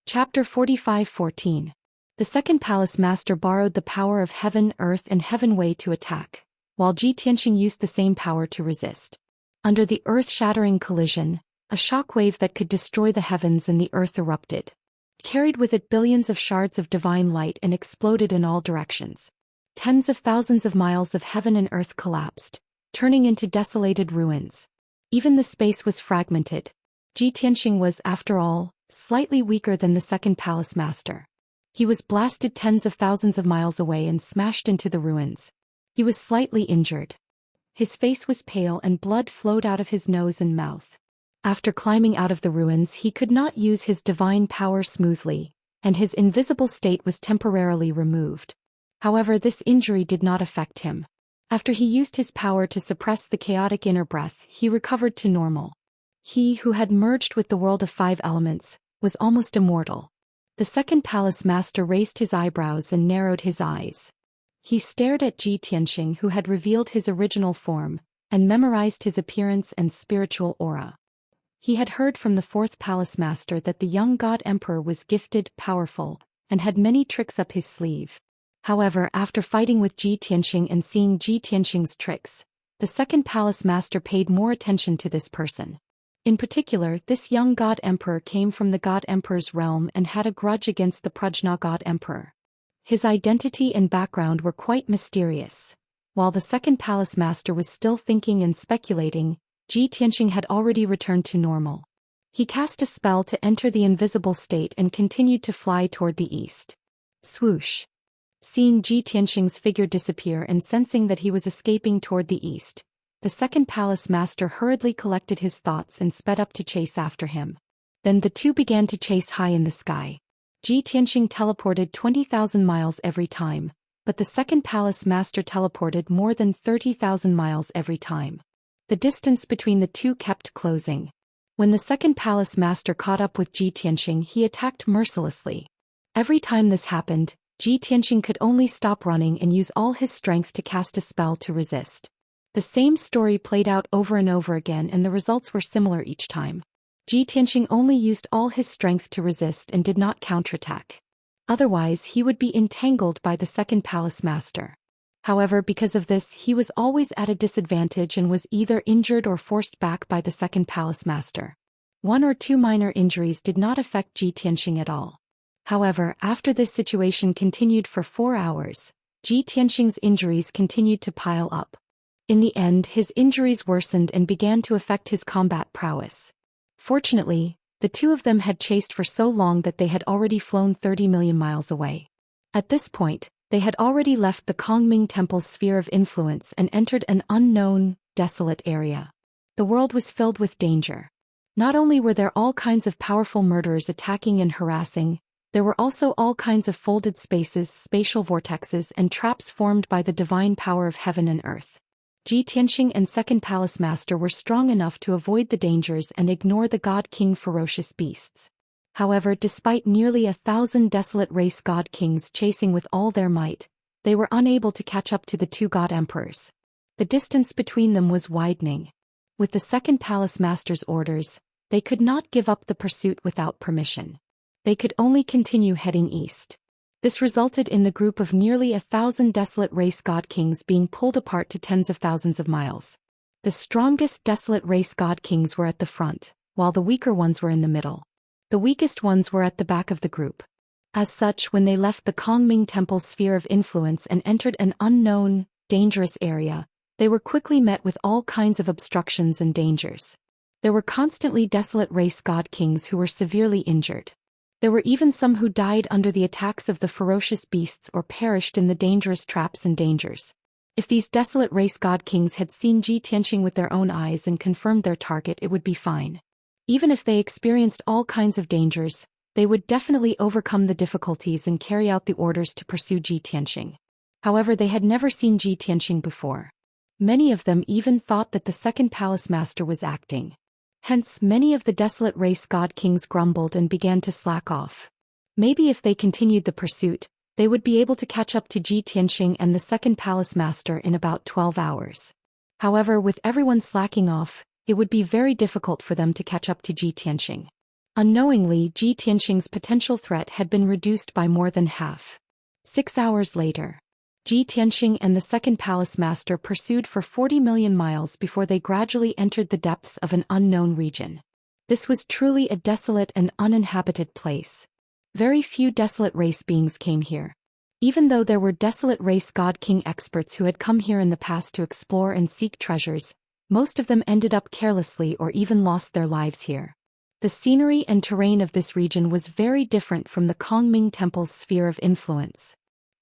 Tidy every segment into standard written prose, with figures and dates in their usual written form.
Chapter 45:14. The second palace master borrowed the power of heaven, earth and heaven way to attack, while Ji Tianxing used the same power to resist. Under the earth-shattering collision, a shockwave that could destroy the heavens and the earth erupted, carried with it billions of shards of divine light and exploded in all directions. Tens of thousands of miles of heaven and earth collapsed, turning into desolated ruins. Even the space was fragmented. Ji Tianxing was, after all, slightly weaker than the second palace master. He was blasted tens of thousands of miles away and smashed into the ruins. He was slightly injured. His face was pale and blood flowed out of his nose and mouth. After climbing out of the ruins, he could not use his divine power smoothly, and his invisible state was temporarily removed. However, this injury did not affect him. After he used his power to suppress the chaotic inner breath, he recovered to normal. He who had merged with the world of 5 elements was almost immortal. The second palace master raised his eyebrows and narrowed his eyes. He stared at Ji Tianxing, who had revealed his original form, and memorized his appearance and spiritual aura. He had heard from the fourth palace master that the young god emperor was gifted, powerful, and had many tricks up his sleeve. However, after fighting with Ji Tianxing and seeing Ji Tianxing's tricks, the second palace master paid more attention to this person. In particular, this young god emperor came from the god emperor's realm and had a grudge against the Prajna god emperor. His identity and background were quite mysterious. While the second palace master was still thinking and speculating, Ji Tianxing had already returned to normal. He cast a spell to enter the invisible state and continued to fly toward the east. Swoosh! Seeing Ji Tianxing's figure disappear and sensing that he was escaping toward the east, the second palace master hurriedly collected his thoughts and sped up to chase after him. Then the two began to chase high in the sky. Ji Tianxing teleported 20,000 miles every time, but the second palace master teleported more than 30,000 miles every time. The distance between the two kept closing. When the second palace master caught up with Ji Tianxing, he attacked mercilessly. Every time this happened, Ji Tianxing could only stop running and use all his strength to cast a spell to resist. The same story played out over and over again, and the results were similar each time. Ji Tianxing only used all his strength to resist and did not counterattack. Otherwise, he would be entangled by the second palace master. However, because of this, he was always at a disadvantage and was either injured or forced back by the second palace master. 1 or 2 minor injuries did not affect Ji Tianxing at all. However, after this situation continued for 4 hours, Ji Tianxing's injuries continued to pile up. In the end, his injuries worsened and began to affect his combat prowess. Fortunately, the two of them had chased for so long that they had already flown 30 million miles away. At this point, they had already left the Kongming Temple's sphere of influence and entered an unknown, desolate area. The world was filled with danger. Not only were there all kinds of powerful murderers attacking and harassing, there were also all kinds of folded spaces, spatial vortexes and traps formed by the divine power of heaven and earth. Ji Tianxing and second palace master were strong enough to avoid the dangers and ignore the god king ferocious beasts. However, despite nearly 1,000 desolate race god kings chasing with all their might, they were unable to catch up to the 2 god emperors. The distance between them was widening. With the second palace master's orders, they could not give up the pursuit without permission. They could only continue heading east. This resulted in the group of nearly 1,000 desolate race god kings being pulled apart to tens of thousands of miles. The strongest desolate race god kings were at the front, while the weaker ones were in the middle. The weakest ones were at the back of the group. As such, when they left the Kongming Temple's sphere of influence and entered an unknown, dangerous area, they were quickly met with all kinds of obstructions and dangers. There were constantly desolate race god kings who were severely injured. There were even some who died under the attacks of the ferocious beasts or perished in the dangerous traps and dangers. If these desolate race god kings had seen Ji Tianxing with their own eyes and confirmed their target, it would be fine. Even if they experienced all kinds of dangers, they would definitely overcome the difficulties and carry out the orders to pursue Ji Tianxing. However, they had never seen Ji Tianxing before. Many of them even thought that the second palace master was acting. Hence, many of the desolate race god kings grumbled and began to slack off. Maybe if they continued the pursuit, they would be able to catch up to Ji Tianxing and the second palace master in about 12 hours. However, with everyone slacking off, it would be very difficult for them to catch up to Ji Tianxing. Unknowingly, Ji Tianqing's potential threat had been reduced by more than half. 6 hours later, Ji Tianqing and the second palace master pursued for 40 million miles before they gradually entered the depths of an unknown region. This was truly a desolate and uninhabited place. Very few desolate race beings came here. Even though there were desolate race god-king experts who had come here in the past to explore and seek treasures, most of them ended up carelessly or even lost their lives here. The scenery and terrain of this region was very different from the Kongming Temple's sphere of influence.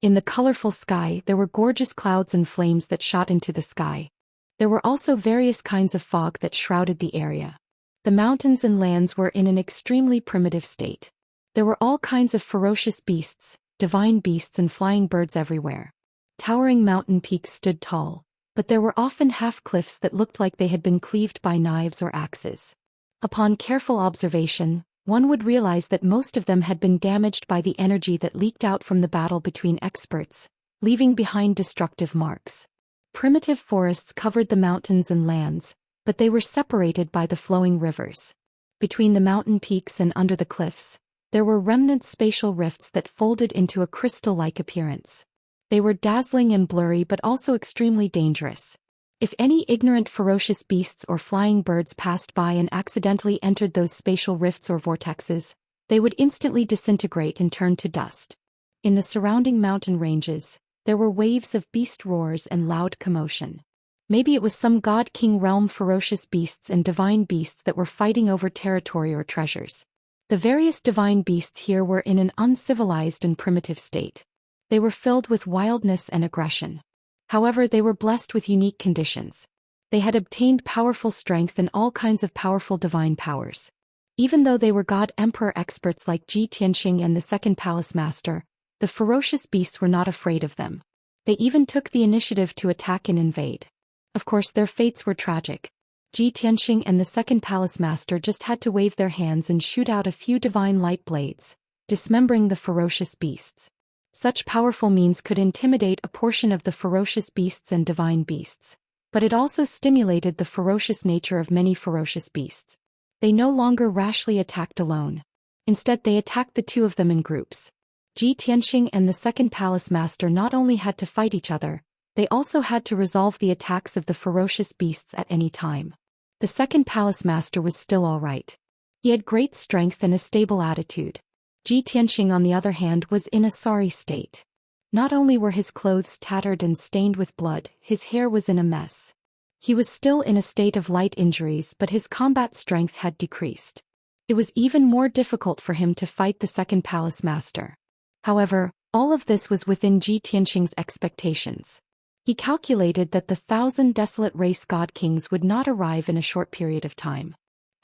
In the colorful sky, there were gorgeous clouds and flames that shot into the sky. There were also various kinds of fog that shrouded the area. The mountains and lands were in an extremely primitive state. There were all kinds of ferocious beasts, divine beasts and flying birds everywhere. Towering mountain peaks stood tall, but there were often half-cliffs that looked like they had been cleaved by knives or axes. Upon careful observation, one would realize that most of them had been damaged by the energy that leaked out from the battle between experts, leaving behind destructive marks. Primitive forests covered the mountains and lands, but they were separated by the flowing rivers. Between the mountain peaks and under the cliffs, there were remnant spatial rifts that folded into a crystal-like appearance. They were dazzling and blurry but also extremely dangerous. If any ignorant ferocious beasts or flying birds passed by and accidentally entered those spatial rifts or vortexes, they would instantly disintegrate and turn to dust. In the surrounding mountain ranges, there were waves of beast roars and loud commotion. Maybe it was some god-king realm ferocious beasts and divine beasts that were fighting over territory or treasures. The various divine beasts here were in an uncivilized and primitive state. They were filled with wildness and aggression. However, they were blessed with unique conditions. They had obtained powerful strength and all kinds of powerful divine powers. Even though they were god-emperor experts like Ji Tianqing and the second palace master, the ferocious beasts were not afraid of them. They even took the initiative to attack and invade. Of course, their fates were tragic. Ji Tianqing and the second palace master just had to wave their hands and shoot out a few divine light blades, dismembering the ferocious beasts. Such powerful means could intimidate a portion of the ferocious beasts and divine beasts, but it also stimulated the ferocious nature of many ferocious beasts. They no longer rashly attacked alone. Instead, they attacked the two of them in groups. Ji Tianqing and the second palace master not only had to fight each other, they also had to resolve the attacks of the ferocious beasts at any time. The second palace master was still all right. He had great strength and a stable attitude. Ji Tianqing, on the other hand, was in a sorry state. Not only were his clothes tattered and stained with blood, his hair was in a mess. He was still in a state of light injuries, but his combat strength had decreased. It was even more difficult for him to fight the second palace master. However, all of this was within Ji Tianqing's expectations. He calculated that the 1,000 desolate race god kings would not arrive in a short period of time.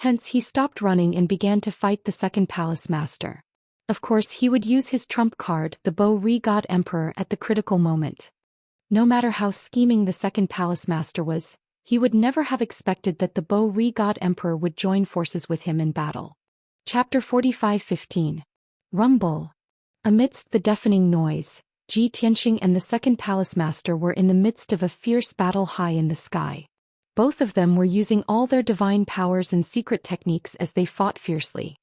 Hence, he stopped running and began to fight the second palace master. Of course, he would use his trump card, the Bo-Ri God Emperor, at the critical moment. No matter how scheming the second palace master was, he would never have expected that the Bo-Ri God Emperor would join forces with him in battle. Chapter 45:15. Rumble. Amidst the deafening noise, Ji Tianqing and the second palace master were in the midst of a fierce battle high in the sky. Both of them were using all their divine powers and secret techniques as they fought fiercely.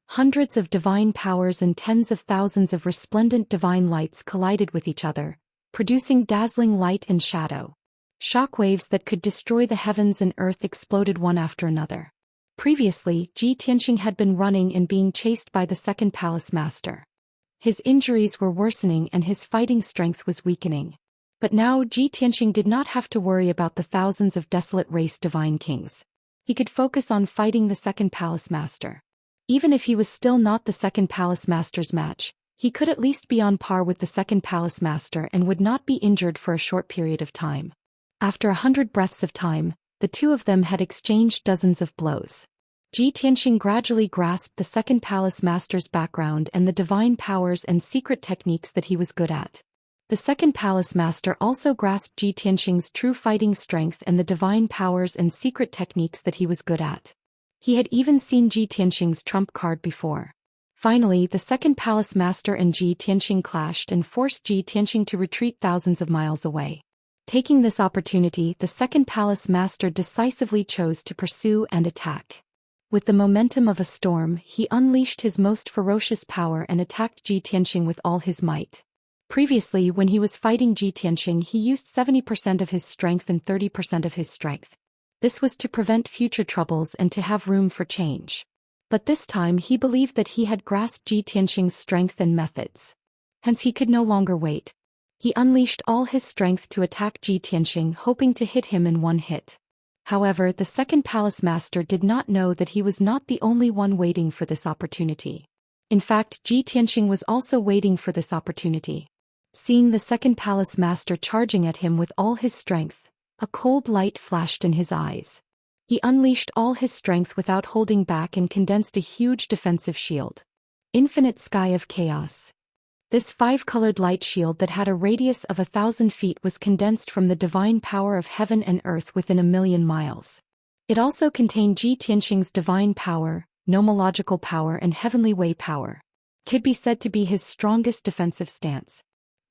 Hundreds of divine powers and tens of thousands of resplendent divine lights collided with each other, producing dazzling light and shadow. Shockwaves that could destroy the heavens and earth exploded one after another. Previously, Ji Tianqing had been running and being chased by the second palace master. His injuries were worsening and his fighting strength was weakening. But now Ji Tianqing did not have to worry about the thousands of desolate race divine kings. He could focus on fighting the second palace master. Even if he was still not the second palace master's match, he could at least be on par with the second palace master and would not be injured for a short period of time. After 100 breaths of time, the two of them had exchanged dozens of blows. Ji Tianqing gradually grasped the second palace master's background and the divine powers and secret techniques that he was good at. The second palace master also grasped Ji Tianqing's true fighting strength and the divine powers and secret techniques that he was good at. He had even seen Ji Tianqing's trump card before. Finally, the second palace master and Ji Tianqing clashed and forced Ji Tianqing to retreat thousands of miles away. Taking this opportunity, the second palace master decisively chose to pursue and attack. With the momentum of a storm, he unleashed his most ferocious power and attacked Ji Tianqing with all his might. Previously, when he was fighting Ji Tianqing, he used 70% of his strength and 30% of his strength. This was to prevent future troubles and to have room for change. But this time he believed that he had grasped Ji Tianqing's strength and methods. Hence he could no longer wait. He unleashed all his strength to attack Ji Tianqing, hoping to hit him in one hit. However, the second palace master did not know that he was not the only one waiting for this opportunity. In fact, Ji Tianqing was also waiting for this opportunity. Seeing the second palace master charging at him with all his strength, a cold light flashed in his eyes. He unleashed all his strength without holding back and condensed a huge defensive shield. Infinite Sky of Chaos. This 5-colored light shield that had a radius of 1,000 feet was condensed from the divine power of heaven and earth within 1,000,000 miles. It also contained Ji Tianqing's divine power, nomological power and heavenly way power. Could be said to be his strongest defensive stance.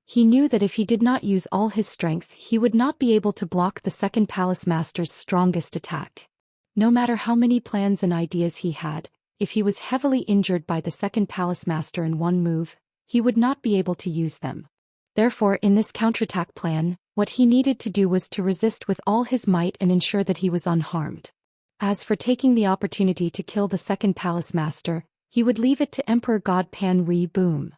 He knew that if he did not use all his strength, he would not be able to block the second palace master's strongest attack. No matter how many plans and ideas he had, if he was heavily injured by the second palace master in one move, he would not be able to use them. Therefore, in this counterattack plan, what he needed to do was to resist with all his might and ensure that he was unharmed. As for taking the opportunity to kill the second palace master, he would leave it to Emperor God Pan Ri Boom.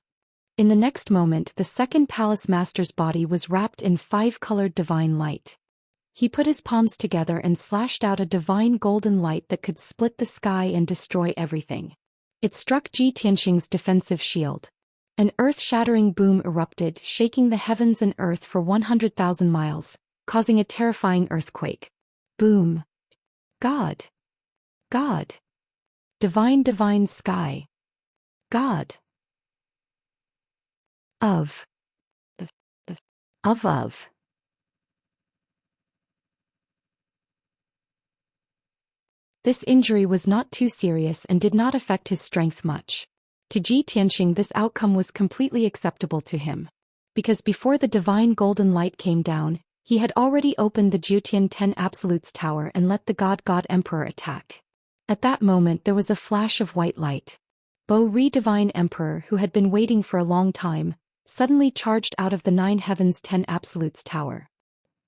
In the next moment, the second palace master's body was wrapped in 5-colored divine light. He put his palms together and slashed out a divine golden light that could split the sky and destroy everything. It struck Ji Tianqing's defensive shield. An earth-shattering boom erupted, shaking the heavens and earth for 100,000 miles, causing a terrifying earthquake. Boom. God. God. Divine sky. God. Of. This injury was not too serious and did not affect his strength much. To Ji Tianqing, this outcome was completely acceptable to him. Because before the divine golden light came down, he had already opened the Jiutian 10 Absolutes Tower and let the God Emperor attack. At that moment there was a flash of white light. Bo Ri Divine Emperor, who had been waiting for a long time, suddenly charged out of the 9 Heavens 10 Absolutes Tower.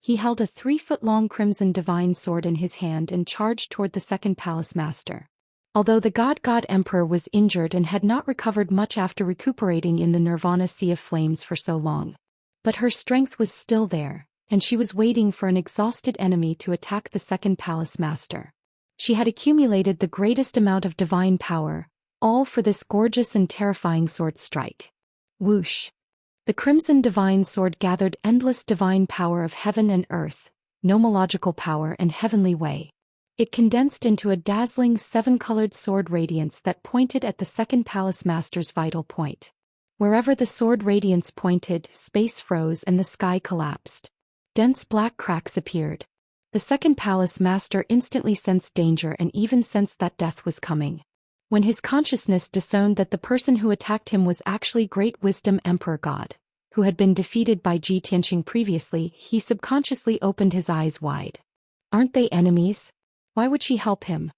He held a 3-foot-long crimson divine sword in his hand and charged toward the second palace master. Although the God Emperor was injured and had not recovered much after recuperating in the Nirvana Sea of Flames for so long. But her strength was still there, and she was waiting for an exhausted enemy to attack the second palace master. She had accumulated the greatest amount of divine power, all for this gorgeous and terrifying sword strike. Whoosh! The crimson divine sword gathered endless divine power of heaven and earth, nomological power and heavenly way. It condensed into a dazzling 7-colored sword radiance that pointed at the second palace master's vital point. Wherever the sword radiance pointed, space froze and the sky collapsed. Dense black cracks appeared. The second palace master instantly sensed danger and even sensed that death was coming. When his consciousness discerned that the person who attacked him was actually Great Wisdom Emperor God, who had been defeated by Ji Tianqing previously, he subconsciously opened his eyes wide. Aren't they enemies? Why would she help him?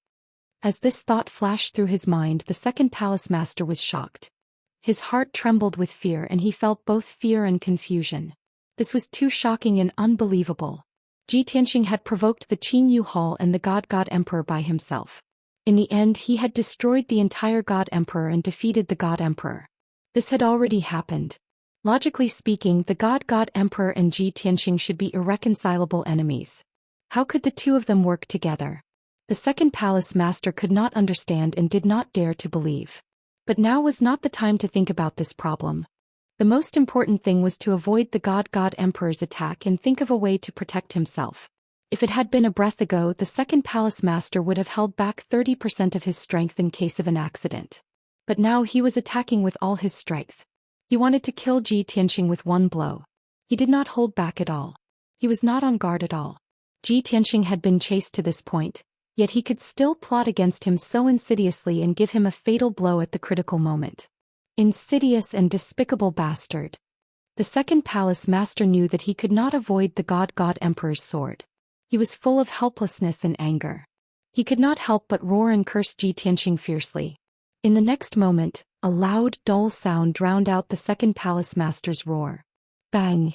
As this thought flashed through his mind, the second palace master was shocked. His heart trembled with fear and he felt both fear and confusion. This was too shocking and unbelievable. Ji Tianqing had provoked the Qin Yu Hall and the God Emperor by himself. In the end, he had destroyed the entire God Emperor and defeated the God Emperor. This had already happened. Logically speaking, the God Emperor and Ji Tianqing should be irreconcilable enemies. How could the two of them work together? The second palace master could not understand and did not dare to believe. But now was not the time to think about this problem. The most important thing was to avoid the God Emperor's attack and think of a way to protect himself. If it had been a breath ago, the second palace master would have held back 30% of his strength in case of an accident. But now he was attacking with all his strength. He wanted to kill Ji Tianqing with one blow. He did not hold back at all. He was not on guard at all. Ji Tianqing had been chased to this point, yet he could still plot against him so insidiously and give him a fatal blow at the critical moment. Insidious and despicable bastard. The second palace master knew that he could not avoid the God Emperor's sword. He was full of helplessness and anger. He could not help but roar and curse Ji Tianqing fiercely. In the next moment, a loud, dull sound drowned out the second palace master's roar. Bang!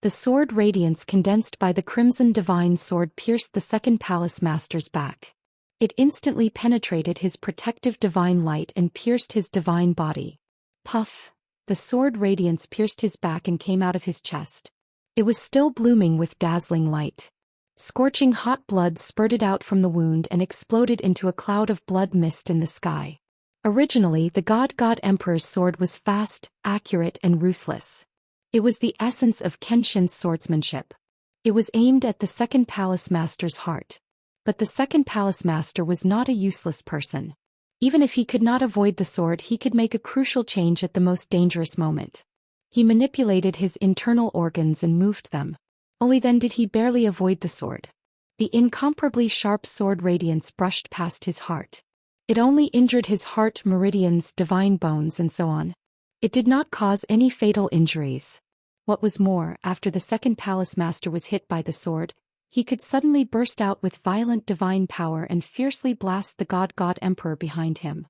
The sword radiance condensed by the crimson divine sword pierced the second palace master's back. It instantly penetrated his protective divine light and pierced his divine body. Puff! The sword radiance pierced his back and came out of his chest. It was still blooming with dazzling light. Scorching hot blood spurted out from the wound and exploded into a cloud of blood mist in the sky. Originally, the God Emperor's sword was fast, accurate and ruthless. It was the essence of Kenshin's swordsmanship. It was aimed at the second palace master's heart. But the second palace master was not a useless person. Even if he could not avoid the sword, he could make a crucial change at the most dangerous moment. He manipulated his internal organs and moved them. Only then did he barely avoid the sword. The incomparably sharp sword radiance brushed past his heart. It only injured his heart meridians, divine bones and so on. It did not cause any fatal injuries. What was more, after the second palace master was hit by the sword, he could suddenly burst out with violent divine power and fiercely blast the God Emperor behind him.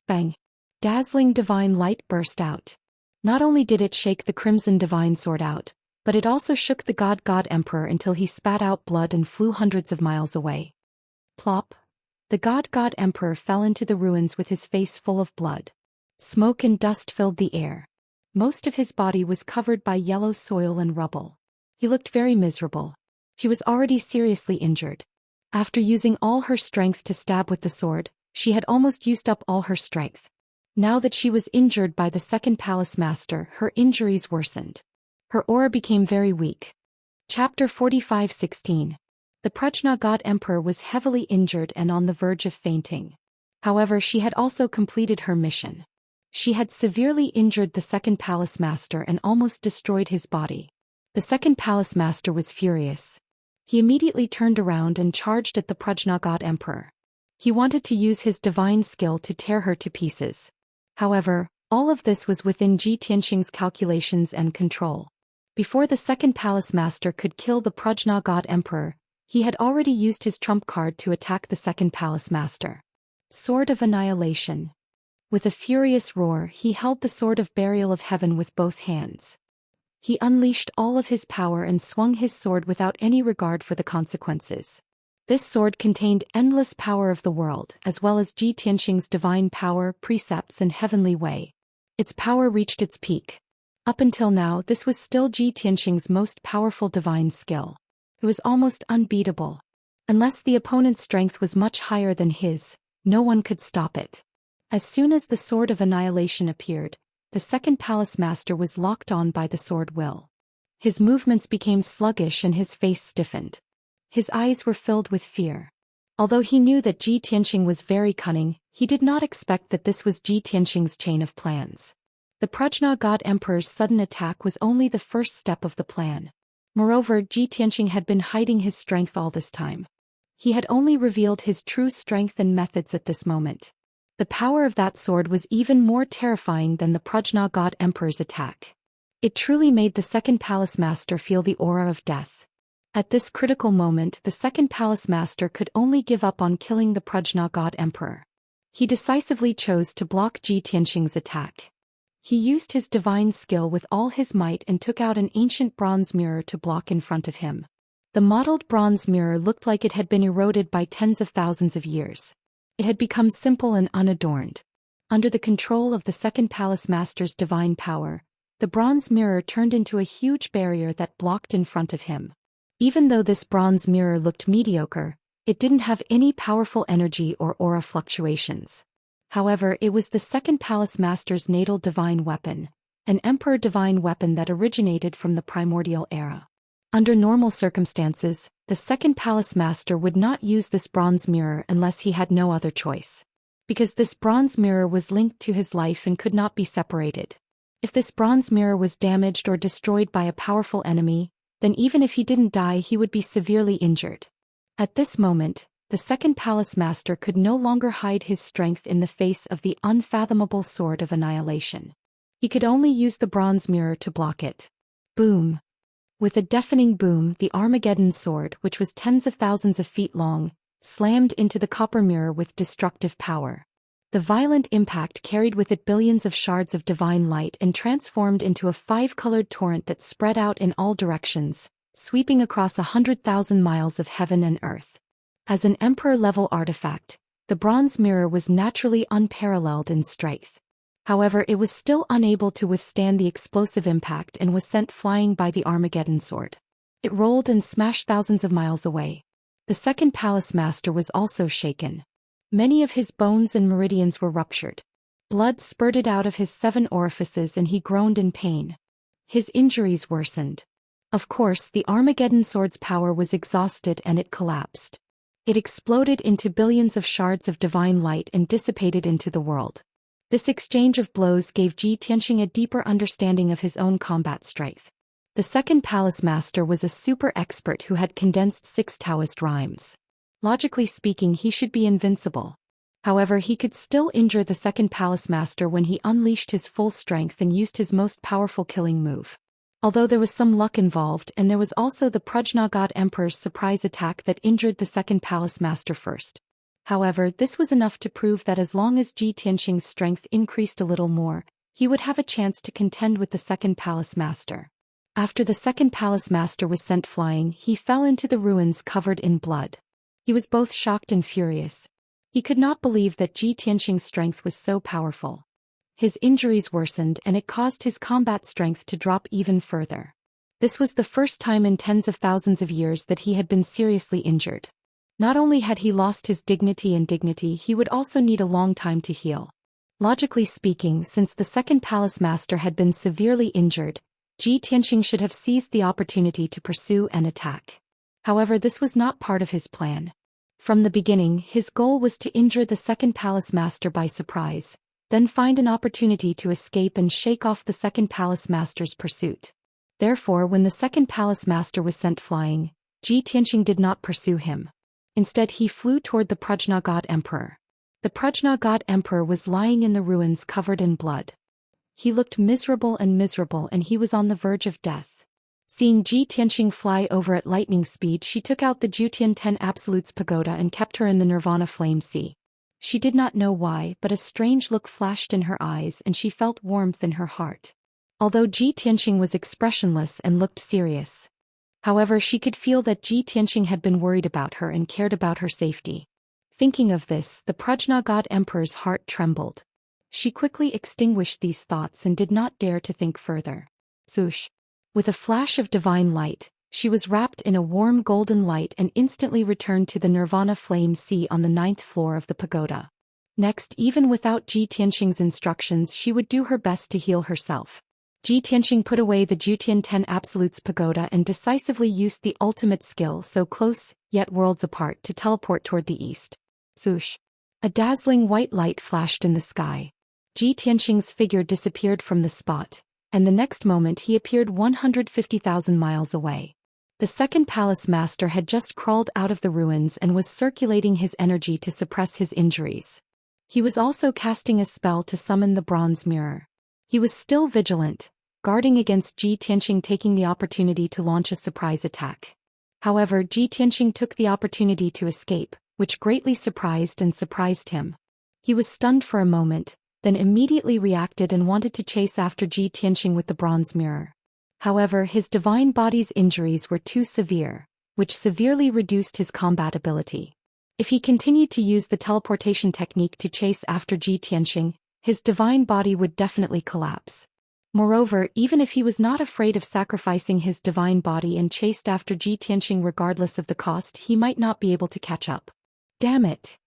Bang! Dazzling divine light burst out. Not only did it shake the crimson divine sword out, but it also shook the God Emperor until he spat out blood and flew hundreds of miles away. Plop! The God Emperor fell into the ruins with his face full of blood. Smoke and dust filled the air. Most of his body was covered by yellow soil and rubble. He looked very miserable. She was already seriously injured. After using all her strength to stab with the sword, she had almost used up all her strength. Now that she was injured by the second palace master, her injuries worsened. Her aura became very weak. Chapter 45:16. The Prajna God Emperor was heavily injured and on the verge of fainting. However, she had also completed her mission. She had severely injured the second palace master and almost destroyed his body. The second palace master was furious. He immediately turned around and charged at the Prajna God Emperor. He wanted to use his divine skill to tear her to pieces. However, all of this was within Ji Tianqing's calculations and control. Before the second palace master could kill the Prajna God Emperor, he had already used his trump card to attack the second palace master. Sword of Annihilation. With a furious roar, he held the sword of burial of heaven with both hands. He unleashed all of his power and swung his sword without any regard for the consequences. This sword contained endless power of the world, as well as Ji Tianqing's divine power, precepts and heavenly way. Its power reached its peak. Up until now, this was still Ji Tianqing's most powerful divine skill. It was almost unbeatable. Unless the opponent's strength was much higher than his, no one could stop it. As soon as the Sword of Annihilation appeared, the second palace master was locked on by the sword will. His movements became sluggish and his face stiffened. His eyes were filled with fear. Although he knew that Ji Tianqing was very cunning, he did not expect that this was Ji Tianqing's chain of plans. The Prajna God Emperor's sudden attack was only the first step of the plan. Moreover, Ji Tianqing had been hiding his strength all this time. He had only revealed his true strength and methods at this moment. The power of that sword was even more terrifying than the Prajna God Emperor's attack. It truly made the second palace master feel the aura of death. At this critical moment, the second palace master could only give up on killing the Prajna God Emperor. He decisively chose to block Ji Tianqing's attack. He used his divine skill with all his might and took out an ancient bronze mirror to block in front of him. The mottled bronze mirror looked like it had been eroded by tens of thousands of years. It had become simple and unadorned. Under the control of the second palace master's divine power, the bronze mirror turned into a huge barrier that blocked in front of him. Even though this bronze mirror looked mediocre, it didn't have any powerful energy or aura fluctuations. However, it was the second palace master's natal divine weapon, an emperor divine weapon that originated from the primordial era. Under normal circumstances, the second palace master would not use this bronze mirror unless he had no other choice. Because this bronze mirror was linked to his life and could not be separated. If this bronze mirror was damaged or destroyed by a powerful enemy, then even if he didn't die, he would be severely injured. At this moment, the second palace master could no longer hide his strength in the face of the unfathomable sword of annihilation. He could only use the bronze mirror to block it. Boom! With a deafening boom, the Armageddon sword, which was tens of thousands of feet long, slammed into the copper mirror with destructive power. The violent impact carried with it billions of shards of divine light and transformed into a five-colored torrent that spread out in all directions, sweeping across 100,000 miles of heaven and earth. As an emperor-level artifact, the bronze mirror was naturally unparalleled in strength. However, it was still unable to withstand the explosive impact and was sent flying by the Armageddon sword. It rolled and smashed thousands of miles away. The second palace master was also shaken. Many of his bones and meridians were ruptured. Blood spurted out of his 7 orifices and he groaned in pain. His injuries worsened. Of course, the Armageddon sword's power was exhausted and it collapsed. It exploded into billions of shards of divine light and dissipated into the world. This exchange of blows gave Ji Tianxing a deeper understanding of his own combat strength. The second palace master was a super expert who had condensed 6 Daoist rhymes. Logically speaking, he should be invincible. However, he could still injure the second palace master when he unleashed his full strength and used his most powerful killing move. Although there was some luck involved, and there was also the Prajna God Emperor's surprise attack that injured the second palace master first. However, this was enough to prove that as long as Ji Tianxing's strength increased a little more, he would have a chance to contend with the second palace master. After the second palace master was sent flying, he fell into the ruins covered in blood. He was both shocked and furious. He could not believe that Ji Tianxing's strength was so powerful. His injuries worsened and it caused his combat strength to drop even further. This was the first time in tens of thousands of years that he had been seriously injured. Not only had he lost his dignity, he would also need a long time to heal. Logically speaking, since the second palace master had been severely injured, Ji Tianxing should have seized the opportunity to pursue and attack. However, this was not part of his plan. From the beginning, his goal was to injure the second palace master by surprise, then find an opportunity to escape and shake off the second palace master's pursuit. Therefore, when the second palace master was sent flying, Ji Tianxing did not pursue him. Instead, he flew toward the Prajna God Emperor. The Prajna God Emperor was lying in the ruins covered in blood. He looked miserable and he was on the verge of death. Seeing Ji Tianxing fly over at lightning speed, she took out the Jutian 10 Absolutes Pagoda and kept her in the Nirvana Flame Sea. She did not know why, but a strange look flashed in her eyes and she felt warmth in her heart. Although Ji Tianxing was expressionless and looked serious. However, she could feel that Ji Tianxing had been worried about her and cared about her safety. Thinking of this, the Prajna God Emperor's heart trembled. She quickly extinguished these thoughts and did not dare to think further. Swoosh! With a flash of divine light, she was wrapped in a warm golden light and instantly returned to the Nirvana Flame Sea on the 9th floor of the pagoda. Next, even without Ji Tianxing's instructions, she would do her best to heal herself. Ji Tianxing put away the Jutian 10 Absolutes Pagoda and decisively used the ultimate skill, so close, yet worlds apart, to teleport toward the east. Swoosh! A dazzling white light flashed in the sky. Ji Tianxing's figure disappeared from the spot, and the next moment he appeared 150,000 miles away. The second palace master had just crawled out of the ruins and was circulating his energy to suppress his injuries. He was also casting a spell to summon the bronze mirror. He was still vigilant, guarding against Ji Tianxing taking the opportunity to launch a surprise attack. However, Ji Tianxing took the opportunity to escape, which greatly surprised him. He was stunned for a moment, then immediately reacted and wanted to chase after Ji Tianxing with the bronze mirror. However, his divine body's injuries were too severe, which severely reduced his combat ability. If he continued to use the teleportation technique to chase after Ji Tianxing, his divine body would definitely collapse. Moreover, even if he was not afraid of sacrificing his divine body and chased after Ji Tianxing regardless of the cost, he might not be able to catch up. Damn it!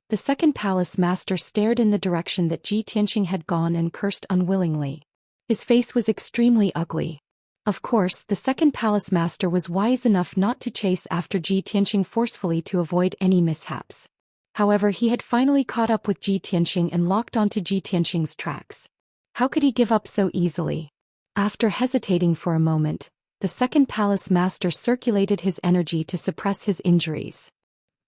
The second palace master stared in the direction that Ji Tianxing had gone and cursed unwillingly. His face was extremely ugly. Of course, the second palace master was wise enough not to chase after Ji Tianxing forcefully to avoid any mishaps. However, he had finally caught up with Ji Tianxing and locked onto Ji Tianxing's tracks. How could he give up so easily? After hesitating for a moment, the second palace master circulated his energy to suppress his injuries.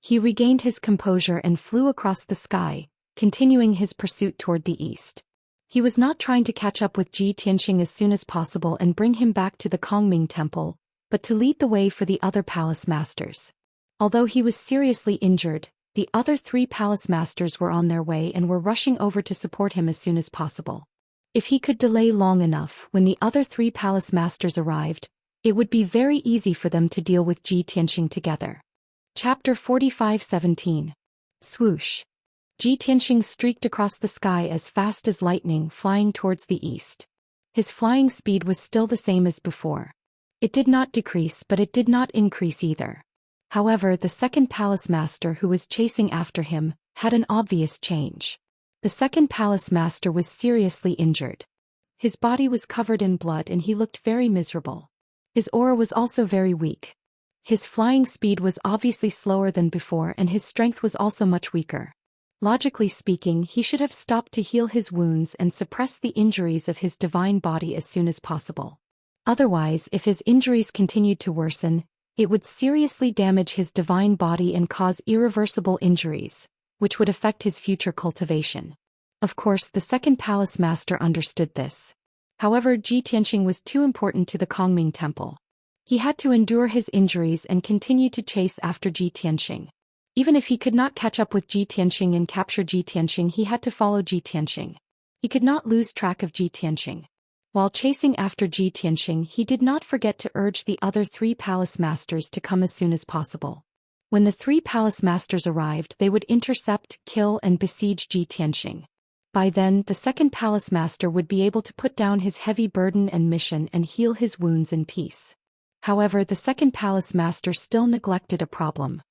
He regained his composure and flew across the sky, continuing his pursuit toward the east. He was not trying to catch up with Ji Tianxing as soon as possible and bring him back to the Kongming Temple, but to lead the way for the other palace masters. Although he was seriously injured, the other 3 palace masters were on their way and were rushing over to support him as soon as possible. If he could delay long enough, when the other 3 palace masters arrived, it would be very easy for them to deal with Ji Tianxing together. Chapter 45:17. Swoosh. Ji Tianxing streaked across the sky as fast as lightning, flying towards the east. His flying speed was still the same as before. It did not decrease, but it did not increase either. However, the second palace master who was chasing after him had an obvious change. The second palace master was seriously injured. His body was covered in blood and he looked very miserable. His aura was also very weak. His flying speed was obviously slower than before and his strength was also much weaker. Logically speaking, he should have stopped to heal his wounds and suppress the injuries of his divine body as soon as possible. Otherwise, if his injuries continued to worsen, it would seriously damage his divine body and cause irreversible injuries, which would affect his future cultivation. Of course, the second palace master understood this. However, Ji Tianxing was too important to the Kongming temple. He had to endure his injuries and continue to chase after Ji Tianxing. Even if he could not catch up with Ji Tianxing and capture Ji Tianxing, he had to follow Ji Tianxing. He could not lose track of Ji Tianxing. While chasing after Ji Tianxing, he did not forget to urge the other 3 palace masters to come as soon as possible. When the 3 palace masters arrived, they would intercept, kill and besiege Ji Tianxing. By then, the second palace master would be able to put down his heavy burden and mission and heal his wounds in peace. However, the second palace master still neglected a problem.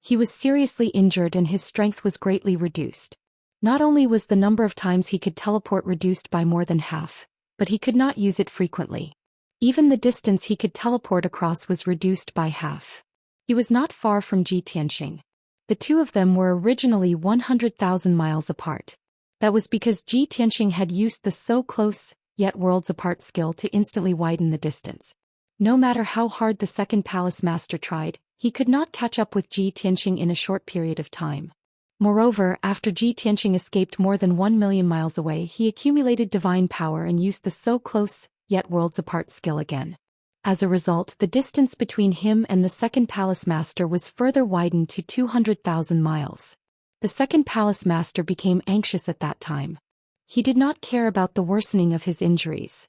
He was seriously injured and his strength was greatly reduced. Not only was the number of times he could teleport reduced by more than half, but he could not use it frequently. Even the distance he could teleport across was reduced by half. He was not far from Ji Tianxing. The 2 of them were originally 100,000 miles apart. That was because Ji Tianxing had used the so close, yet worlds apart skill to instantly widen the distance. No matter how hard the second palace master tried, he could not catch up with Ji Tianxing in a short period of time. Moreover, after Ji Tianxing escaped more than 1 million miles away, he accumulated divine power and used the so close, yet worlds apart skill again. As a result, the distance between him and the second palace master was further widened to 200,000 miles. The second palace master became anxious at that time. He did not care about the worsening of his injuries.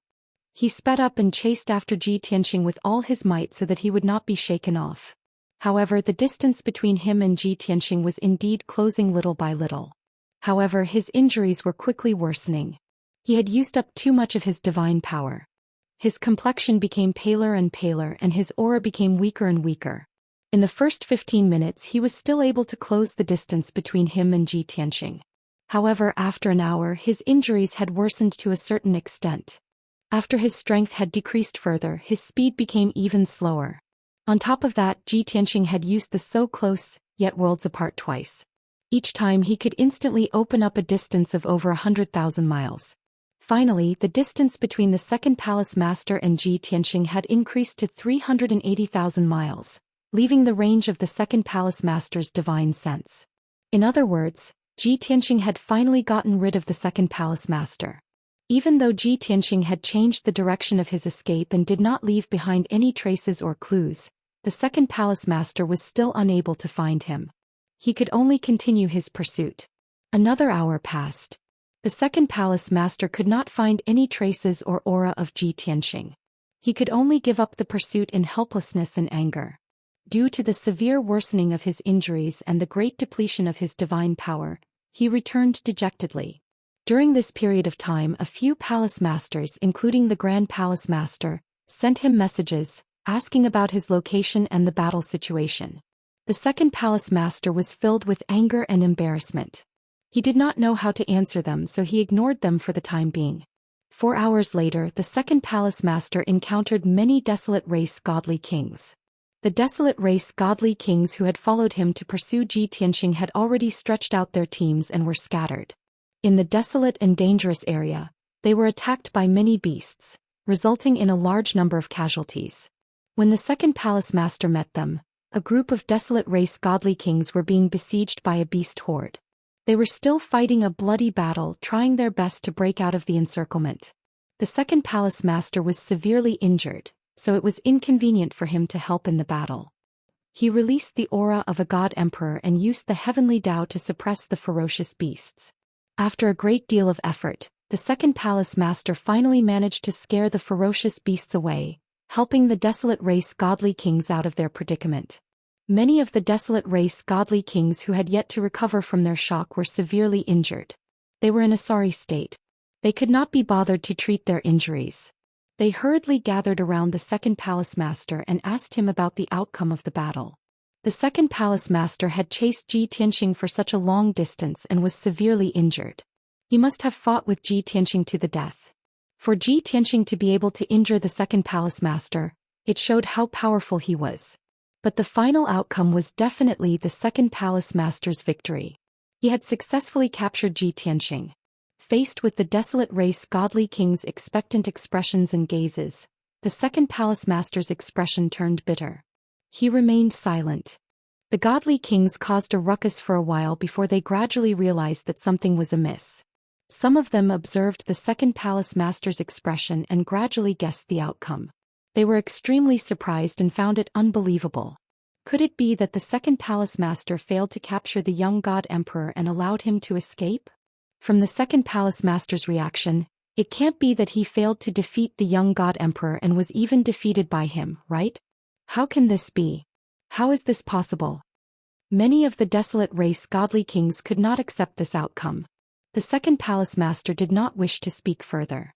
He sped up and chased after Ji Tianxing with all his might so that he would not be shaken off. However, the distance between him and Ji Tianxing was indeed closing little by little. However, his injuries were quickly worsening. He had used up too much of his divine power. His complexion became paler and paler and his aura became weaker and weaker. In the first 15 minutes he was still able to close the distance between him and Ji Tianxing. However, after an hour his injuries had worsened to a certain extent. After his strength had decreased further, his speed became even slower. On top of that, Ji Tianxing had used the so close, yet worlds apart twice. Each time he could instantly open up a distance of over 100,000 miles. Finally, the distance between the second palace master and Ji Tianxing had increased to 380,000 miles, leaving the range of the second palace master's divine sense. In other words, Ji Tianxing had finally gotten rid of the second palace master. Even though Ji Tianxing had changed the direction of his escape and did not leave behind any traces or clues, the second palace master was still unable to find him. He could only continue his pursuit. Another hour passed. The second palace master could not find any traces or aura of Ji Tianxing. He could only give up the pursuit in helplessness and anger. Due to the severe worsening of his injuries and the great depletion of his divine power, he returned dejectedly. During this period of time, a few palace masters, including the Grand Palace Master, sent him messages, asking about his location and the battle situation. The second palace master was filled with anger and embarrassment. He did not know how to answer them, so he ignored them for the time being. 4 hours later, the second palace master encountered many desolate race godly kings. The desolate race godly kings who had followed him to pursue Ji Tianxing had already stretched out their teams and were scattered. In the desolate and dangerous area, they were attacked by many beasts, resulting in a large number of casualties. When the second palace master met them, a group of desolate race godly kings were being besieged by a beast horde. They were still fighting a bloody battle, trying their best to break out of the encirclement. The second palace master was severely injured, so it was inconvenient for him to help in the battle. He released the aura of a god emperor and used the heavenly Tao to suppress the ferocious beasts. After a great deal of effort, the second palace master finally managed to scare the ferocious beasts away, helping the desolate race godly kings out of their predicament. Many of the desolate race godly kings who had yet to recover from their shock were severely injured. They were in a sorry state. They could not be bothered to treat their injuries. They hurriedly gathered around the second palace master and asked him about the outcome of the battle. The second palace master had chased Ji Tianxing for such a long distance and was severely injured. He must have fought with Ji Tianxing to the death. For Ji Tianxing to be able to injure the second palace master, it showed how powerful he was. But the final outcome was definitely the second palace master's victory. He had successfully captured Ji Tianxing. Faced with the desolate race godly king's expectant expressions and gazes, the second palace master's expression turned bitter. He remained silent. The godly kings caused a ruckus for a while before they gradually realized that something was amiss. Some of them observed the second palace master's expression and gradually guessed the outcome. They were extremely surprised and found it unbelievable. Could it be that the second palace master failed to capture the young god emperor and allowed him to escape? From the second palace master's reaction, it can't be that he failed to defeat the young god emperor and was even defeated by him, right? How can this be? How is this possible? Many of the desolate race godly kings could not accept this outcome. The second palace master did not wish to speak further.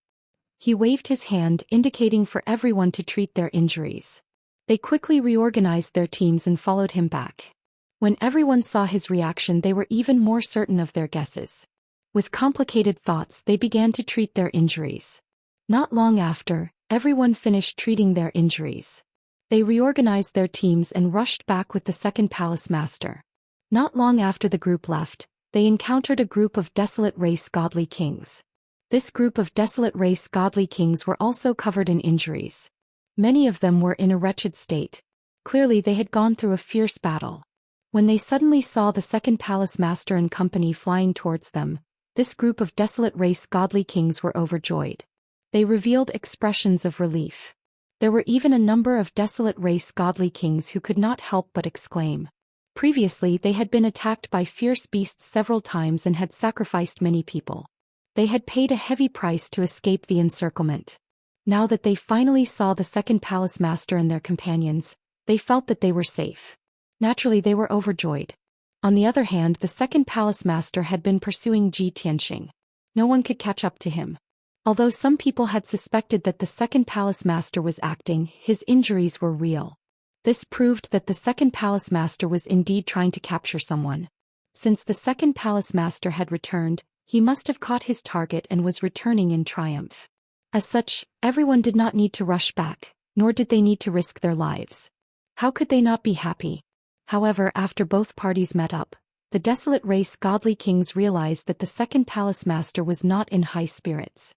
He waved his hand, indicating for everyone to treat their injuries. They quickly reorganized their teams and followed him back. When everyone saw his reaction, they were even more certain of their guesses. With complicated thoughts, they began to treat their injuries. Not long after, everyone finished treating their injuries. They reorganized their teams and rushed back with the second palace master. Not long after the group left, they encountered a group of desolate race godly kings. This group of desolate race godly kings were also covered in injuries. Many of them were in a wretched state. Clearly they had gone through a fierce battle. When they suddenly saw the second palace master and company flying towards them, this group of desolate race godly kings were overjoyed. They revealed expressions of relief. There were even a number of desolate race godly kings who could not help but exclaim. Previously they had been attacked by fierce beasts several times and had sacrificed many people. They had paid a heavy price to escape the encirclement. Now that they finally saw the second palace master and their companions, they felt that they were safe. Naturally they were overjoyed. On the other hand, the second palace master had been pursuing Ji Tianxing. No one could catch up to him. Although some people had suspected that the second palace master was acting, his injuries were real. This proved that the second palace master was indeed trying to capture someone. Since the second palace master had returned, he must have caught his target and was returning in triumph. As such, everyone did not need to rush back, nor did they need to risk their lives. How could they not be happy? However, after both parties met up, the desolate race godly kings realized that the second palace master was not in high spirits.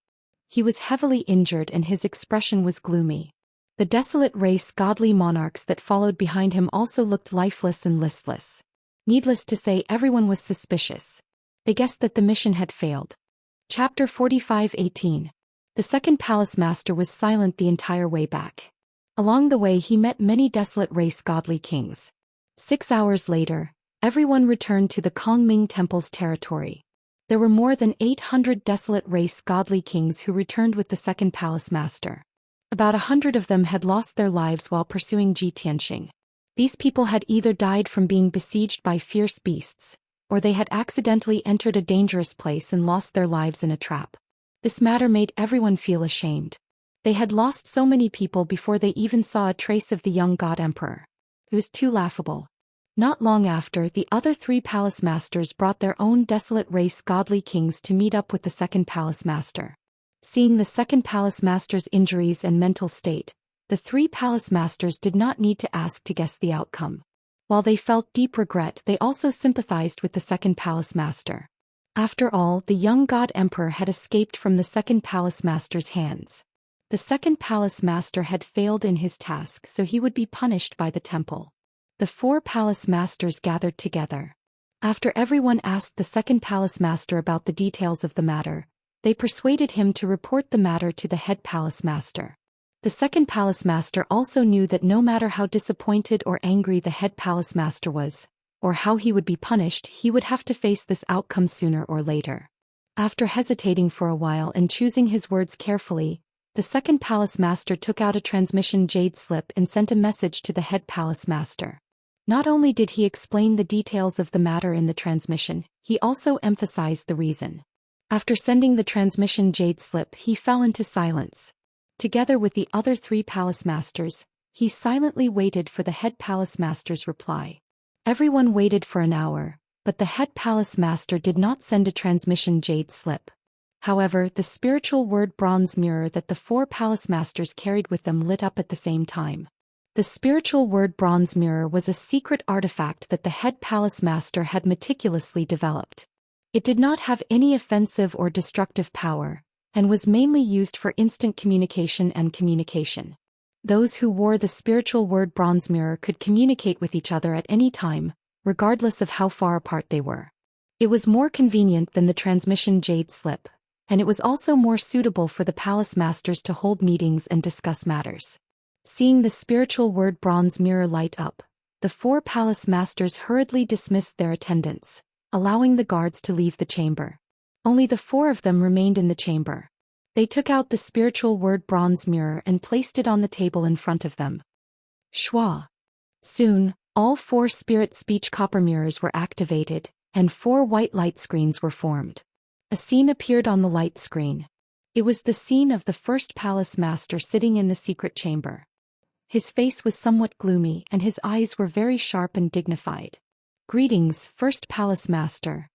He was heavily injured and his expression was gloomy. The desolate race godly monarchs that followed behind him also looked lifeless and listless. Needless to say, everyone was suspicious. They guessed that the mission had failed. Chapter 45:18. The second palace master was silent the entire way back. Along the way he met many desolate race godly kings. 6 hours later, everyone returned to the Kongming Temple's territory. There were more than 800 desolate race godly kings who returned with the second palace master. About 100 of them had lost their lives while pursuing Ji Tianxing. These people had either died from being besieged by fierce beasts, or they had accidentally entered a dangerous place and lost their lives in a trap. This matter made everyone feel ashamed. They had lost so many people before they even saw a trace of the young god emperor. It was too laughable. Not long after, the other 3 palace masters brought their own desolate race godly kings to meet up with the second palace master. Seeing the second palace master's injuries and mental state, the 3 palace masters did not need to ask to guess the outcome. While they felt deep regret, they also sympathized with the second palace master. After all, the young god emperor had escaped from the second palace master's hands. The second palace master had failed in his task, so he would be punished by the temple. The 4 palace masters gathered together. After everyone asked the second palace master about the details of the matter, they persuaded him to report the matter to the head palace master. The second palace master also knew that no matter how disappointed or angry the head palace master was, or how he would be punished, he would have to face this outcome sooner or later. After hesitating for a while and choosing his words carefully, the second palace master took out a transmission jade slip and sent a message to the head palace master. Not only did he explain the details of the matter in the transmission, he also emphasized the reason. After sending the transmission jade slip, he fell into silence. Together with the other 3 palace masters, he silently waited for the head palace master's reply. Everyone waited for an hour, but the head palace master did not send a transmission jade slip. However, the spiritual word bronze mirror that the 4 palace masters carried with them lit up at the same time. The spiritual word bronze mirror was a secret artifact that the head palace master had meticulously developed. It did not have any offensive or destructive power, and was mainly used for instant communication and communication. Those who wore the spiritual word bronze mirror could communicate with each other at any time, regardless of how far apart they were. It was more convenient than the transmission jade slip, and it was also more suitable for the palace masters to hold meetings and discuss matters. Seeing the spiritual word bronze mirror light up, the 4 palace masters hurriedly dismissed their attendants, allowing the guards to leave the chamber. Only the 4 of them remained in the chamber. They took out the spiritual word bronze mirror and placed it on the table in front of them. Schwa. Soon, all 4 spirit speech copper mirrors were activated, and 4 white light screens were formed. A scene appeared on the light screen. It was the scene of the first palace master sitting in the secret chamber. His face was somewhat gloomy and his eyes were very sharp and dignified. Greetings, first palace master.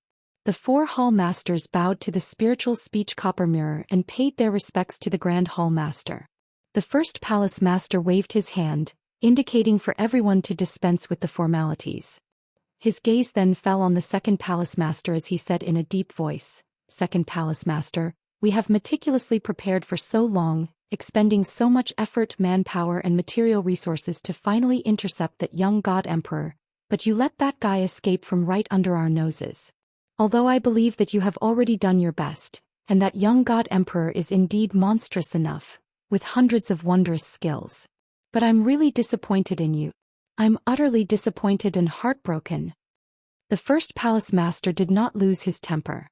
The 4 hall masters bowed to the spiritual speech copper mirror and paid their respects to the grand hall master. The first palace master waved his hand, indicating for everyone to dispense with the formalities. His gaze then fell on the second palace master as he said in a deep voice, "Second palace master, we have meticulously prepared for so long, expending so much effort, manpower and material resources to finally intercept that young god emperor, but you let that guy escape from right under our noses. Although I believe that you have already done your best, and that young god emperor is indeed monstrous enough, with hundreds of wondrous skills. But I'm really disappointed in you. I'm utterly disappointed and heartbroken." The first palace master did not lose his temper.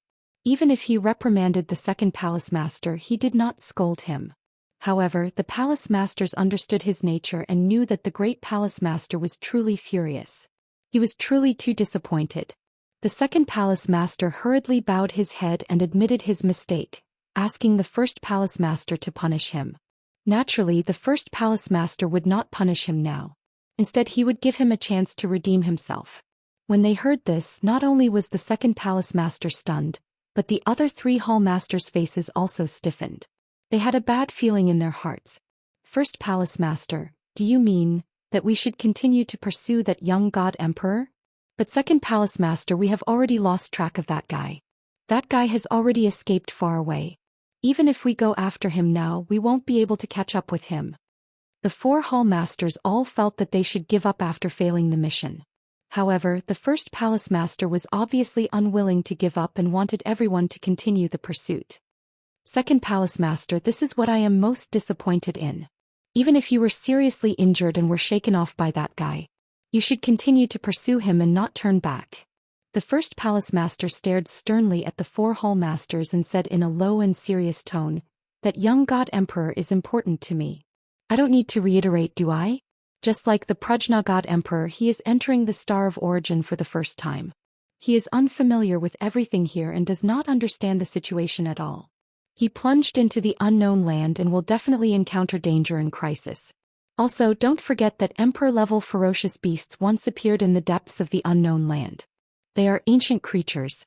Even if he reprimanded the second palace master, he did not scold him. However, the palace masters understood his nature and knew that the great palace master was truly furious. He was truly too disappointed. The second palace master hurriedly bowed his head and admitted his mistake, asking the first palace master to punish him. Naturally, the first palace master would not punish him now. Instead, he would give him a chance to redeem himself. When they heard this, not only was the second palace master stunned, but the other 3 hall masters' faces also stiffened. They had a bad feeling in their hearts. "First palace master, do you mean that we should continue to pursue that young god emperor? But second palace master, we have already lost track of that guy. That guy has already escaped far away. Even if we go after him now, we won't be able to catch up with him." The 4 hall masters all felt that they should give up after failing the mission. However, the first palace master was obviously unwilling to give up and wanted everyone to continue the pursuit. "Second palace master, this is what I am most disappointed in. Even if you were seriously injured and were shaken off by that guy, you should continue to pursue him and not turn back." The first palace master stared sternly at the 4 hall masters and said in a low and serious tone, "That young god emperor is important to me. I don't need to reiterate, do I? Just like the Prajna god emperor, he is entering the Star of Origin for the first time. He is unfamiliar with everything here and does not understand the situation at all. He plunged into the unknown land and will definitely encounter danger and crisis. Also, don't forget that emperor-level ferocious beasts once appeared in the depths of the unknown land. They are ancient creatures.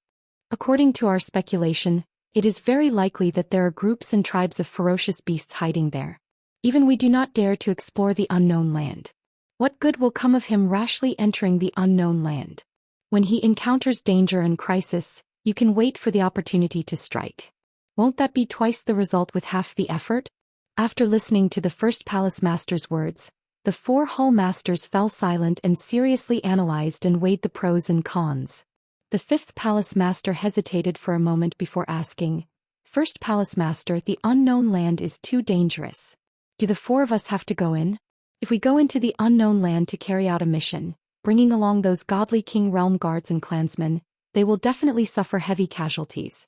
According to our speculation, it is very likely that there are groups and tribes of ferocious beasts hiding there. Even we do not dare to explore the unknown land. What good will come of him rashly entering the unknown land? When he encounters danger and crisis, you can wait for the opportunity to strike. Won't that be twice the result with half the effort?" After listening to the first palace master's words, the 4 hall masters fell silent and seriously analyzed and weighed the pros and cons. The 5th palace master hesitated for a moment before asking, "First palace master, the unknown land is too dangerous. Do the four of us have to go in? If we go into the unknown land to carry out a mission, bringing along those godly king realm guards and clansmen, they will definitely suffer heavy casualties.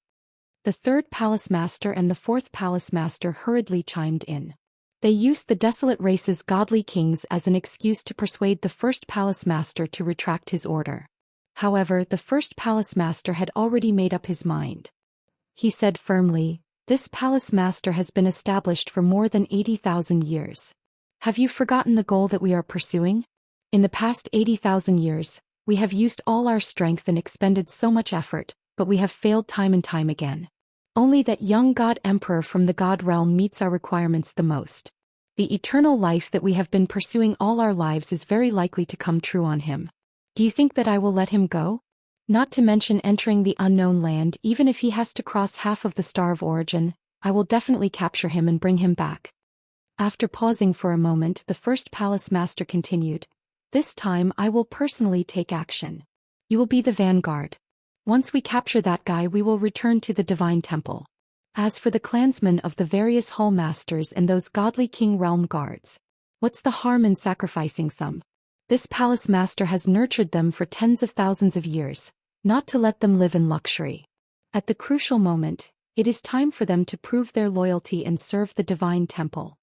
The third palace master and the fourth palace master hurriedly chimed in. They used the desolate race's godly kings as an excuse to persuade the first palace master to retract his order. However, the first palace master had already made up his mind. He said firmly, "This palace master has been established for more than 80,000 years. Have you forgotten the goal that we are pursuing? In the past 80,000 years, we have used all our strength and expended so much effort, but we have failed time and time again. Only that young God Emperor from the God realm meets our requirements the most. The eternal life that we have been pursuing all our lives is very likely to come true on him. Do you think that I will let him go? Not to mention entering the unknown land. Even if he has to cross half of the Star of Origin, I will definitely capture him and bring him back." After pausing for a moment, the first palace master continued, "This time I will personally take action. You will be the vanguard. Once we capture that guy, we will return to the divine temple. As for the clansmen of the various hall masters and those godly king realm guards, what's the harm in sacrificing some? This palace master has nurtured them for tens of thousands of years, not to let them live in luxury. At the crucial moment, it is time for them to prove their loyalty and serve the divine temple."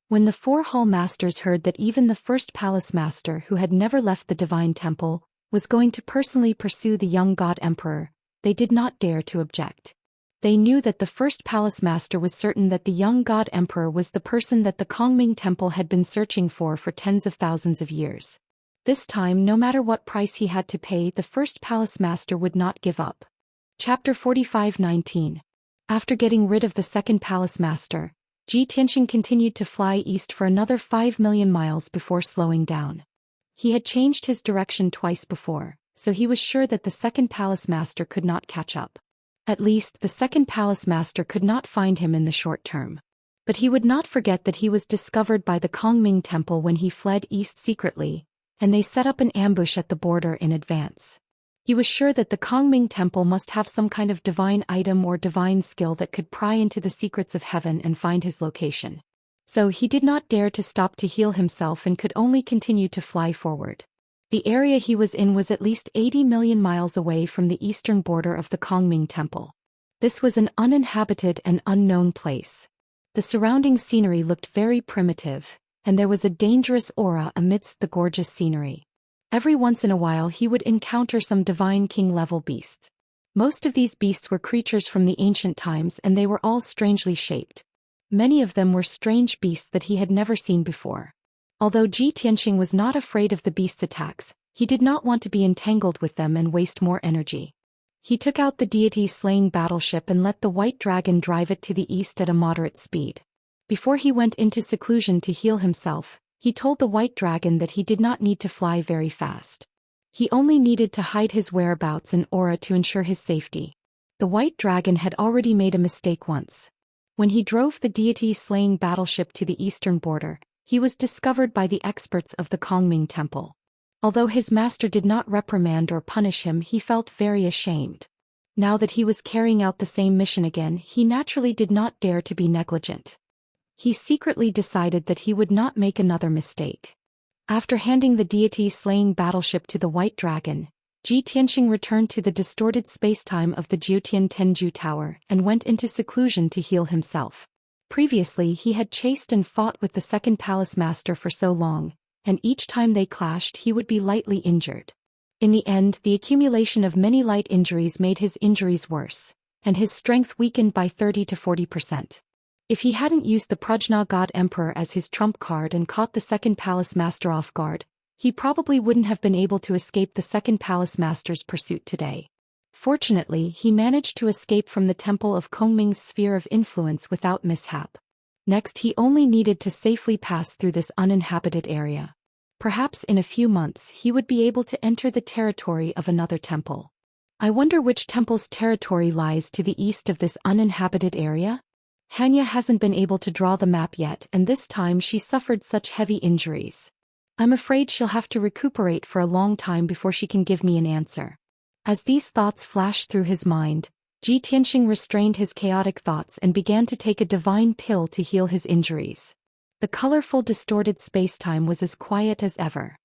When the four hall masters heard that even the first palace master, who had never left the divine temple, was going to personally pursue the young god emperor, they did not dare to object. They knew that the first palace master was certain that the young god emperor was the person that the Kongming temple had been searching for tens of thousands of years. This time, no matter what price he had to pay, the first palace master would not give up. Chapter 45:19. After getting rid of the second palace master, Ji Tianxing continued to fly east for another 5 million miles before slowing down. He had changed his direction twice before, so he was sure that the second palace master could not catch up. At least, the second palace master could not find him in the short term. But he would not forget that he was discovered by the Kongming temple when he fled east secretly, and they set up an ambush at the border in advance. He was sure that the Kongming temple must have some kind of divine item or divine skill that could pry into the secrets of heaven and find his location. So he did not dare to stop to heal himself and could only continue to fly forward. The area he was in was at least 80 million miles away from the eastern border of the Kongming temple. This was an uninhabited and unknown place. The surrounding scenery looked very primitive, and there was a dangerous aura amidst the gorgeous scenery. Every once in a while he would encounter some divine king-level beasts. Most of these beasts were creatures from the ancient times, and they were all strangely shaped. Many of them were strange beasts that he had never seen before. Although Ji Tianxing was not afraid of the beasts' attacks, he did not want to be entangled with them and waste more energy. He took out the deity-slaying battleship and let the white dragon drive it to the east at a moderate speed. Before he went into seclusion to heal himself, he told the white dragon that he did not need to fly very fast. He only needed to hide his whereabouts and aura to ensure his safety. The white dragon had already made a mistake once. When he drove the deity-slaying battleship to the eastern border, he was discovered by the experts of the Kongming temple. Although his master did not reprimand or punish him, he felt very ashamed. Now that he was carrying out the same mission again, he naturally did not dare to be negligent. He secretly decided that he would not make another mistake. After handing the deity-slaying battleship to the white dragon, Ji Tianxing returned to the distorted spacetime of the Jiutian Tenju Tower and went into seclusion to heal himself. Previously he had chased and fought with the second palace master for so long, and each time they clashed he would be lightly injured. In the end, the accumulation of many light injuries made his injuries worse, and his strength weakened by 30 to 40%. If he hadn't used the Prajna God Emperor as his trump card and caught the second palace master off guard, he probably wouldn't have been able to escape the second palace master's pursuit today. Fortunately, he managed to escape from the temple of Kongming's sphere of influence without mishap. Next, he only needed to safely pass through this uninhabited area. Perhaps in a few months he would be able to enter the territory of another temple. I wonder which temple's territory lies to the east of this uninhabited area? Hanya hasn't been able to draw the map yet, and this time she suffered such heavy injuries. I'm afraid she'll have to recuperate for a long time before she can give me an answer. As these thoughts flashed through his mind, Ji Tianxing restrained his chaotic thoughts and began to take a divine pill to heal his injuries. The colorful distorted spacetime was as quiet as ever.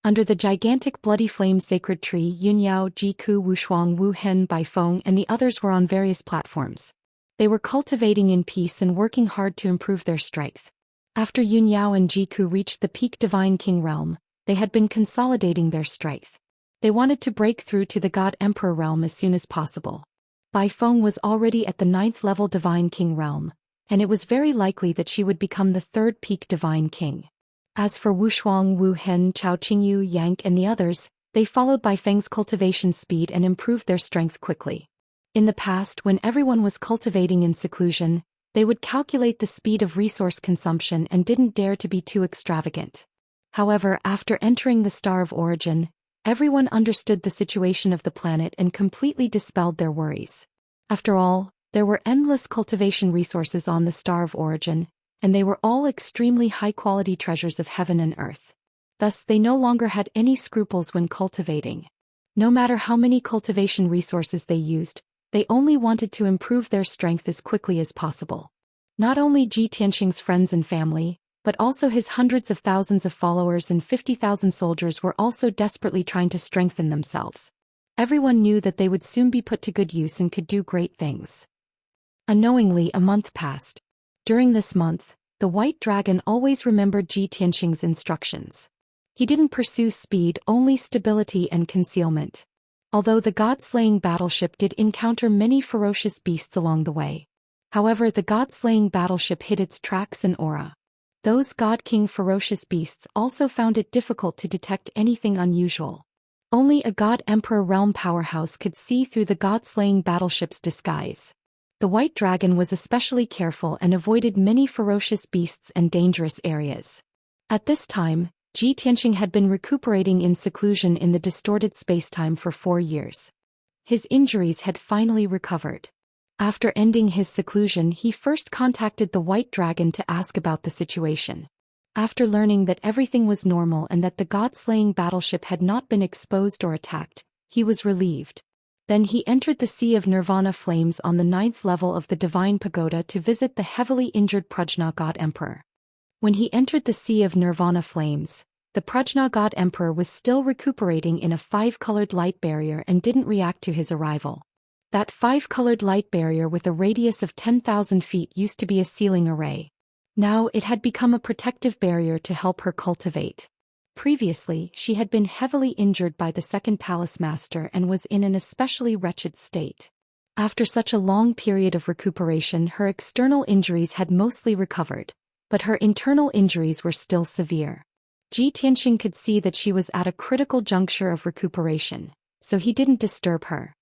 Under the gigantic bloody flame sacred tree, Yunyao, Jiku, Wushuang, Wu Hen, Baifeng and the others were on various platforms. They were cultivating in peace and working hard to improve their strength. After Yunyao and Jiku reached the peak Divine King realm, they had been consolidating their strength. They wanted to break through to the God Emperor realm as soon as possible. Baifeng was already at the 9th level Divine King realm, and it was very likely that she would become the 3rd peak Divine King. As for Wushuang, Wu Hen, Chao Qingyu, Yank and the others, they followed Baifeng's cultivation speed and improved their strength quickly. In the past, when everyone was cultivating in seclusion, they would calculate the speed of resource consumption and didn't dare to be too extravagant. However, after entering the Star of Origin, everyone understood the situation of the planet and completely dispelled their worries. After all, there were endless cultivation resources on the Star of Origin, and they were all extremely high-quality treasures of heaven and earth. Thus, they no longer had any scruples when cultivating. No matter how many cultivation resources they used, they only wanted to improve their strength as quickly as possible. Not only Ji Tianxing's friends and family, but also his hundreds of thousands of followers and 50,000 soldiers were also desperately trying to strengthen themselves. Everyone knew that they would soon be put to good use and could do great things. Unknowingly, a month passed. During this month, the White Dragon always remembered Ji Tianxing's instructions. He didn't pursue speed, only stability and concealment. Although the god-slaying battleship did encounter many ferocious beasts along the way. However, the god-slaying battleship hid its tracks and aura. Those god-king ferocious beasts also found it difficult to detect anything unusual. Only a god-emperor realm powerhouse could see through the god-slaying battleship's disguise. The White Dragon was especially careful and avoided many ferocious beasts and dangerous areas. At this time, Ji Tianxing had been recuperating in seclusion in the distorted spacetime for 4 years. His injuries had finally recovered. After ending his seclusion, he first contacted the White Dragon to ask about the situation. After learning that everything was normal and that the god-slaying battleship had not been exposed or attacked, he was relieved. Then he entered the Sea of Nirvana Flames on the 9th level of the Divine Pagoda to visit the heavily injured Prajna God Emperor. When he entered the Sea of Nirvana Flames, the Prajna God Emperor was still recuperating in a 5-colored light barrier and didn't react to his arrival. That 5-colored light barrier with a radius of 10,000 feet used to be a sealing array. Now it had become a protective barrier to help her cultivate. Previously, she had been heavily injured by the second palace master and was in an especially wretched state. After such a long period of recuperation, her external injuries had mostly recovered, but her internal injuries were still severe. Ji Tianxing could see that she was at a critical juncture of recuperation, so he didn't disturb her.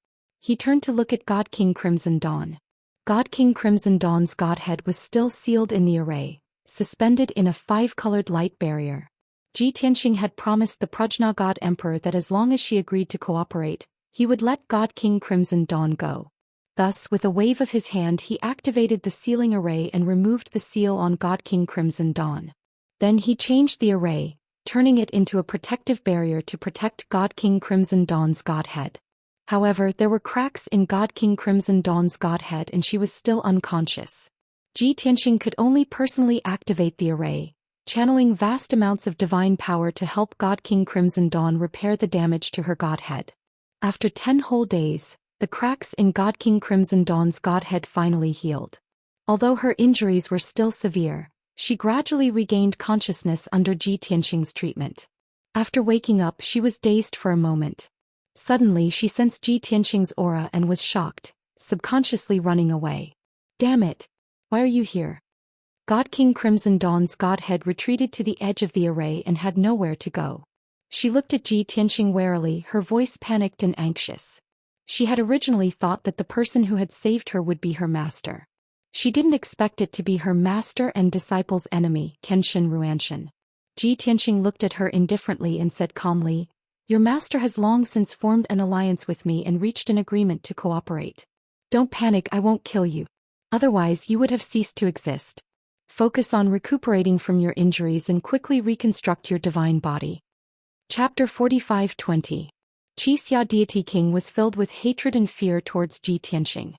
He turned to look at God King Crimson Dawn. God King Crimson Dawn's godhead was still sealed in the array, suspended in a 5-colored light barrier. Ji Tianxing had promised the Prajna God Emperor that as long as she agreed to cooperate, he would let God King Crimson Dawn go. Thus, with a wave of his hand, he activated the sealing array and removed the seal on God King Crimson Dawn. Then he changed the array, turning it into a protective barrier to protect God King Crimson Dawn's godhead. However, there were cracks in God King Crimson Dawn's godhead and she was still unconscious. Ji Tianxing could only personally activate the array, channeling vast amounts of divine power to help God King Crimson Dawn repair the damage to her godhead. After 10 whole days, the cracks in God King Crimson Dawn's godhead finally healed. Although her injuries were still severe, she gradually regained consciousness under Ji Tianxing's treatment. After waking up, she was dazed for a moment. Suddenly she sensed Ji Tianxing's aura and was shocked, subconsciously running away. "Damn it! Why are you here?" God King Crimson Dawn's godhead retreated to the edge of the array and had nowhere to go. She looked at Ji Tianxing warily, her voice panicked and anxious. She had originally thought that the person who had saved her would be her master. She didn't expect it to be her master and disciple's enemy, Kenshin Ruanshan. Ji Tianxing looked at her indifferently and said calmly, "Your master has long since formed an alliance with me and reached an agreement to cooperate. Don't panic, I won't kill you. Otherwise you would have ceased to exist. Focus on recuperating from your injuries and quickly reconstruct your divine body." Chapter 45-20. Qixia Deity King was filled with hatred and fear towards Ji Tianxing.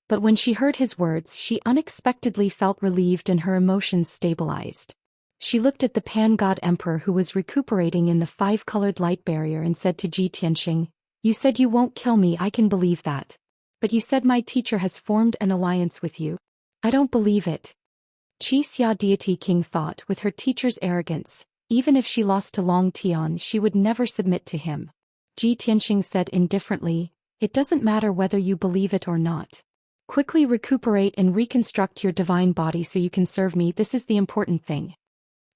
But when she heard his words, she unexpectedly felt relieved and her emotions stabilized. She looked at the Pan-God Emperor who was recuperating in the five-colored light barrier and said to Ji Tianxing, "You said you won't kill me, I can believe that. But you said my teacher has formed an alliance with you. I don't believe it." Xianxia Deity King thought with her teacher's arrogance, even if she lost to Long Tian she would never submit to him. Ji Tianxing said indifferently, "It doesn't matter whether you believe it or not. Quickly recuperate and reconstruct your divine body so you can serve me, this is the important thing."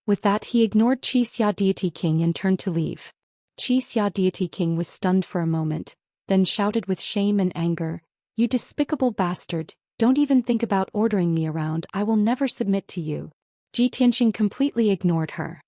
With that he ignored Xianxia Deity King and turned to leave. Xianxia Deity King was stunned for a moment, then shouted with shame and anger, "You despicable bastard, don't even think about ordering me around, I will never submit to you." Ji Tianxing completely ignored her.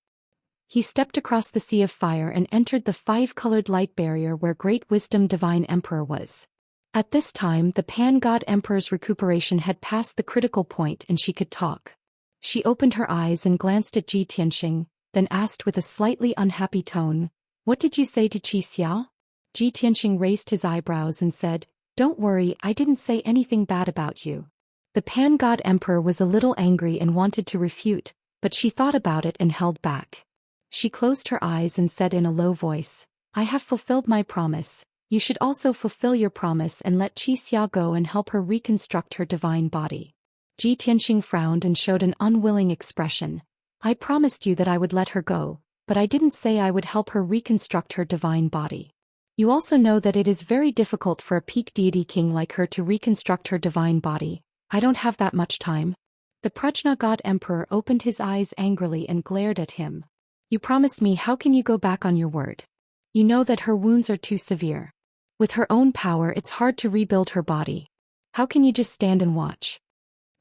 He stepped across the sea of fire and entered the five-colored light barrier where Great Wisdom Divine Emperor was. At this time the Pan-God Emperor's recuperation had passed the critical point and she could talk. She opened her eyes and glanced at Ji Tianxing, then asked with a slightly unhappy tone, "What did you say to Xianxia?" Ji Tianxing raised his eyebrows and said, "Don't worry, I didn't say anything bad about you." The Pan-God Emperor was a little angry and wanted to refute, but she thought about it and held back. She closed her eyes and said in a low voice, "I have fulfilled my promise. You should also fulfill your promise and let Xianxia go and help her reconstruct her divine body." Ji Tianxing frowned and showed an unwilling expression. "I promised you that I would let her go, but I didn't say I would help her reconstruct her divine body. You also know that it is very difficult for a peak deity king like her to reconstruct her divine body. I don't have that much time." The Prajna God Emperor opened his eyes angrily and glared at him. "You promised me, how can you go back on your word? You know that her wounds are too severe. With her own power it's hard to rebuild her body. How can you just stand and watch?"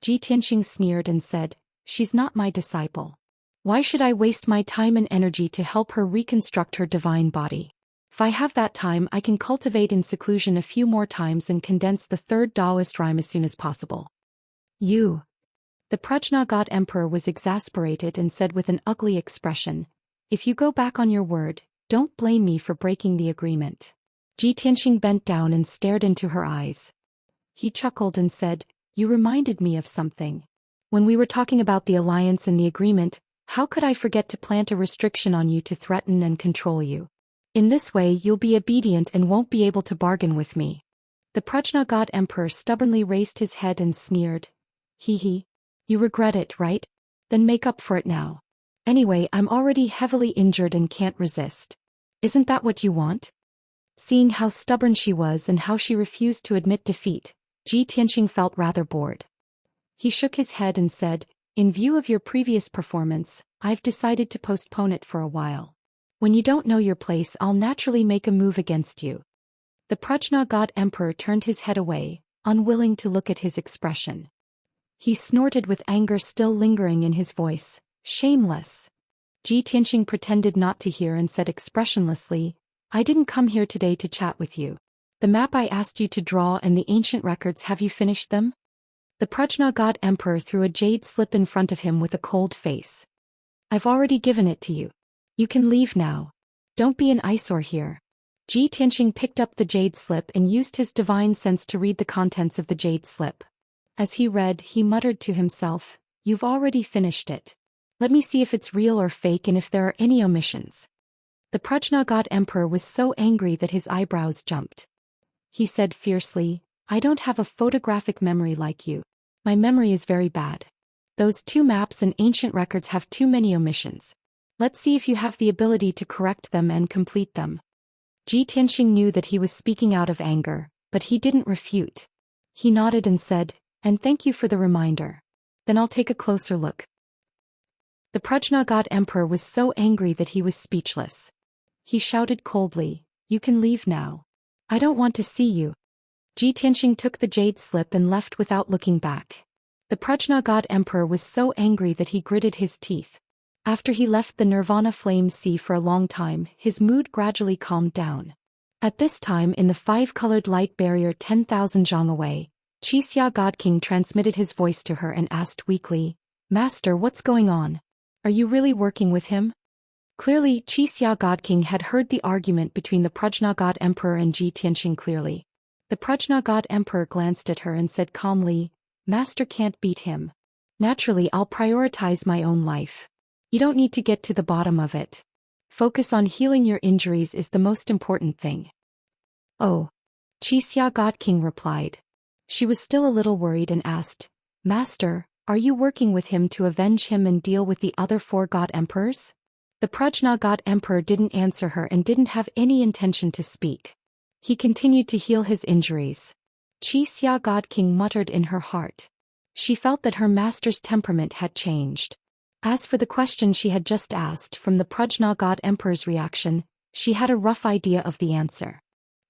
Ji Tianxing sneered and said, "She's not my disciple. Why should I waste my time and energy to help her reconstruct her divine body? If I have that time I can cultivate in seclusion a few more times and condense the third Daoist rhyme as soon as possible." "You." The Prajna God Emperor was exasperated and said with an ugly expression, "If you go back on your word, don't blame me for breaking the agreement." Ji Tianxing bent down and stared into her eyes. He chuckled and said, "You reminded me of something. When we were talking about the alliance and the agreement, how could I forget to plant a restriction on you to threaten and control you? In this way you'll be obedient and won't be able to bargain with me." The Prajna God Emperor stubbornly raised his head and sneered, "Hee. You regret it, right? Then make up for it now. Anyway, I'm already heavily injured and can't resist. Isn't that what you want?" Seeing how stubborn she was and how she refused to admit defeat, Ji Tianxing felt rather bored. He shook his head and said, "In view of your previous performance, I've decided to postpone it for a while. When you don't know your place I'll naturally make a move against you." The Prajna God Emperor turned his head away, unwilling to look at his expression. He snorted with anger still lingering in his voice, "Shameless." Ji Tianxing pretended not to hear and said expressionlessly, "I didn't come here today to chat with you. The map I asked you to draw and the ancient records, have you finished them?" The Prajna God Emperor threw a jade slip in front of him with a cold face. "I've already given it to you. You can leave now. Don't be an eyesore here." Ji Tianxing picked up the jade slip and used his divine sense to read the contents of the jade slip. As he read, he muttered to himself, "You've already finished it. Let me see if it's real or fake and if there are any omissions." The Prajna God Emperor was so angry that his eyebrows jumped. He said fiercely, "I don't have a photographic memory like you. My memory is very bad. Those two maps and ancient records have too many omissions. Let's see if you have the ability to correct them and complete them." Ji Tianxing knew that he was speaking out of anger, but he didn't refute. He nodded and said, "And thank you for the reminder. Then I'll take a closer look." The Prajna God Emperor was so angry that he was speechless. He shouted coldly, "You can leave now. I don't want to see you." Ji Tianxing took the jade slip and left without looking back. The Prajna God Emperor was so angry that he gritted his teeth. After he left the Nirvana Flame Sea for a long time, his mood gradually calmed down. At this time in the five-colored light barrier 10,000 zhang away, Xianxia God King transmitted his voice to her and asked weakly, "Master, what's going on? Are you really working with him?" Clearly, Xianxia God King had heard the argument between the Prajna God Emperor and Ji Tianxing clearly. The Prajna God Emperor glanced at her and said calmly, "Master can't beat him. Naturally, I'll prioritize my own life. You don't need to get to the bottom of it. Focus on healing your injuries is the most important thing. Oh. Xianxia God King replied. She was still a little worried and asked, Master, are you working with him to avenge him and deal with the other 4 God Emperors? The Prajna God Emperor didn't answer her and didn't have any intention to speak. He continued to heal his injuries. Xianxia God King muttered in her heart. She felt that her master's temperament had changed. As for the question she had just asked, from the Prajna God Emperor's reaction, she had a rough idea of the answer.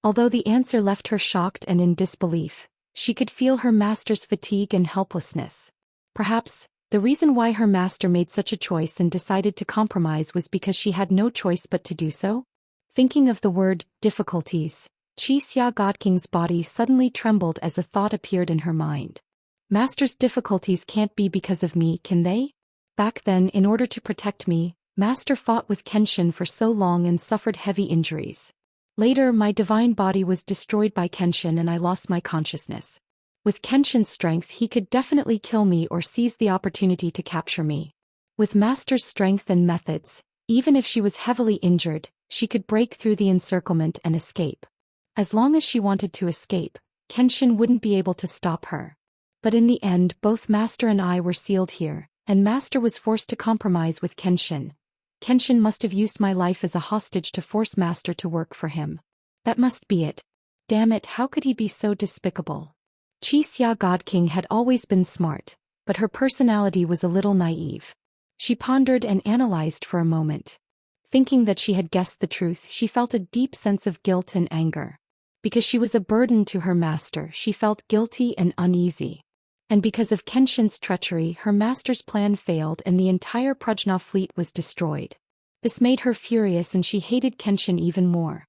Although the answer left her shocked and in disbelief, she could feel her master's fatigue and helplessness. Perhaps, the reason why her master made such a choice and decided to compromise was because she had no choice but to do so? Thinking of the word, difficulties, Xianxia God King's body suddenly trembled as a thought appeared in her mind. Master's difficulties can't be because of me, can they? Back then, in order to protect me, Master fought with Kenshin for so long and suffered heavy injuries. Later, my divine body was destroyed by Kenshin and I lost my consciousness. With Kenshin's strength, he could definitely kill me or seize the opportunity to capture me. With Master's strength and methods, even if she was heavily injured, she could break through the encirclement and escape. As long as she wanted to escape, Kenshin wouldn't be able to stop her. But in the end, both Master and I were sealed here, and Master was forced to compromise with Kenshin. Kenshin must have used my life as a hostage to force Master to work for him. That must be it. Damn it, how could he be so despicable? Xianxia God King had always been smart, but her personality was a little naive. She pondered and analyzed for a moment. Thinking that she had guessed the truth, she felt a deep sense of guilt and anger. Because she was a burden to her master, she felt guilty and uneasy. And because of Kenshin's treachery, her master's plan failed and the entire Prajna fleet was destroyed. This made her furious and she hated Kenshin even more.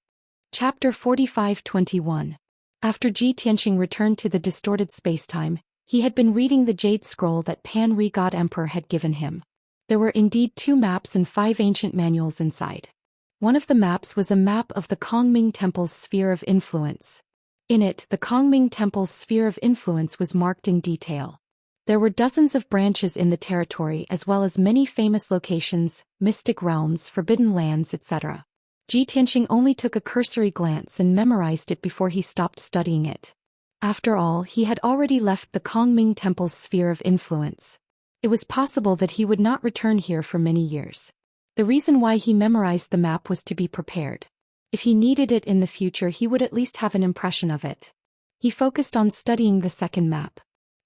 Chapter 45-21. After Ji Tianqing returned to the distorted spacetime, he had been reading the Jade Scroll that Pan Ri God Emperor had given him. There were indeed 2 maps and 5 ancient manuals inside. One of the maps was a map of the Kongming Temple's sphere of influence. In it, the Kongming Temple's sphere of influence was marked in detail. There were dozens of branches in the territory as well as many famous locations, mystic realms, forbidden lands, etc. Ji Tianqing only took a cursory glance and memorized it before he stopped studying it. After all, he had already left the Kongming Temple's sphere of influence. It was possible that he would not return here for many years. The reason why he memorized the map was to be prepared. If he needed it in the future, he would at least have an impression of it. He focused on studying the second map.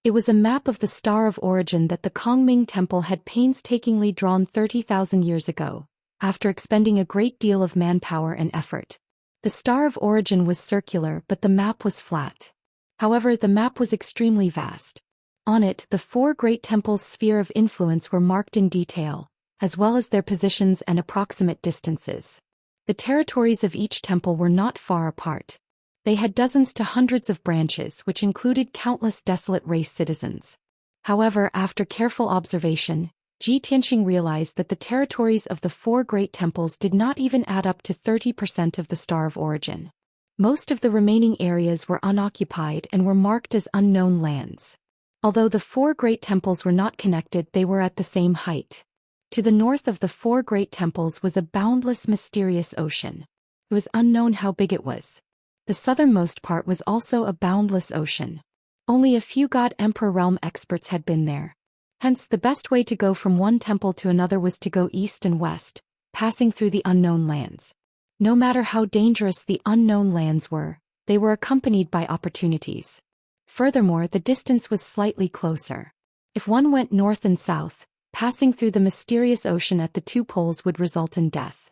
It was a map of the Star of Origin that the Kongming Temple had painstakingly drawn 30,000 years ago, after expending a great deal of manpower and effort. The Star of Origin was circular, but the map was flat. However, the map was extremely vast. On it, the 4 great temples' sphere of influence were marked in detail, as well as their positions and approximate distances. The territories of each temple were not far apart. They had dozens to hundreds of branches, which included countless desolate race citizens. However, after careful observation, Ji Tianqing realized that the territories of the 4 great temples did not even add up to 30% of the Star of Origin. Most of the remaining areas were unoccupied and were marked as unknown lands. Although the 4 great temples were not connected, they were at the same height. To the north of the 4 great temples was a boundless, mysterious ocean. It was unknown how big it was. The southernmost part was also a boundless ocean. Only a few God Emperor realm experts had been there. Hence, the best way to go from one temple to another was to go east and west, passing through the unknown lands. No matter how dangerous the unknown lands were, they were accompanied by opportunities. Furthermore, the distance was slightly closer. If one went north and south, passing through the mysterious ocean at the 2 poles would result in death.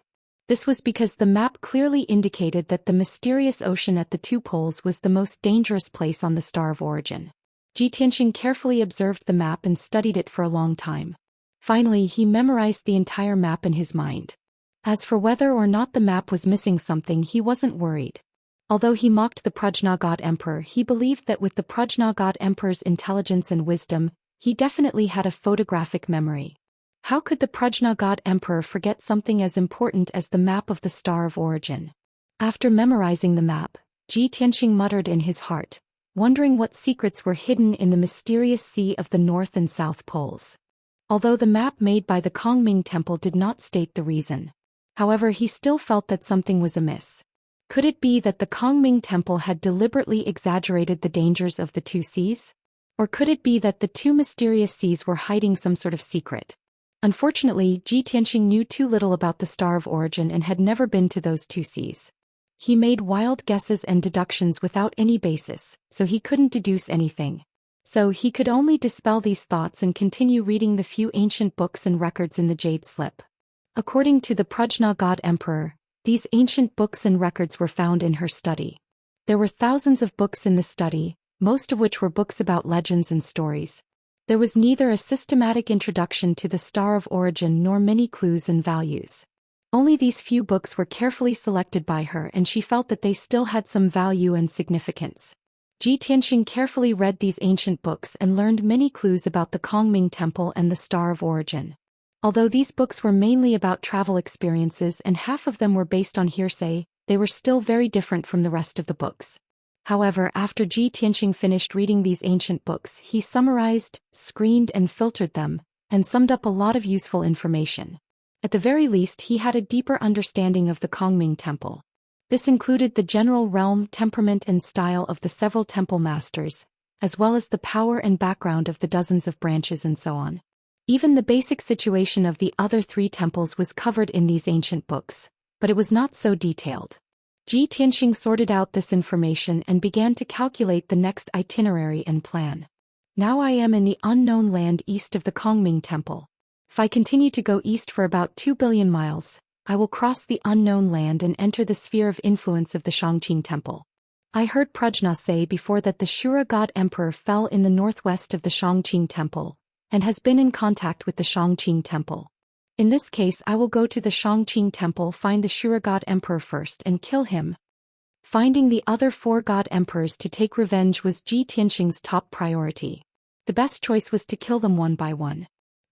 This was because the map clearly indicated that the mysterious ocean at the 2 poles was the most dangerous place on the Star of Origin. Ji Tianqing carefully observed the map and studied it for a long time. Finally, he memorized the entire map in his mind. As for whether or not the map was missing something, he wasn't worried. Although he mocked the Prajna God Emperor, he believed that with the Prajna God Emperor's intelligence and wisdom, he definitely had a photographic memory. How could the Prajna God Emperor forget something as important as the map of the Star of Origin? After memorizing the map, Ji Tianqing muttered in his heart, wondering what secrets were hidden in the mysterious sea of the North and South Poles. although the map made by the Kongming Temple did not state the reason. However, he still felt that something was amiss. Could it be that the Kongming Temple had deliberately exaggerated the dangers of the two seas? Or could it be that the two mysterious seas were hiding some sort of secret? Unfortunately, Ji Tianxing knew too little about the Star of Origin and had never been to those two seas. He made wild guesses and deductions without any basis, so he couldn't deduce anything. So he could only dispel these thoughts and continue reading the few ancient books and records in the Jade Slip. According to the Prajna God Emperor, these ancient books and records were found in her study. There were thousands of books in the study, most of which were books about legends and stories. There was neither a systematic introduction to the Star of Origin nor many clues and values. Only these few books were carefully selected by her, and she felt that they still had some value and significance. Ji Tianxing carefully read these ancient books and learned many clues about the Kongming Temple and the Star of Origin. Although these books were mainly about travel experiences and half of them were based on hearsay, they were still very different from the rest of the books. However, after Ji Tianxing finished reading these ancient books, he summarized, screened and filtered them, and summed up a lot of useful information. At the very least, he had a deeper understanding of the Kongming Temple. This included the general realm, temperament and style of the several temple masters, as well as the power and background of the dozens of branches and so on. Even the basic situation of the other three temples was covered in these ancient books, but it was not so detailed. Ji Tianxing sorted out this information and began to calculate the next itinerary and plan. Now I am in the unknown land east of the Kongming Temple. If I continue to go east for about 2 billion miles, I will cross the unknown land and enter the sphere of influence of the Xianxia Temple. I heard Prajna say before that the Shura God Emperor fell in the northwest of the Xianxia Temple, and has been in contact with the Xianxia Temple. In this case, I will go to the Xianxia Temple, find the Shura God Emperor first and kill him. Finding the other 4 God Emperors to take revenge was Ji Tianxing's top priority. The best choice was to kill them one by one.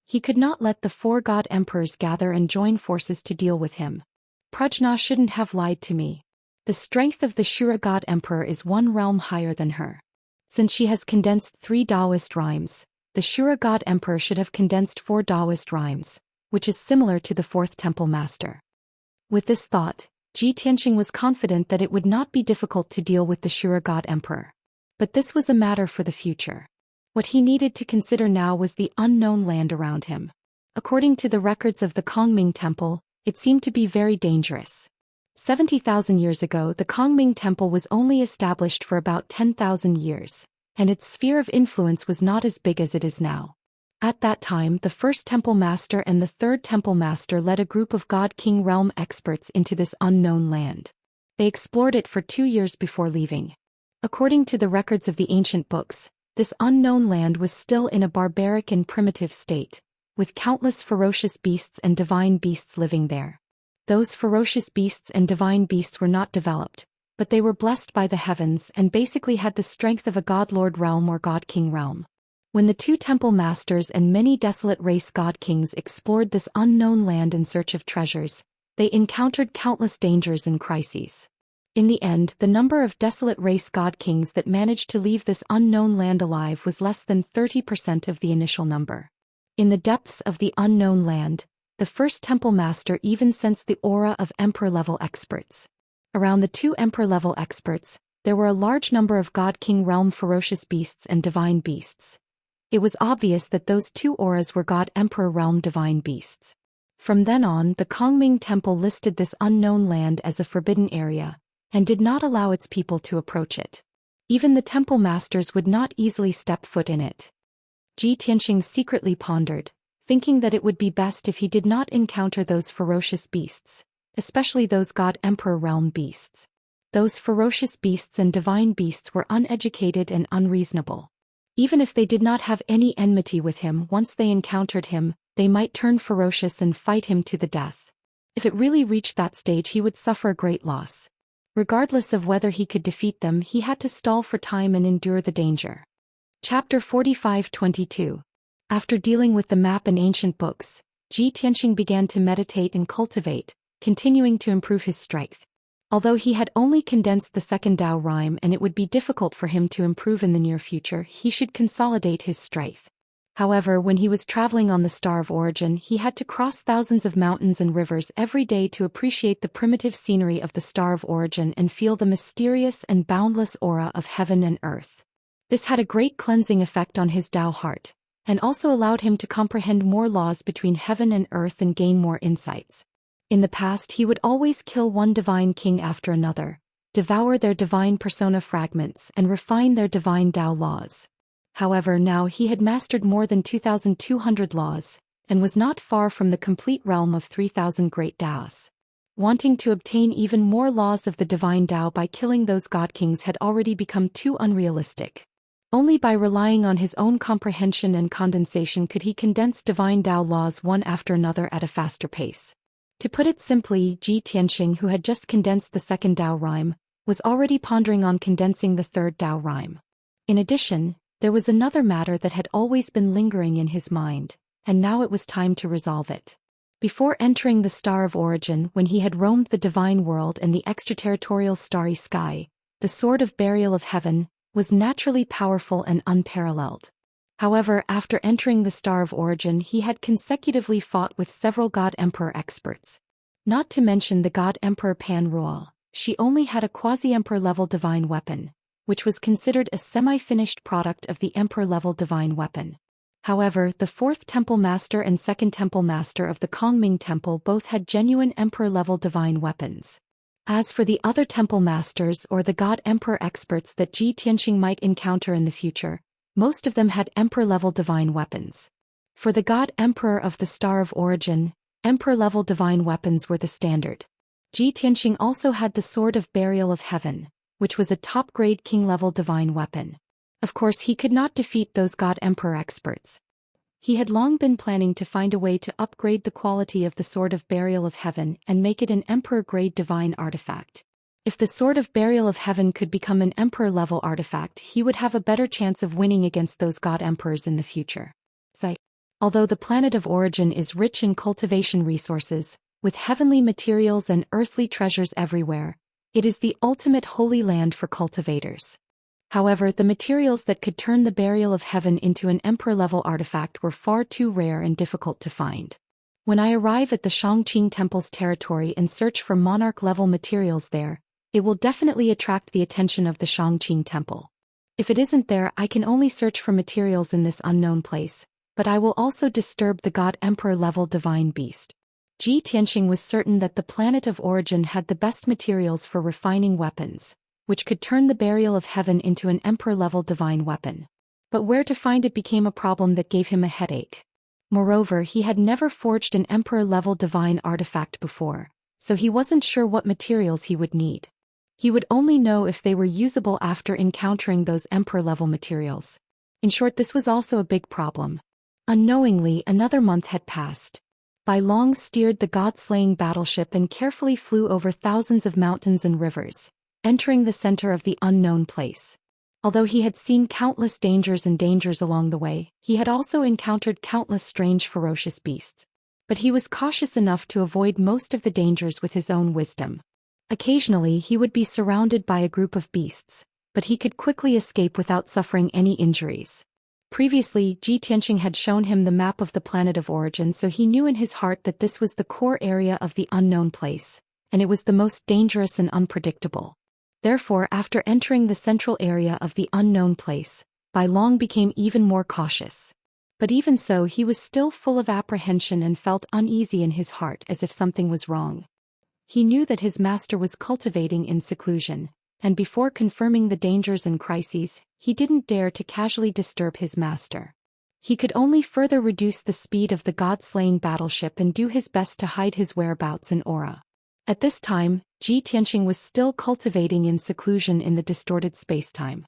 He could not let the 4 God Emperors gather and join forces to deal with him. Prajna shouldn't have lied to me. The strength of the Shura God Emperor is 1 realm higher than her. Since she has condensed 3 Daoist rhymes, the Shura God Emperor should have condensed 4 Daoist rhymes, which is similar to the 4th Temple Master. With this thought, Ji Tianxing was confident that it would not be difficult to deal with the Shura God Emperor. But this was a matter for the future. What he needed to consider now was the unknown land around him. According to the records of the Kongming Temple, it seemed to be very dangerous. 70,000 years ago, the Kongming Temple was only established for about 10,000 years, and its sphere of influence was not as big as it is now. At that time, the 1st Temple Master and the 3rd Temple Master led a group of God King realm experts into this unknown land. They explored it for 2 years before leaving. According to the records of the ancient books, this unknown land was still in a barbaric and primitive state, with countless ferocious beasts and divine beasts living there. Those ferocious beasts and divine beasts were not developed, but they were blessed by the heavens and basically had the strength of a God Lord realm or God King realm. When the 2 temple masters and many desolate race god kings explored this unknown land in search of treasures, they encountered countless dangers and crises. In the end, the number of desolate race god kings that managed to leave this unknown land alive was less than 30% of the initial number. In the depths of the unknown land, the 1st Temple Master even sensed the aura of Emperor-level experts. Around the 2 Emperor-level experts, there were a large number of God King realm ferocious beasts and divine beasts. It was obvious that those 2 auras were God Emperor realm divine beasts. From then on, the Kongming Temple listed this unknown land as a forbidden area, and did not allow its people to approach it. Even the temple masters would not easily step foot in it. Ji Tianxing secretly pondered, thinking that it would be best if he did not encounter those ferocious beasts, especially those God Emperor realm beasts. Those ferocious beasts and divine beasts were uneducated and unreasonable. Even if they did not have any enmity with him, once they encountered him, they might turn ferocious and fight him to the death. If it really reached that stage, he would suffer a great loss. Regardless of whether he could defeat them, he had to stall for time and endure the danger. Chapter 45-22. After dealing with the map and ancient books, Ji Tianxing began to meditate and cultivate, continuing to improve his strength. Although he had only condensed the 2nd Dao rhyme and it would be difficult for him to improve in the near future, he should consolidate his strength. However, when he was traveling on the Star of Origin, he had to cross thousands of mountains and rivers every day to appreciate the primitive scenery of the Star of Origin and feel the mysterious and boundless aura of heaven and earth. This had a great cleansing effect on his Tao heart, and also allowed him to comprehend more laws between heaven and earth and gain more insights. In the past, he would always kill one divine king after another, devour their divine persona fragments, and refine their divine Tao laws. However, now he had mastered more than 2,200 laws, and was not far from the complete realm of 3,000 great Taos. Wanting to obtain even more laws of the divine Tao by killing those god kings had already become too unrealistic. Only by relying on his own comprehension and condensation could he condense divine Tao laws one after another at a faster pace. To put it simply, Ji Tianxing, who had just condensed the second Tao rhyme, was already pondering on condensing the third Tao rhyme. In addition, there was another matter that had always been lingering in his mind, and now it was time to resolve it. Before entering the Star of Origin, when he had roamed the divine world and the extraterritorial starry sky, the Sword of Burial of Heaven was naturally powerful and unparalleled. However, after entering the Star of Origin, he had consecutively fought with several God Emperor experts. Not to mention the God Emperor Pan Ruo, she only had a quasi-emperor level divine weapon, which was considered a semi-finished product of the emperor-level divine weapon. However, the 4th Temple Master and 2nd Temple Master of the Kongming Temple both had genuine emperor-level divine weapons. As for the other Temple Masters or the God Emperor experts that Ji Tianxing might encounter in the future, most of them had emperor-level divine weapons. For the God Emperor of the Star of Origin, emperor-level divine weapons were the standard. Ji Tianxing also had the Sword of Burial of Heaven, which was a top-grade king-level divine weapon. Of course, he could not defeat those God Emperor experts. He had long been planning to find a way to upgrade the quality of the Sword of Burial of Heaven and make it an Emperor-grade divine artifact. If the Sword of Burial of Heaven could become an Emperor-level artifact, he would have a better chance of winning against those God Emperors in the future. Although the planet of origin is rich in cultivation resources, with heavenly materials and earthly treasures everywhere, it is the ultimate holy land for cultivators. However, the materials that could turn the Burial of Heaven into an Emperor-level artifact were far too rare and difficult to find. When I arrive at the Shangqing Temple's territory and search for Monarch-level materials there, it will definitely attract the attention of the Shangqing Temple. If it isn't there, I can only search for materials in this unknown place, but I will also disturb the God Emperor-level divine beast. Ji Tianxing was certain that the planet of origin had the best materials for refining weapons, which could turn the Burial of Heaven into an Emperor-level divine weapon. But where to find it became a problem that gave him a headache. Moreover, he had never forged an Emperor-level divine artifact before, so he wasn't sure what materials he would need. He would only know if they were usable after encountering those Emperor-level materials. In short, this was also a big problem. Unknowingly, another month had passed. Bai Long steered the god-slaying battleship and carefully flew over thousands of mountains and rivers, entering the center of the unknown place. Although he had seen countless dangers along the way, he had also encountered countless strange ferocious beasts. But he was cautious enough to avoid most of the dangers with his own wisdom. Occasionally he would be surrounded by a group of beasts, but he could quickly escape without suffering any injuries. Previously, Ji Tianxing had shown him the map of the planet of origin, so he knew in his heart that this was the core area of the unknown place, and it was the most dangerous and unpredictable. Therefore, after entering the central area of the unknown place, Bai Long became even more cautious. But even so, he was still full of apprehension and felt uneasy in his heart as if something was wrong. He knew that his master was cultivating in seclusion, and before confirming the dangers and crises, he didn't dare to casually disturb his master. He could only further reduce the speed of the god-slaying battleship and do his best to hide his whereabouts and aura. At this time, Ji Tianxing was still cultivating in seclusion in the distorted spacetime.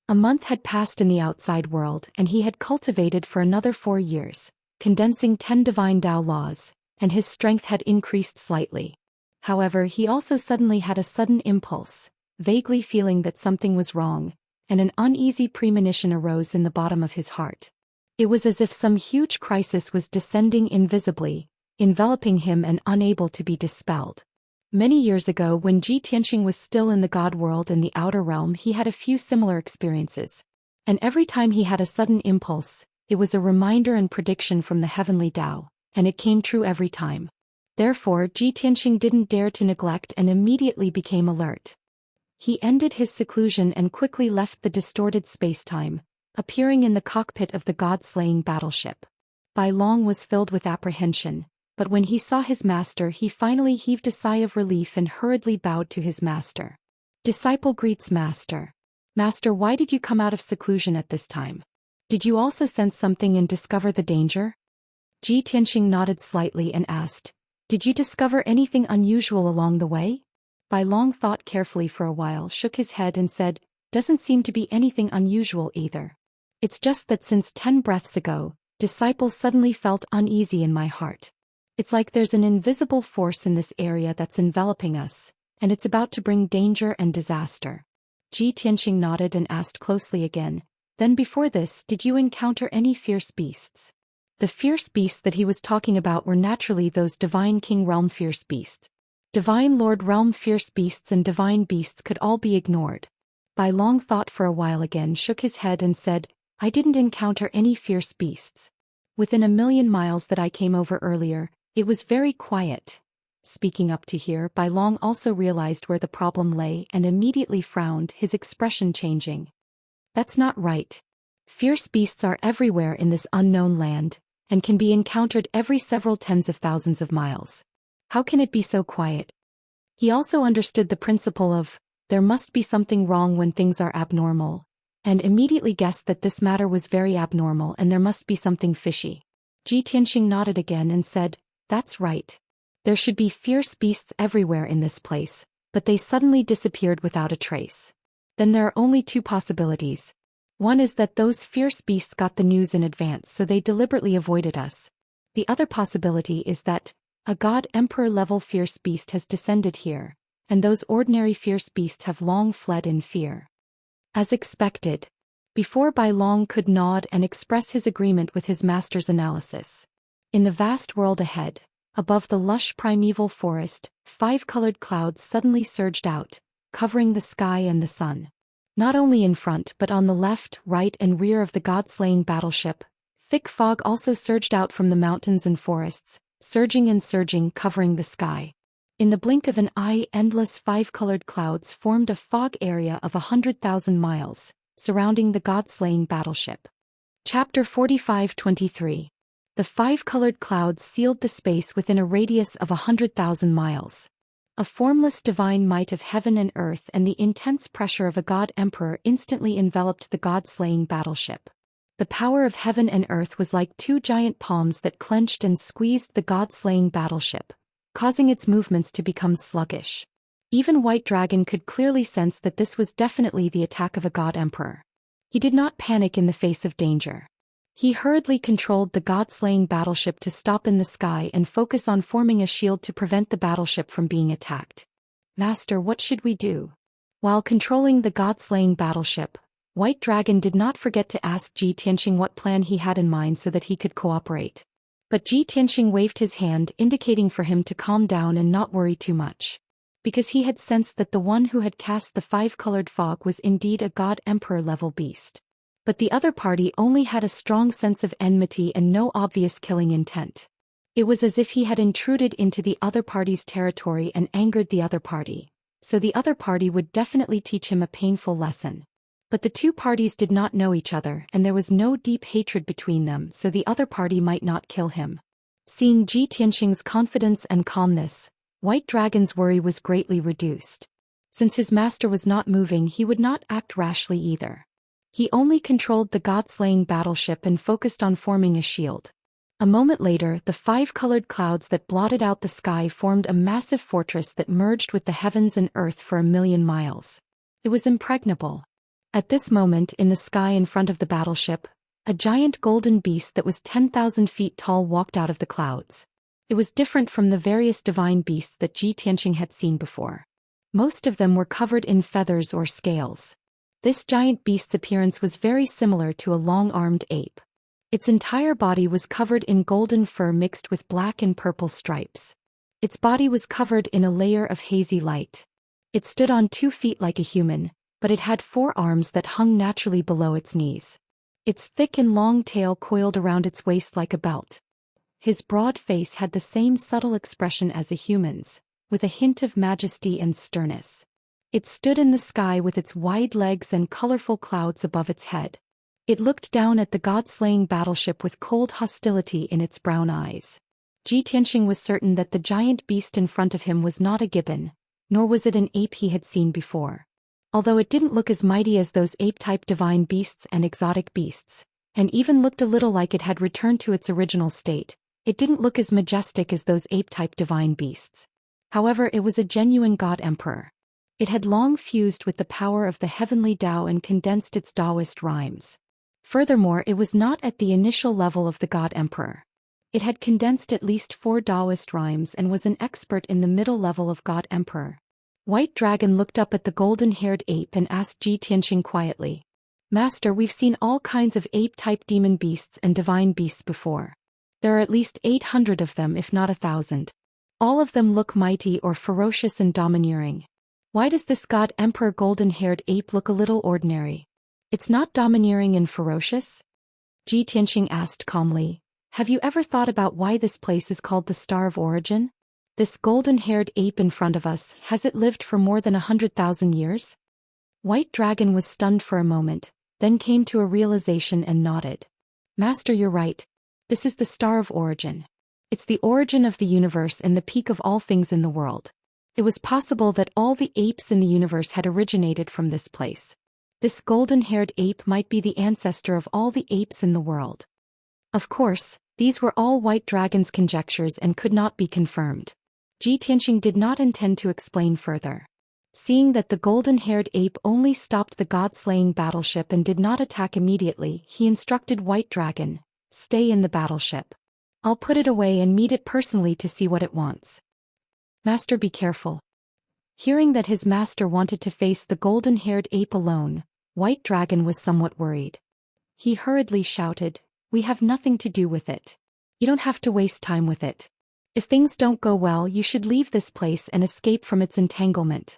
A month had passed in the outside world, and he had cultivated for another 4 years, condensing 10 divine Tao laws, and his strength had increased slightly. However, he also suddenly had a sudden impulse, vaguely feeling that something was wrong, and an uneasy premonition arose in the bottom of his heart. It was as if some huge crisis was descending invisibly, enveloping him and unable to be dispelled. Many years ago, when Ji Tianxing was still in the God world and the outer realm, he had a few similar experiences. And every time he had a sudden impulse, It was a reminder and prediction from the heavenly Tao, and it came true every time. Therefore, Ji Tianxing didn't dare to neglect and immediately became alert. He ended his seclusion and quickly left the distorted space-time, appearing in the cockpit of the god-slaying battleship. Bai Long was filled with apprehension, but when he saw his master he finally heaved a sigh of relief and hurriedly bowed to his master. Disciple greets master. Master, why did you come out of seclusion at this time? Did you also sense something and discover the danger? Ji Tianxing nodded slightly and asked, did you discover anything unusual along the way? Bai Long thought carefully for a while, shook his head and said, doesn't seem to be anything unusual either. It's just that since 10 breaths ago, disciple suddenly felt uneasy in my heart. It's like there's an invisible force in this area that's enveloping us, and it's about to bring danger and disaster. Ji Tianxing nodded and asked closely again, then before this, did you encounter any fierce beasts? The fierce beasts that he was talking about were naturally those Divine King Realm fierce beasts. Divine Lord Realm fierce beasts and divine beasts could all be ignored. Bai Long thought for a while again, shook his head and said, I didn't encounter any fierce beasts. Within 1,000,000 miles that I came over earlier, it was very quiet. Speaking up to here, Bai Long also realized where the problem lay and immediately frowned, his expression changing. That's not right. Fierce beasts are everywhere in this unknown land, and can be encountered every several tens of thousands of miles. How can it be so quiet? He also understood the principle of, there must be something wrong when things are abnormal, and immediately guessed that this matter was very abnormal and there must be something fishy. Ji Tianxing nodded again and said, that's right. There should be fierce beasts everywhere in this place, but they suddenly disappeared without a trace. Then there are only two possibilities. One is that those fierce beasts got the news in advance, so they deliberately avoided us. The other possibility is that a god-emperor-level fierce beast has descended here, and those ordinary fierce beasts have long fled in fear. As expected. Before Bai Long could nod and express his agreement with his master's analysis. In the vast world ahead, above the lush primeval forest, 5 colored clouds suddenly surged out, covering the sky and the sun. Not only in front but on the left, right and rear of the god-slaying battleship, thick fog also surged out from the mountains and forests, surging and surging, covering the sky. In the blink of an eye, endless 5-colored clouds formed a fog area of 100,000 miles, surrounding the god-slaying battleship. Chapter 45-23. The 5-colored clouds sealed the space within a radius of 100,000 miles. A formless divine might of heaven and earth and the intense pressure of a god-emperor instantly enveloped the god-slaying battleship. The power of heaven and earth was like 2 giant palms that clenched and squeezed the god-slaying battleship, causing its movements to become sluggish. Even White Dragon could clearly sense that this was definitely the attack of a god-emperor. He did not panic in the face of danger. He hurriedly controlled the god-slaying battleship to stop in the sky and focus on forming a shield to prevent the battleship from being attacked. Master, what should we do? While controlling the god-slaying battleship, White Dragon did not forget to ask Ji Tianxing what plan he had in mind so that he could cooperate. But Ji Tianxing waved his hand, indicating for him to calm down and not worry too much. Because he had sensed that the one who had cast the 5-colored fog was indeed a god-emperor-level beast. But the other party only had a strong sense of enmity and no obvious killing intent. It was as if he had intruded into the other party's territory and angered the other party, so the other party would definitely teach him a painful lesson. But the two parties did not know each other and there was no deep hatred between them, so the other party might not kill him. Seeing Ji Tianxing's confidence and calmness, White Dragon's worry was greatly reduced. Since his master was not moving, he would not act rashly either. He only controlled the god-slaying battleship and focused on forming a shield. A moment later, the 5-colored clouds that blotted out the sky formed a massive fortress that merged with the heavens and earth for 1,000,000 miles. It was impregnable. At this moment, in the sky in front of the battleship, a giant golden beast that was 10,000 feet tall walked out of the clouds. It was different from the various divine beasts that Ji Tianxing had seen before. Most of them were covered in feathers or scales. This giant beast's appearance was very similar to a long-armed ape. Its entire body was covered in golden fur mixed with black and purple stripes. Its body was covered in a layer of hazy light. It stood on 2 feet like a human, but it had 4 arms that hung naturally below its knees. Its thick and long tail coiled around its waist like a belt. His broad face had the same subtle expression as a human's, with a hint of majesty and sternness. It stood in the sky with its wide legs and colorful clouds above its head. It looked down at the god-slaying battleship with cold hostility in its brown eyes. Ji Tianxing was certain that the giant beast in front of him was not a gibbon, nor was it an ape he had seen before. Although it didn't look as mighty as those ape-type divine beasts and exotic beasts, and even looked a little like it had returned to its original state, it didn't look as majestic as those ape-type divine beasts. However, it was a genuine god emperor. It had long fused with the power of the heavenly Tao and condensed its Daoist rhymes. Furthermore, it was not at the initial level of the god emperor. It had condensed at least 4 Daoist rhymes and was an expert in the middle level of god emperor. White Dragon looked up at the golden-haired ape and asked Ji Tianxing quietly, "Master, we've seen all kinds of ape-type demon beasts and divine beasts before. There are at least 800 of them if not 1,000. All of them look mighty or ferocious and domineering. Why does this god emperor golden-haired ape look a little ordinary? It's not domineering and ferocious?" Ji Tianxing asked calmly, "Have you ever thought about why this place is called the Star of Origin? This golden-haired ape in front of us, has it lived for more than 100,000 years?" White Dragon was stunned for a moment, then came to a realization and nodded. "Master, you're right. This is the Star of Origin. It's the origin of the universe and the peak of all things in the world. It was possible that all the apes in the universe had originated from this place. This golden-haired ape might be the ancestor of all the apes in the world." Of course, these were all White Dragon's conjectures and could not be confirmed. Ji Tianxing did not intend to explain further. Seeing that the golden-haired ape only stopped the god-slaying battleship and did not attack immediately, he instructed White Dragon, "Stay in the battleship. I'll put it away and meet it personally to see what it wants." "Master, be careful." Hearing that his master wanted to face the golden-haired ape alone, White Dragon was somewhat worried. He hurriedly shouted, "We have nothing to do with it. You don't have to waste time with it. If things don't go well, you should leave this place and escape from its entanglement."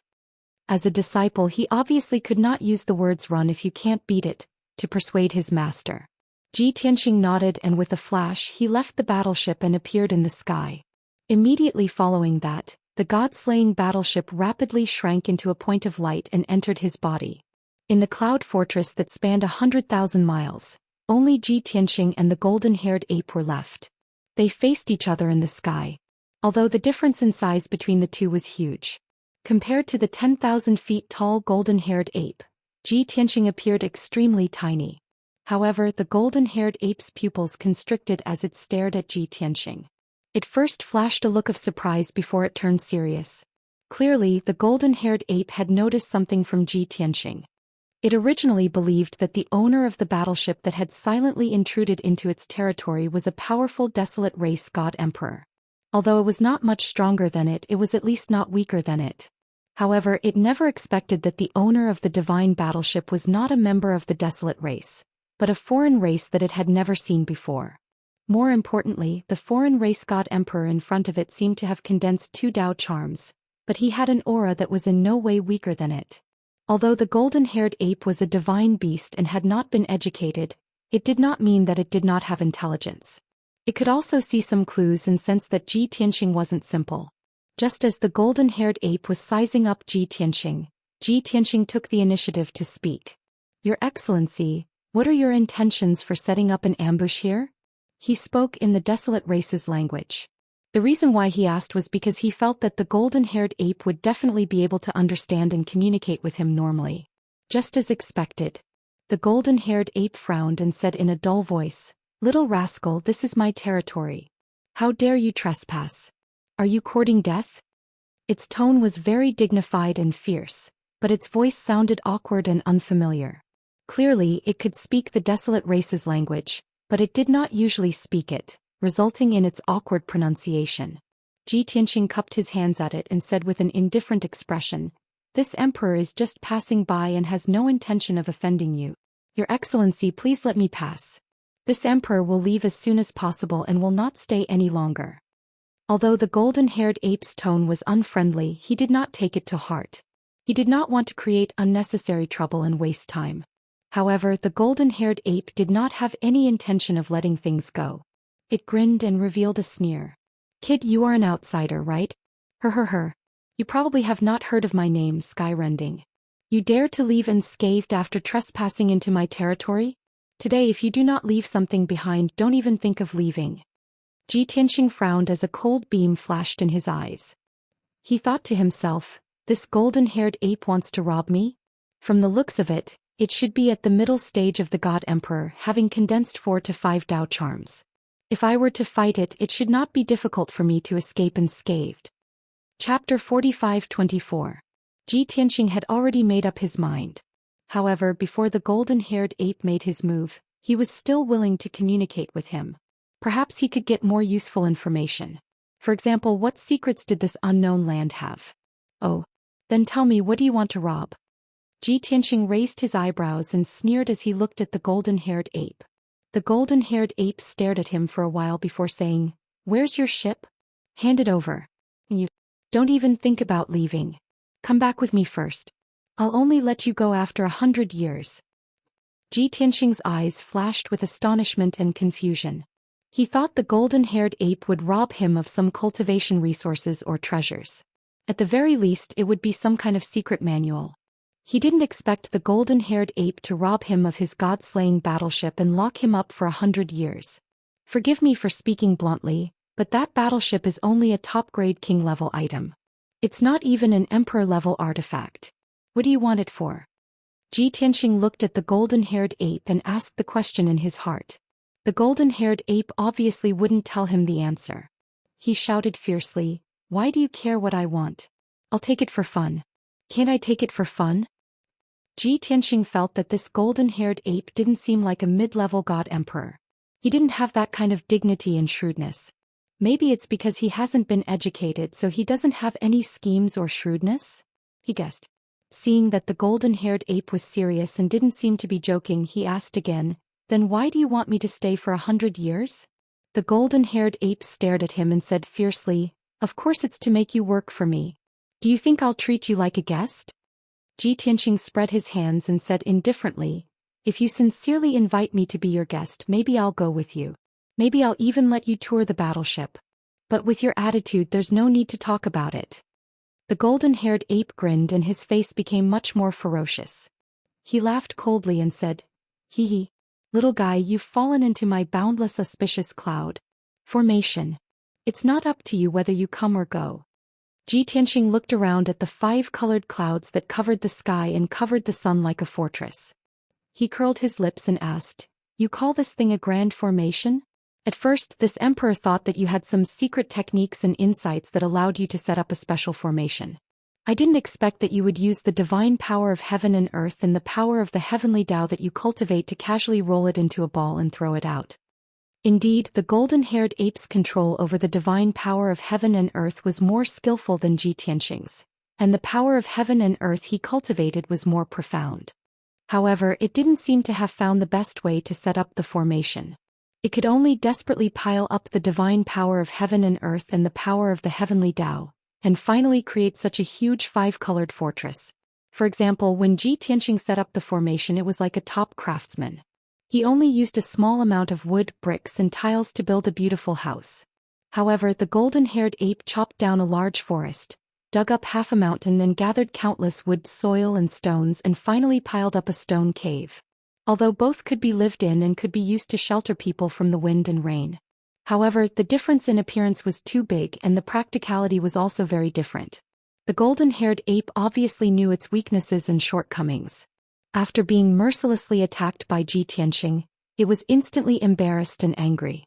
As a disciple, he obviously could not use the words "run if you can't beat it" to persuade his master. Ji Tianxing nodded, and with a flash he left the battleship and appeared in the sky. Immediately following that, the god-slaying battleship rapidly shrank into a point of light and entered his body. In the cloud fortress that spanned 100,000 miles, only Ji Tianxing and the golden-haired ape were left. They faced each other in the sky. Although the difference in size between the two was huge. Compared to the 10,000 feet tall golden-haired ape, Ji Tianxing appeared extremely tiny. However, the golden-haired ape's pupils constricted as it stared at Ji Tianxing. It first flashed a look of surprise before it turned serious. Clearly, the golden-haired ape had noticed something from Ji Tianxing. It originally believed that the owner of the battleship that had silently intruded into its territory was a powerful desolate race god emperor. Although it was not much stronger than it, it was at least not weaker than it. However, it never expected that the owner of the divine battleship was not a member of the desolate race, but a foreign race that it had never seen before. More importantly, the foreign race god emperor in front of it seemed to have condensed 2 Tao charms, but he had an aura that was in no way weaker than it. Although the golden-haired ape was a divine beast and had not been educated, it did not mean that it did not have intelligence. It could also see some clues and sense that Ji Tianxing wasn't simple. Just as the golden-haired ape was sizing up Ji Tianxing took the initiative to speak. "Your Excellency, what are your intentions for setting up an ambush here?" He spoke in the desolate race's language. The reason why he asked was because he felt that the golden-haired ape would definitely be able to understand and communicate with him normally. Just as expected. The golden-haired ape frowned and said in a dull voice, "Little rascal, this is my territory. How dare you trespass? Are you courting death?" Its tone was very dignified and fierce, but its voice sounded awkward and unfamiliar. Clearly, it could speak the desolate race's language, but it did not usually speak it, resulting in its awkward pronunciation. Ji Tianxing cupped his hands at it and said with an indifferent expression, "This emperor is just passing by and has no intention of offending you. Your Excellency, please let me pass. This emperor will leave as soon as possible and will not stay any longer." Although the golden-haired ape's tone was unfriendly, he did not take it to heart. He did not want to create unnecessary trouble and waste time. However, the golden-haired ape did not have any intention of letting things go. It grinned and revealed a sneer. "Kid, you are an outsider, right? Her. You probably have not heard of my name, Skyrending. You dare to leave unscathed after trespassing into my territory? Today, if you do not leave something behind, don't even think of leaving." Tianxing frowned as a cold beam flashed in his eyes. He thought to himself, this golden-haired ape wants to rob me? From the looks of it, it should be at the middle stage of the God Emperor, having condensed 4 to 5 Dao charms. If I were to fight it, it should not be difficult for me to escape unscathed. Chapter 45-24. Tianxing had already made up his mind. However, before the golden-haired ape made his move, he was still willing to communicate with him. Perhaps he could get more useful information. For example, what secrets did this unknown land have? Oh. Then tell me, what do you want to rob? Tianxing raised his eyebrows and sneered as he looked at the golden-haired ape. The golden-haired ape stared at him for a while before saying, "Where's your ship? Hand it over. You don't even think about leaving. Come back with me first. I'll only let you go after 100 years. Tianxing's eyes flashed with astonishment and confusion. He thought the golden-haired ape would rob him of some cultivation resources or treasures. At the very least, it would be some kind of secret manual. He didn't expect the golden-haired ape to rob him of his god-slaying battleship and lock him up for 100 years. Forgive me for speaking bluntly, but that battleship is only a top-grade king-level item. It's not even an emperor-level artifact. What do you want it for? Tianxing looked at the golden-haired ape and asked the question in his heart. The golden-haired ape obviously wouldn't tell him the answer. He shouted fiercely, "Why do you care what I want? I'll take it for fun." "Can't I take it for fun?" Tianxing felt that this golden-haired ape didn't seem like a mid-level god emperor. He didn't have that kind of dignity and shrewdness. Maybe it's because he hasn't been educated, so he doesn't have any schemes or shrewdness? He guessed. Seeing that the golden-haired ape was serious and didn't seem to be joking, he asked again, "Then why do you want me to stay for 100 years? The golden-haired ape stared at him and said fiercely, "Of course it's to make you work for me. Do you think I'll treat you like a guest?" Tianxing spread his hands and said indifferently, "If you sincerely invite me to be your guest, maybe I'll go with you. Maybe I'll even let you tour the battleship. But with your attitude, there's no need to talk about it." The golden-haired ape grinned and his face became much more ferocious. He laughed coldly and said, "Hee hee. Little guy, you've fallen into my boundless auspicious cloud formation. It's not up to you whether you come or go." Tianxing looked around at the 5 colored clouds that covered the sky and covered the sun like a fortress. He curled his lips and asked, "You call this thing a grand formation? At first, this emperor thought that you had some secret techniques and insights that allowed you to set up a special formation. I didn't expect that you would use the divine power of heaven and earth and the power of the heavenly Dao that you cultivate to casually roll it into a ball and throw it out." Indeed, the golden-haired ape's control over the divine power of heaven and earth was more skillful than Tianxing's, and the power of heaven and earth he cultivated was more profound. However, it didn't seem to have found the best way to set up the formation. It could only desperately pile up the divine power of heaven and earth and the power of the heavenly Dao, and finally create such a huge 5-colored fortress. For example, when Tianxing set up the formation, it was like a top craftsman. He only used a small amount of wood, bricks and tiles to build a beautiful house. However, the golden-haired ape chopped down a large forest, dug up half a mountain and gathered countless wood, soil and stones and finally piled up a stone cave. Although both could be lived in and could be used to shelter people from the wind and rain. However, the difference in appearance was too big and the practicality was also very different. The golden-haired ape obviously knew its weaknesses and shortcomings. After being mercilessly attacked by Tianxing, it was instantly embarrassed and angry.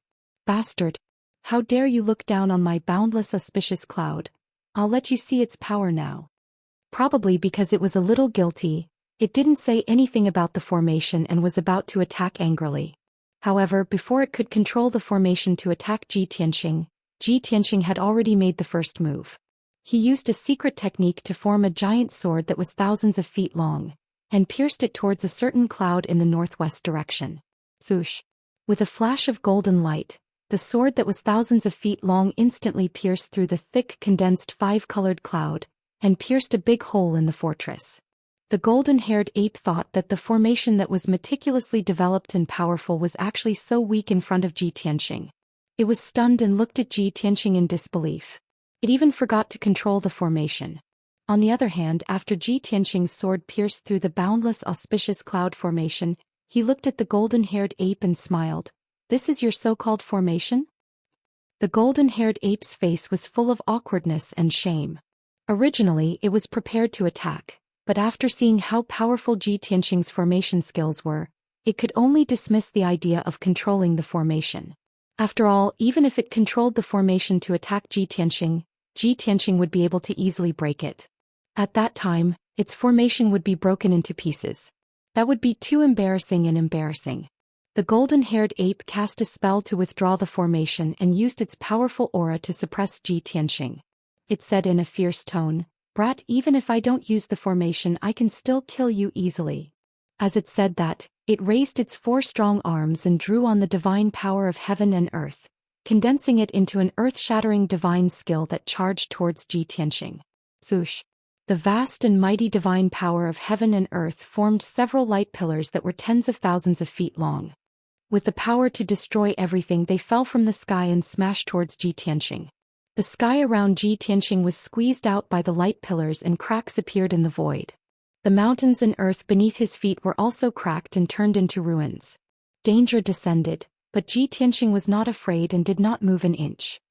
"Bastard! How dare you look down on my boundless auspicious cloud? I'll let you see its power now." Probably because it was a little guilty, it didn't say anything about the formation and was about to attack angrily. However, before it could control the formation to attack Tianxing had already made the first move. He used a secret technique to form a giant sword that was thousands of feet long, and pierced it towards a certain cloud in the northwest direction. Swoosh! With a flash of golden light, the sword that was thousands of feet long instantly pierced through the thick condensed 5-colored cloud, and pierced a big hole in the fortress. The golden-haired ape thought that the formation that was meticulously developed and powerful was actually so weak in front of Ji Tianxing. It was stunned and looked at Ji Tianxing in disbelief. It even forgot to control the formation. On the other hand, after Ji Tianxing's sword pierced through the boundless auspicious cloud formation, he looked at the golden-haired ape and smiled. "This is your so-called formation?" The golden-haired ape's face was full of awkwardness and shame. Originally, it was prepared to attack, but after seeing how powerful Ji Tianxing's formation skills were, it could only dismiss the idea of controlling the formation. After all, even if it controlled the formation to attack Ji Tianxing would be able to easily break it. At that time, its formation would be broken into pieces. That would be too embarrassing and embarrassing. The golden-haired ape cast a spell to withdraw the formation and used its powerful aura to suppress Ji Tianxing. It said in a fierce tone, "Brat, even if I don't use the formation, I can still kill you easily." As it said that, it raised its 4 strong arms and drew on the divine power of heaven and earth, condensing it into an earth-shattering divine skill that charged towards Ji Tianxing. Zhoush. The vast and mighty divine power of heaven and earth formed several light pillars that were tens of thousands of feet long. With the power to destroy everything, they fell from the sky and smashed towards Ji Tianxing. The sky around Ji Tianxing was squeezed out by the light pillars and cracks appeared in the void. The mountains and earth beneath his feet were also cracked and turned into ruins. Danger descended, but Ji Tianxing was not afraid and did not move an inch.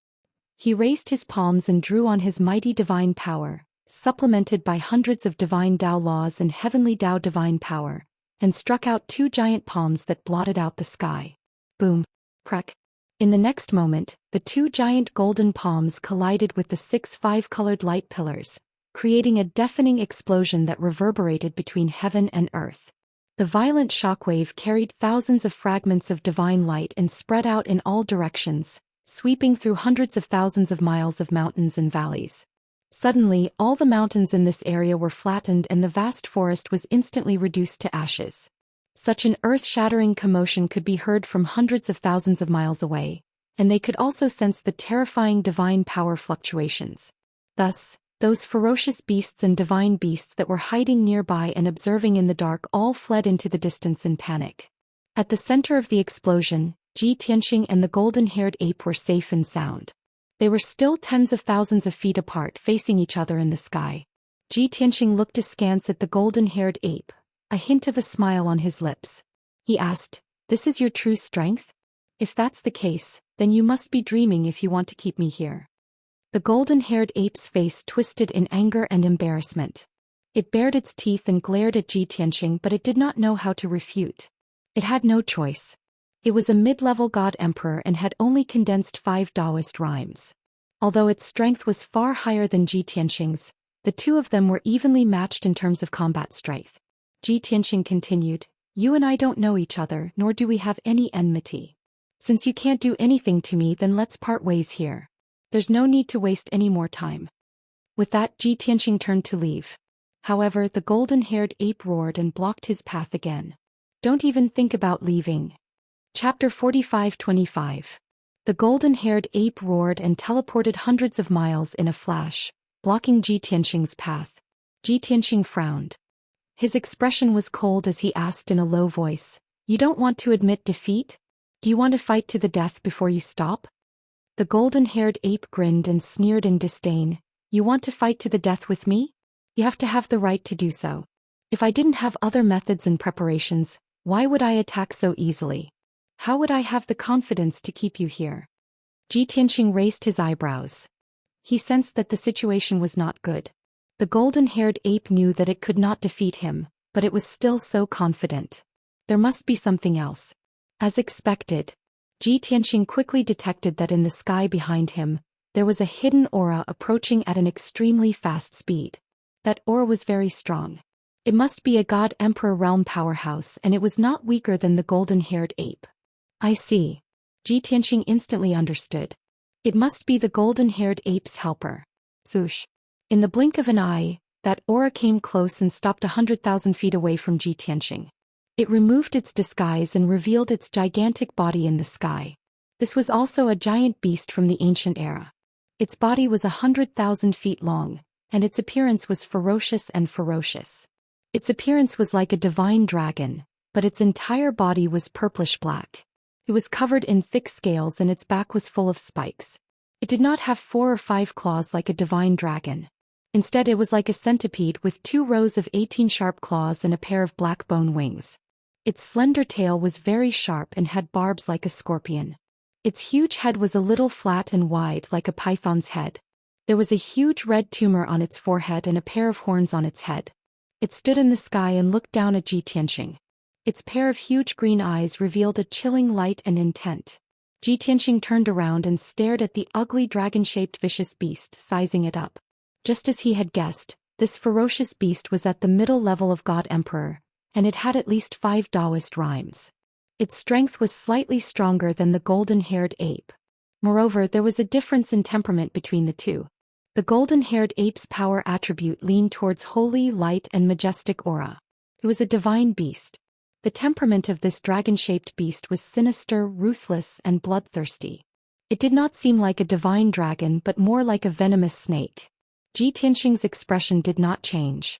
He raised his palms and drew on his mighty divine power, supplemented by hundreds of divine Dao laws and heavenly Dao divine power, and struck out 2 giant palms that blotted out the sky. Boom! Crack! In the next moment, the 2 giant golden palms collided with the 6 5-colored light pillars, creating a deafening explosion that reverberated between heaven and earth. The violent shockwave carried thousands of fragments of divine light and spread out in all directions, sweeping through hundreds of thousands of miles of mountains and valleys. Suddenly, all the mountains in this area were flattened and the vast forest was instantly reduced to ashes. Such an earth-shattering commotion could be heard from hundreds of thousands of miles away, and they could also sense the terrifying divine power fluctuations. Thus, those ferocious beasts and divine beasts that were hiding nearby and observing in the dark all fled into the distance in panic. At the center of the explosion, Ji Tianxing and the golden-haired ape were safe and sound. They were still tens of thousands of feet apart, facing each other in the sky. Ji Tianxing looked askance at the golden-haired ape, a hint of a smile on his lips. He asked, "This is your true strength? If that's the case, then you must be dreaming if you want to keep me here." The golden-haired ape's face twisted in anger and embarrassment. It bared its teeth and glared at Ji Tianxing, but it did not know how to refute. It had no choice. It was a mid-level god emperor and had only condensed 5 Daoist rhymes. Although its strength was far higher than Ji Tianxing's, the 2 of them were evenly matched in terms of combat strength. Ji Tianxing continued, "You and I don't know each other, nor do we have any enmity. Since you can't do anything to me, then let's part ways here. There's no need to waste any more time." With that, Ji Tianxing turned to leave. However, the golden-haired ape roared and blocked his path again. "Don't even think about leaving." Chapter 45-25. The golden-haired ape roared and teleported hundreds of miles in a flash, blocking Ji Tianxing's path. Ji Tianxing frowned. His expression was cold as he asked in a low voice, "You don't want to admit defeat? Do you want to fight to the death before you stop?" The golden-haired ape grinned and sneered in disdain. "You want to fight to the death with me? You have to have the right to do so. If I didn't have other methods and preparations, why would I attack so easily? How would I have the confidence to keep you here?" Ji Tianxing raised his eyebrows. He sensed that the situation was not good. The golden-haired ape knew that it could not defeat him, but it was still so confident. There must be something else. As expected, Ji Tianxing quickly detected that in the sky behind him, there was a hidden aura approaching at an extremely fast speed. That aura was very strong. It must be a god-emperor realm powerhouse, and it was not weaker than the golden-haired ape. "I see." Ji Tianxing instantly understood. It must be the golden-haired ape's helper. Zhoush. In the blink of an eye, that aura came close and stopped 100,000 feet away from Ji Tianxing. It removed its disguise and revealed its gigantic body in the sky. This was also a giant beast from the ancient era. Its body was 100,000 feet long, and its appearance was ferocious and ferocious. Its appearance was like a divine dragon, but its entire body was purplish-black. It was covered in thick scales and its back was full of spikes. It did not have 4 or 5 claws like a divine dragon. Instead, it was like a centipede with 2 rows of 18 sharp claws and a pair of black bone wings. Its slender tail was very sharp and had barbs like a scorpion. Its huge head was a little flat and wide like a python's head. There was a huge red tumor on its forehead and a pair of horns on its head. It stood in the sky and looked down at Ji Tianxing. Its pair of huge green eyes revealed a chilling light and intent. Ji Tianxing turned around and stared at the ugly dragon-shaped vicious beast, sizing it up. Just as he had guessed, this ferocious beast was at the middle level of God Emperor, and it had at least 5 Daoist rhymes. Its strength was slightly stronger than the golden-haired ape. Moreover, there was a difference in temperament between the two. The golden-haired ape's power attribute leaned towards holy, light, and majestic aura. It was a divine beast. The temperament of this dragon-shaped beast was sinister, ruthless, and bloodthirsty. It did not seem like a divine dragon but more like a venomous snake. Ji Tianxing's expression did not change.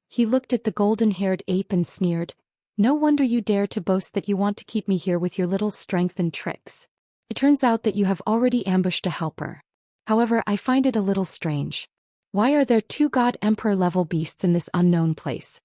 He looked at the golden-haired ape and sneered, "No wonder you dare to boast that you want to keep me here with your little strength and tricks. It turns out that you have already ambushed a helper. However, I find it a little strange. Why are there 2 God Emperor-level beasts in this unknown place?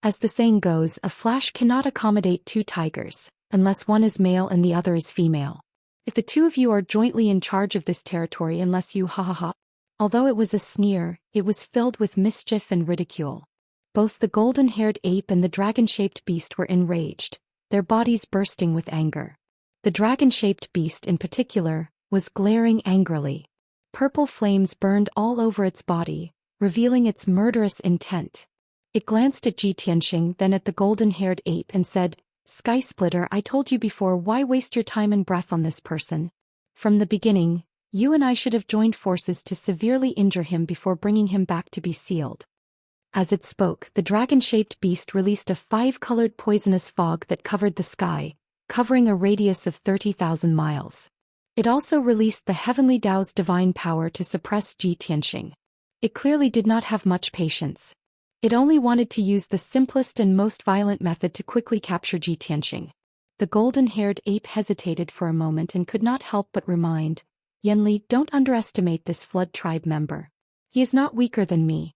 As the saying goes, a flash cannot accommodate 2 tigers, unless one is male and the other is female. If the 2 of you are jointly in charge of this territory unless you ha ha ha." Although it was a sneer, it was filled with mischief and ridicule. Both the golden-haired ape and the dragon-shaped beast were enraged, their bodies bursting with anger. The dragon-shaped beast in particular was glaring angrily. Purple flames burned all over its body, revealing its murderous intent. It glanced at Ji Tianxing, then at the golden-haired ape and said, "Sky Splitter, I told you before, why waste your time and breath on this person? From the beginning, you and I should have joined forces to severely injure him before bringing him back to be sealed." As it spoke, the dragon-shaped beast released a 5-colored poisonous fog that covered the sky, covering a radius of 30,000 miles. It also released the heavenly Tao's divine power to suppress Ji Tianxing. It clearly did not have much patience. It only wanted to use the simplest and most violent method to quickly capture Ji Tianxing. The golden-haired ape hesitated for a moment and could not help but remind, "Yanli, don't underestimate this flood tribe member. He is not weaker than me."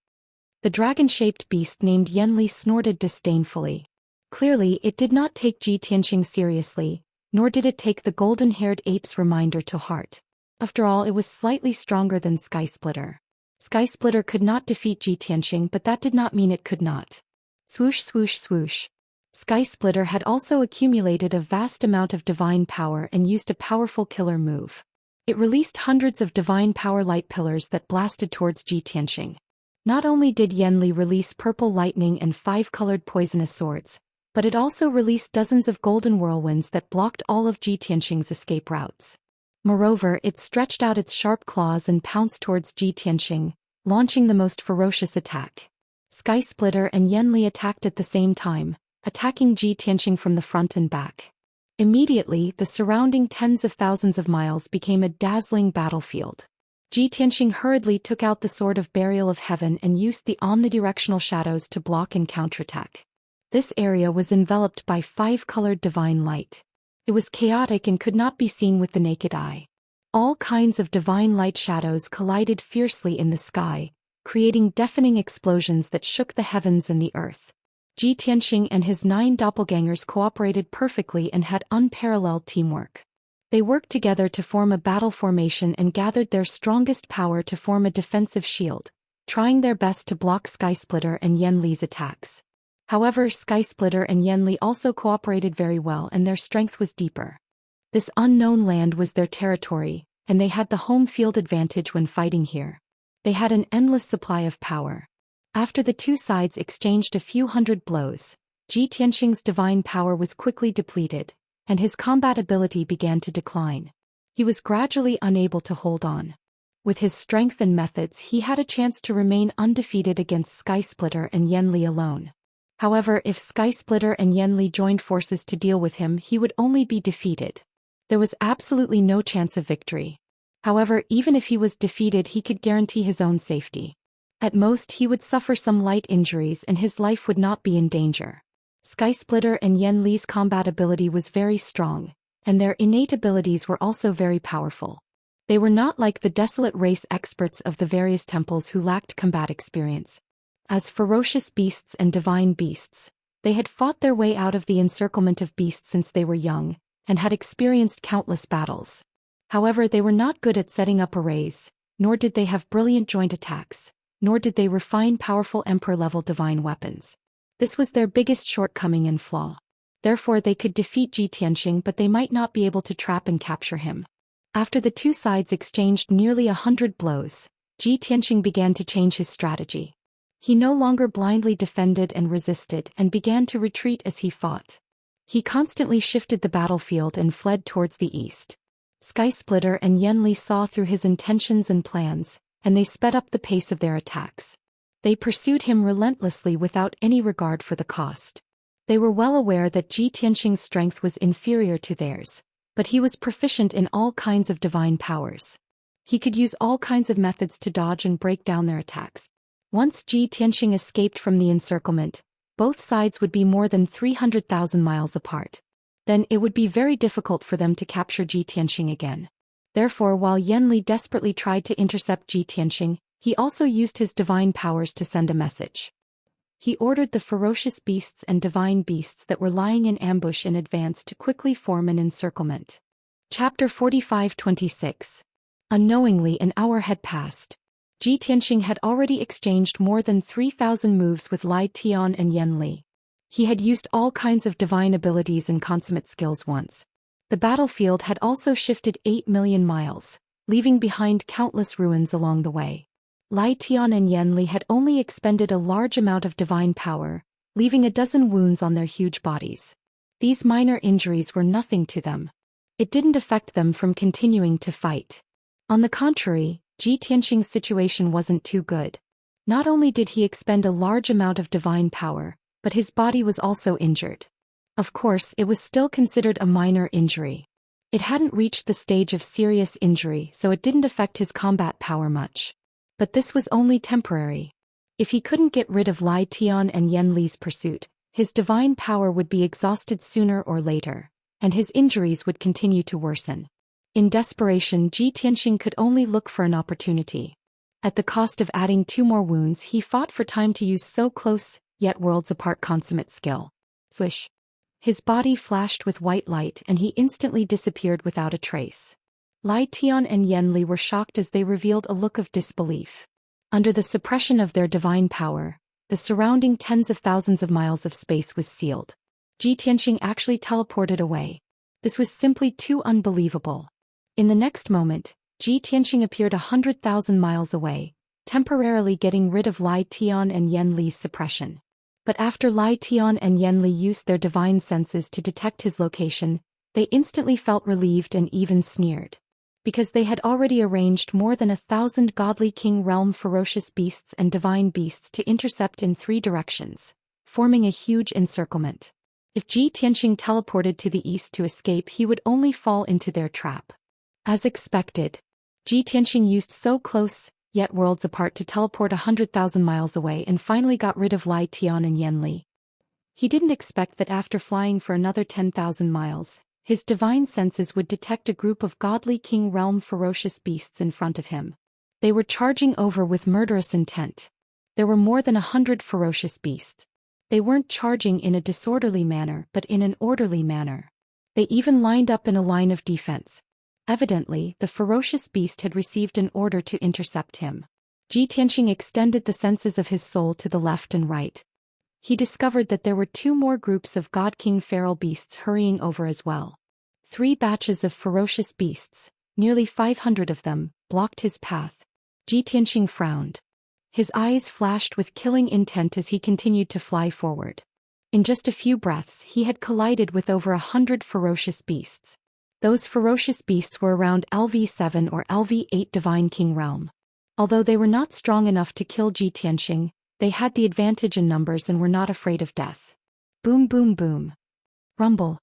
The dragon-shaped beast named Yanli snorted disdainfully. Clearly, it did not take Ji Tianxing seriously, nor did it take the golden-haired ape's reminder to heart. After all, it was slightly stronger than Sky Splitter. Sky Splitter could not defeat Ji Tianxing, but that did not mean it could not. Swoosh swoosh swoosh. Sky Splitter had also accumulated a vast amount of divine power and used a powerful killer move. It released hundreds of divine power light pillars that blasted towards Ji Tianxing. Not only did Yanli release purple lightning and 5-colored poisonous swords, but it also released dozens of golden whirlwinds that blocked all of Ji Tianxing's escape routes. Moreover, it stretched out its sharp claws and pounced towards Ji Tianxing, launching the most ferocious attack. Sky Splitter and Yanli attacked at the same time, attacking Ji Tianxing from the front and back. Immediately, the surrounding tens of thousands of miles became a dazzling battlefield. Ji Tianxing hurriedly took out the Sword of Burial of Heaven and used the omnidirectional shadows to block and counterattack. This area was enveloped by 5-colored divine light. It was chaotic and could not be seen with the naked eye. All kinds of divine light shadows collided fiercely in the sky, creating deafening explosions that shook the heavens and the earth. Ji Tianxing and his 9 doppelgangers cooperated perfectly and had unparalleled teamwork. They worked together to form a battle formation and gathered their strongest power to form a defensive shield, trying their best to block Sky Splitter and Yanli's attacks. However, Sky Splitter and Yanli also cooperated very well and their strength was deeper. This unknown land was their territory, and they had the home field advantage when fighting here. They had an endless supply of power. After the 2 sides exchanged a few hundred blows, Ji Tianxing's divine power was quickly depleted, and his combat ability began to decline. He was gradually unable to hold on. With his strength and methods, he had a chance to remain undefeated against Sky Splitter and Yanli alone. However, if Sky Splitter and Yanli joined forces to deal with him, he would only be defeated. There was absolutely no chance of victory. However, even if he was defeated, he could guarantee his own safety. At most he would suffer some light injuries and his life would not be in danger. Skysplitter and Yen Li's combat ability was very strong, and their innate abilities were also very powerful. They were not like the desolate race experts of the various temples who lacked combat experience. As ferocious beasts and divine beasts, they had fought their way out of the encirclement of beasts since they were young, and had experienced countless battles. However, they were not good at setting up arrays, nor did they have brilliant joint attacks, nor did they refine powerful emperor-level divine weapons. This was their biggest shortcoming and flaw. Therefore they could defeat Ji Tianqing, but they might not be able to trap and capture him. After the two sides exchanged nearly 100 blows, Ji Tianqing began to change his strategy. He no longer blindly defended and resisted and began to retreat as he fought. He constantly shifted the battlefield and fled towards the east. Skysplitter and Yen Li saw through his intentions and plans, and they sped up the pace of their attacks. They pursued him relentlessly without any regard for the cost. They were well aware that Ji Tianqing's strength was inferior to theirs, but he was proficient in all kinds of divine powers. He could use all kinds of methods to dodge and break down their attacks. Once Ji Tianqing escaped from the encirclement, both sides would be more than 300,000 miles apart. Then it would be very difficult for them to capture Ji Tianqing again. Therefore, while Yen Li desperately tried to intercept Ji Tianqing, he also used his divine powers to send a message. He ordered the ferocious beasts and divine beasts that were lying in ambush in advance to quickly form an encirclement. Chapter 45-26. Unknowingly an hour had passed. Ji Tianqing had already exchanged more than 3,000 moves with Lai Tian and Yen Li. He had used all kinds of divine abilities and consummate skills once. The battlefield had also shifted 8 million miles, leaving behind countless ruins along the way. Lai Tian and Yen Li had only expended a large amount of divine power, leaving a dozen wounds on their huge bodies. These minor injuries were nothing to them. It didn't affect them from continuing to fight. On the contrary, Ji Tianqing's situation wasn't too good. Not only did he expend a large amount of divine power, but his body was also injured. Of course, it was still considered a minor injury. It hadn't reached the stage of serious injury, so it didn't affect his combat power much. But this was only temporary. If he couldn't get rid of Lai Tian and Yen Li's pursuit, his divine power would be exhausted sooner or later, and his injuries would continue to worsen. In desperation, Ji Tianqing could only look for an opportunity. At the cost of adding 2 more wounds, he fought for time to use so close, yet worlds apart consummate skill. Swish. His body flashed with white light and he instantly disappeared without a trace. Lai Tian and Yen Li were shocked as they revealed a look of disbelief. Under the suppression of their divine power, the surrounding tens of thousands of miles of space was sealed. Ji Tianqing actually teleported away. This was simply too unbelievable. In the next moment, Ji Tianqing appeared 100,000 miles away, temporarily getting rid of Lai Tian and Yen Li's suppression. But after Lai Tian and Yen Li used their divine senses to detect his location, they instantly felt relieved and even sneered. Because they had already arranged more than 1,000 godly king realm ferocious beasts and divine beasts to intercept in 3 directions, forming a huge encirclement. If Ji Tianqing teleported to the east to escape, he would only fall into their trap. As expected, Ji Tianqing used so close, yet worlds apart to teleport 100,000 miles away and finally got rid of Lai Tian and Yen Li. He didn't expect that after flying for another 10,000 miles, his divine senses would detect a group of godly king realm ferocious beasts in front of him. They were charging over with murderous intent. There were more than 100 ferocious beasts. They weren't charging in a disorderly manner but in an orderly manner. They even lined up in a line of defense. Evidently, the ferocious beast had received an order to intercept him. Ji Tianqing extended the senses of his soul to the left and right. He discovered that there were 2 more groups of God King feral beasts hurrying over as well. 3 batches of ferocious beasts, nearly 500 of them, blocked his path. Ji Tianqing frowned. His eyes flashed with killing intent as he continued to fly forward. In just a few breaths, he had collided with over 100 ferocious beasts. Those ferocious beasts were around LV7 or LV8 Divine King realm. Although they were not strong enough to kill Ji Tianqing, they had the advantage in numbers and were not afraid of death. Boom boom boom. Rumble.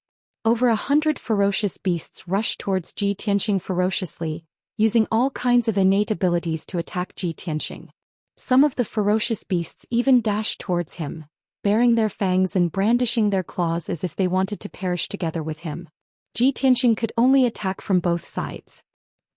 Over 100 ferocious beasts rushed towards Ji Tianqing ferociously, using all kinds of innate abilities to attack Ji Tianqing. Some of the ferocious beasts even dashed towards him, baring their fangs and brandishing their claws as if they wanted to perish together with him. Tianxing could only attack from both sides.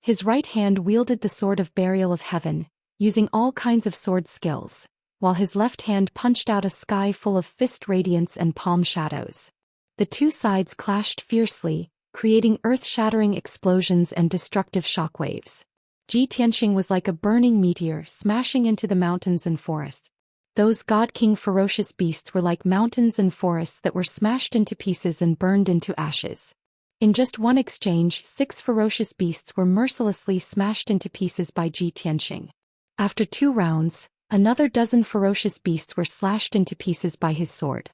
His right hand wielded the sword of burial of heaven, using all kinds of sword skills, while his left hand punched out a sky full of fist radiance and palm shadows. The two sides clashed fiercely, creating earth-shattering explosions and destructive shockwaves. Tianxing was like a burning meteor smashing into the mountains and forests. Those God-King ferocious beasts were like mountains and forests that were smashed into pieces and burned into ashes. In just one exchange, 6 ferocious beasts were mercilessly smashed into pieces by Tianxing. After 2 rounds, another dozen ferocious beasts were slashed into pieces by his sword.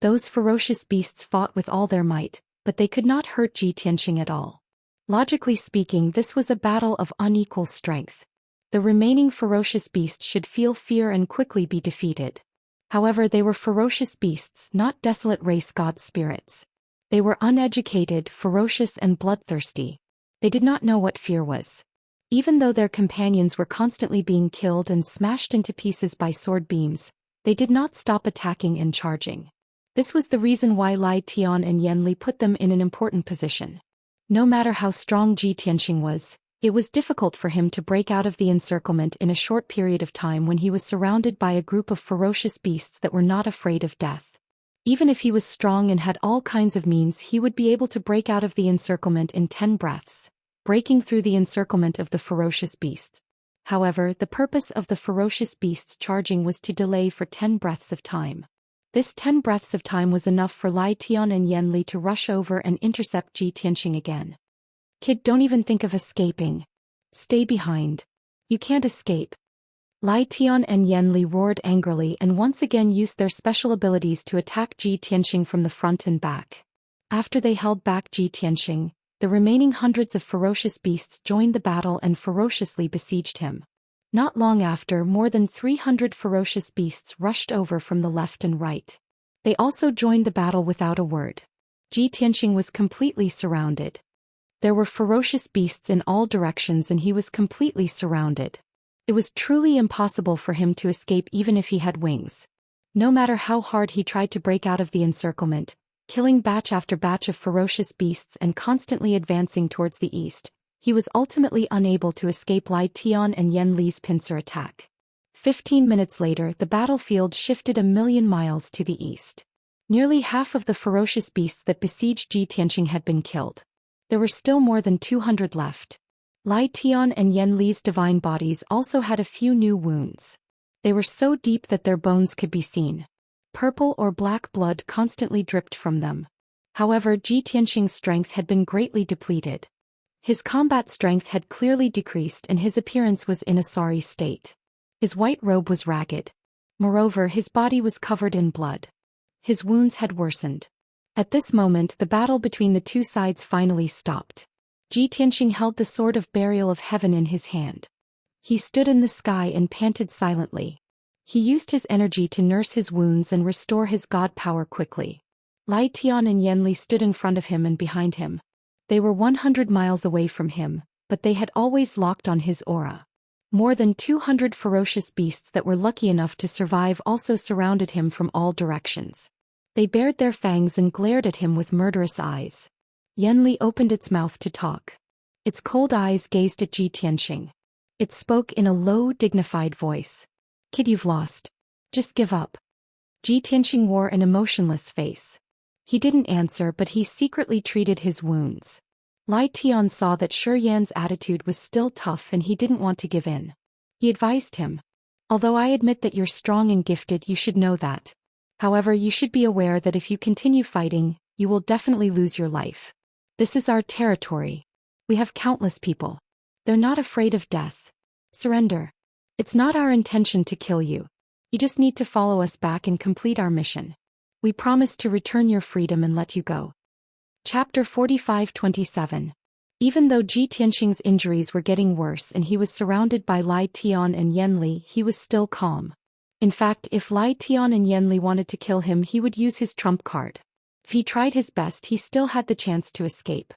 Those ferocious beasts fought with all their might, but they could not hurt Tianxing at all. Logically speaking, this was a battle of unequal strength. The remaining ferocious beasts should feel fear and quickly be defeated. However, they were ferocious beasts, not desolate race god spirits. They were uneducated, ferocious and bloodthirsty. They did not know what fear was. Even though their companions were constantly being killed and smashed into pieces by sword beams, they did not stop attacking and charging. This was the reason why Lai Tian and Yan Li put them in an important position. No matter how strong Tianxing was, it was difficult for him to break out of the encirclement in a short period of time when he was surrounded by a group of ferocious beasts that were not afraid of death. Even if he was strong and had all kinds of means, he would be able to break out of the encirclement in 10 breaths, breaking through the encirclement of the ferocious beasts. However, the purpose of the ferocious beasts charging was to delay for 10 breaths of time. This 10 breaths of time was enough for Lai Tian and Yan Li to rush over and intercept Tianxing again. Kid, don't even think of escaping. Stay behind. You can't escape. Lai Tian and Yan Li roared angrily and once again used their special abilities to attack Tianxing from the front and back. After they held back Tianxing, the remaining hundreds of ferocious beasts joined the battle and ferociously besieged him. Not long after, more than 300 ferocious beasts rushed over from the left and right. They also joined the battle without a word. Tianxing was completely surrounded. There were ferocious beasts in all directions and he was completely surrounded. It was truly impossible for him to escape even if he had wings. No matter how hard he tried to break out of the encirclement, killing batch after batch of ferocious beasts and constantly advancing towards the east, he was ultimately unable to escape Lai Tian and Yan Li's pincer attack. 15 minutes later, the battlefield shifted 1,000,000 miles to the east. Nearly half of the ferocious beasts that besieged Tianxing had been killed. There were still more than 200 left. Lai Tian and Yan Li's divine bodies also had a few new wounds. They were so deep that their bones could be seen. Purple or black blood constantly dripped from them. However, Tianxing's strength had been greatly depleted. His combat strength had clearly decreased and his appearance was in a sorry state. His white robe was ragged. Moreover, his body was covered in blood. His wounds had worsened. At this moment, the battle between the two sides finally stopped. Tianxing held the sword of burial of heaven in his hand. He stood in the sky and panted silently. He used his energy to nurse his wounds and restore his god power quickly. Lai Tian and Yan Li stood in front of him and behind him. They were 100 miles away from him, but they had always locked on his aura. More than 200 ferocious beasts that were lucky enough to survive also surrounded him from all directions. They bared their fangs and glared at him with murderous eyes. Yan Li opened its mouth to talk. Its cold eyes gazed at Tianxing. It spoke in a low, dignified voice. Kid, you've lost. Just give up. Tianxing wore an emotionless face. He didn't answer, but he secretly treated his wounds. Lai Tian saw that Zhou Xian's attitude was still tough and he didn't want to give in. He advised him. Although I admit that you're strong and gifted, you should know that. However, you should be aware that if you continue fighting, you will definitely lose your life. This is our territory. We have countless people. They're not afraid of death. Surrender. It's not our intention to kill you. You just need to follow us back and complete our mission. We promise to return your freedom and let you go. Chapter 45-27. Even though Tianxing's injuries were getting worse and he was surrounded by Lai Tian and Yan Li, he was still calm. In fact, if Lai Tian and Yan Li wanted to kill him, he would use his trump card. If he tried his best, he still had the chance to escape.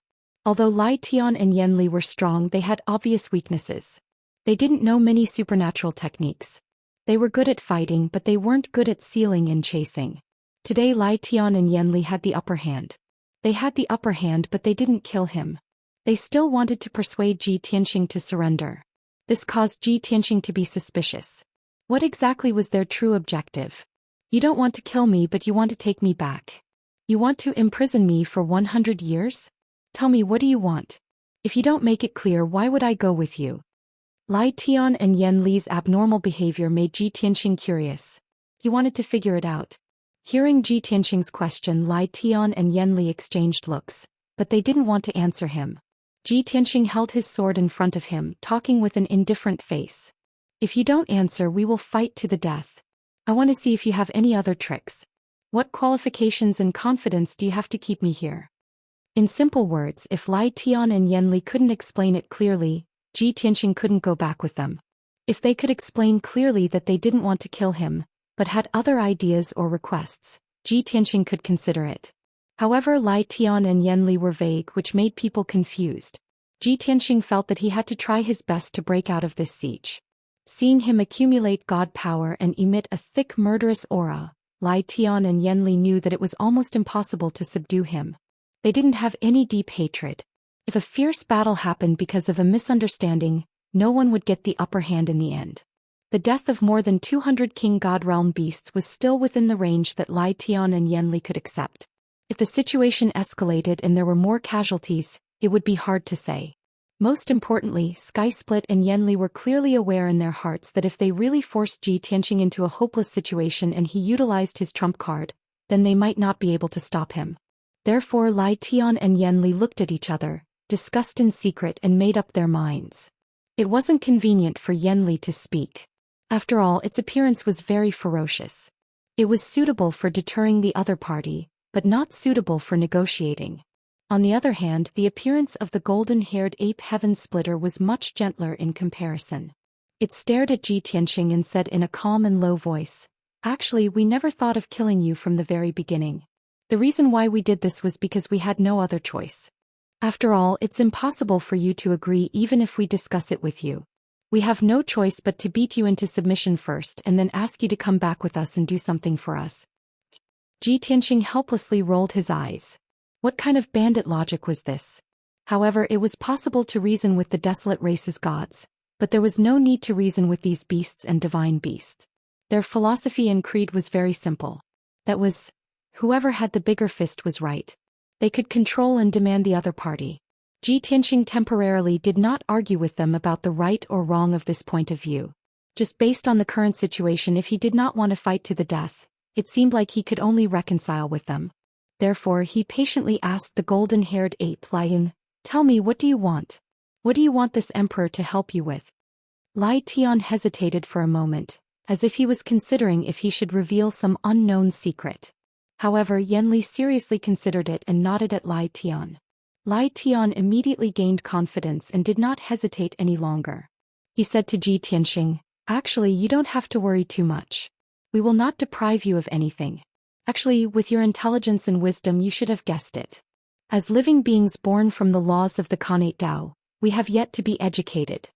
Although Lai Tian and Yan Li were strong, they had obvious weaknesses. They didn't know many supernatural techniques. They were good at fighting, but they weren't good at sealing and chasing. Today Lai Tian and Yanli had the upper hand. They had the upper hand, but they didn't kill him. They still wanted to persuade Ji Tianxing to surrender. This caused Ji Tianxing to be suspicious. What exactly was their true objective? You don't want to kill me, but you want to take me back. You want to imprison me for 100 years? Tell me, what do you want? If you don't make it clear, why would I go with you? Lai Tian and Yan Li's abnormal behavior made Ji Tianxing curious. He wanted to figure it out. Hearing Ji Tianxing's question, Lai Tian and Yan Li exchanged looks, but they didn't want to answer him. Ji Tianxing held his sword in front of him, talking with an indifferent face. If you don't answer, we will fight to the death. I want to see if you have any other tricks. What qualifications and confidence do you have to keep me here? In simple words, if Lai Tian and Yan Li couldn't explain it clearly, Ji Tianxing couldn't go back with them. If they could explain clearly that they didn't want to kill him, but had other ideas or requests, Ji Tianxing could consider it. However, Lai Tian and Yan Li were vague, which made people confused. Ji Tianxing felt that he had to try his best to break out of this siege. Seeing him accumulate god power and emit a thick murderous aura, Lai Tian and Yan Li knew that it was almost impossible to subdue him. They didn't have any deep hatred. If a fierce battle happened because of a misunderstanding, no one would get the upper hand in the end. The death of more than 200 King God Realm beasts was still within the range that Lai Tian and Yan Li could accept. If the situation escalated and there were more casualties, it would be hard to say. Most importantly, Sky Split and Yan Li were clearly aware in their hearts that if they really forced Ji Tianxing into a hopeless situation and he utilized his trump card, then they might not be able to stop him. Therefore, Lai Tian and Yan Li looked at each other, discussed in secret, and made up their minds. It wasn't convenient for Yan Li to speak. After all, its appearance was very ferocious. It was suitable for deterring the other party, but not suitable for negotiating. On the other hand, the appearance of the golden-haired ape Heaven Splitter was much gentler in comparison. It stared at Ji Tianxing and said in a calm and low voice, "Actually, we never thought of killing you from the very beginning. The reason why we did this was because we had no other choice. After all, it's impossible for you to agree even if we discuss it with you. We have no choice but to beat you into submission first and then ask you to come back with us and do something for us." Ji Tianxing helplessly rolled his eyes. What kind of bandit logic was this? However, it was possible to reason with the desolate race's gods, but there was no need to reason with these beasts and divine beasts. Their philosophy and creed was very simple. That was, whoever had the bigger fist was right. They could control and demand the other party. Ji Tianxing temporarily did not argue with them about the right or wrong of this point of view. Just based on the current situation, if he did not want to fight to the death, it seemed like he could only reconcile with them. Therefore, he patiently asked the golden-haired ape Lion, "Tell me, what do you want? What do you want this emperor to help you with?" Lai Tian hesitated for a moment, as if he was considering if he should reveal some unknown secret. However, Yan Li seriously considered it and nodded at Lai Tian. Lai Tian immediately gained confidence and did not hesitate any longer. He said to Ji Tianxing, "Actually, you don't have to worry too much. We will not deprive you of anything. Actually, with your intelligence and wisdom, you should have guessed it. As living beings born from the laws of the Khanate Tao, we have yet to be educated.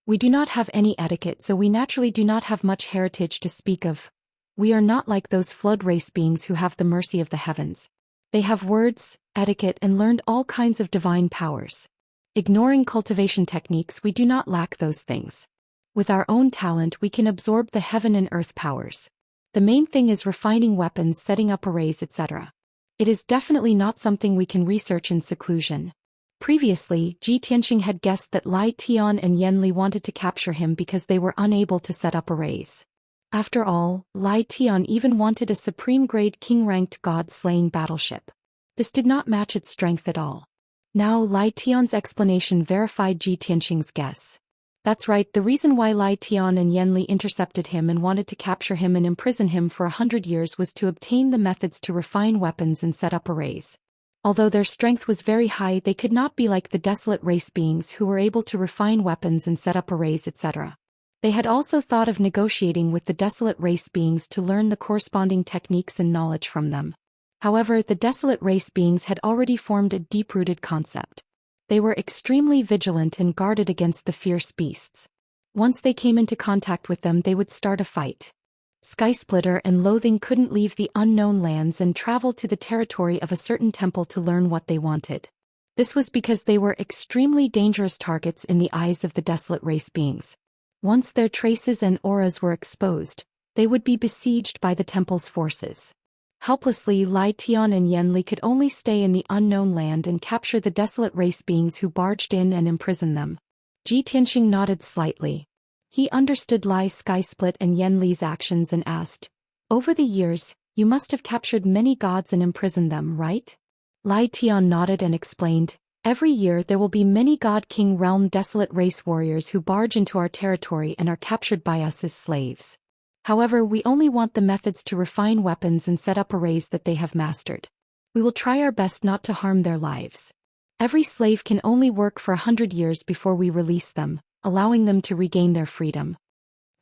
We do not have any etiquette, so we naturally do not have much heritage to speak of. We are not like those flood race beings who have the mercy of the heavens. They have words, etiquette, and learned all kinds of divine powers. Ignoring cultivation techniques, we do not lack those things. With our own talent, we can absorb the heaven and earth powers. The main thing is refining weapons, setting up arrays, etc. It is definitely not something we can research in seclusion." Previously, Ji Tianxing had guessed that Lai Tian and Yan Li wanted to capture him because they were unable to set up arrays. After all, Lai Tian even wanted a supreme-grade king-ranked god-slaying battleship. This did not match its strength at all. Now Lai Tian's explanation verified Ji Tianxing's guess. That's right, the reason why Lai Tian and Yan Li intercepted him and wanted to capture him and imprison him for 100 years was to obtain the methods to refine weapons and set up arrays. Although their strength was very high, they could not be like the desolate race beings who were able to refine weapons and set up arrays, etc. They had also thought of negotiating with the desolate race beings to learn the corresponding techniques and knowledge from them. However, the desolate race beings had already formed a deep-rooted concept. They were extremely vigilant and guarded against the fierce beasts. Once they came into contact with them, they would start a fight. Skysplitter and Loathing couldn't leave the unknown lands and travel to the territory of a certain temple to learn what they wanted. This was because they were extremely dangerous targets in the eyes of the desolate race beings. Once their traces and auras were exposed, they would be besieged by the temple's forces. Helplessly, Lai Tian and Yanli could only stay in the unknown land and capture the desolate race beings who barged in and imprisoned them. Ji Tianxing nodded slightly. He understood Lai Skysplit and Yanli's actions and asked, "Over the years, you must have captured many gods and imprisoned them, right?" Lai Tian nodded and explained, "Every year there will be many God King realm desolate race warriors who barge into our territory and are captured by us as slaves. However, we only want the methods to refine weapons and set up arrays that they have mastered. We will try our best not to harm their lives. Every slave can only work for 100 years before we release them, allowing them to regain their freedom."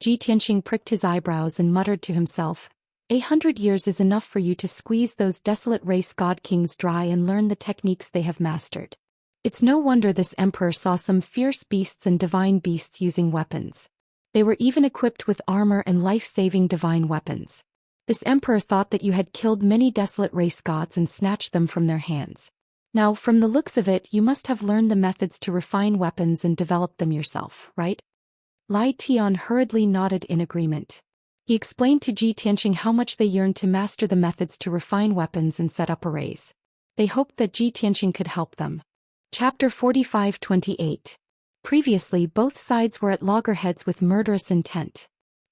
Ji Tianxing pricked his eyebrows and muttered to himself, 100 years is enough for you to squeeze those desolate race god kings dry and learn the techniques they have mastered. It's no wonder this emperor saw some fierce beasts and divine beasts using weapons. They were even equipped with armor and life-saving divine weapons. This emperor thought that you had killed many desolate race gods and snatched them from their hands. Now, from the looks of it, you must have learned the methods to refine weapons and develop them yourself, right? Lai Tian hurriedly nodded in agreement. He explained to Ji Tianxing how much they yearned to master the methods to refine weapons and set up arrays. They hoped that Ji Tianxing could help them. Chapter 45-28. Previously, both sides were at loggerheads with murderous intent.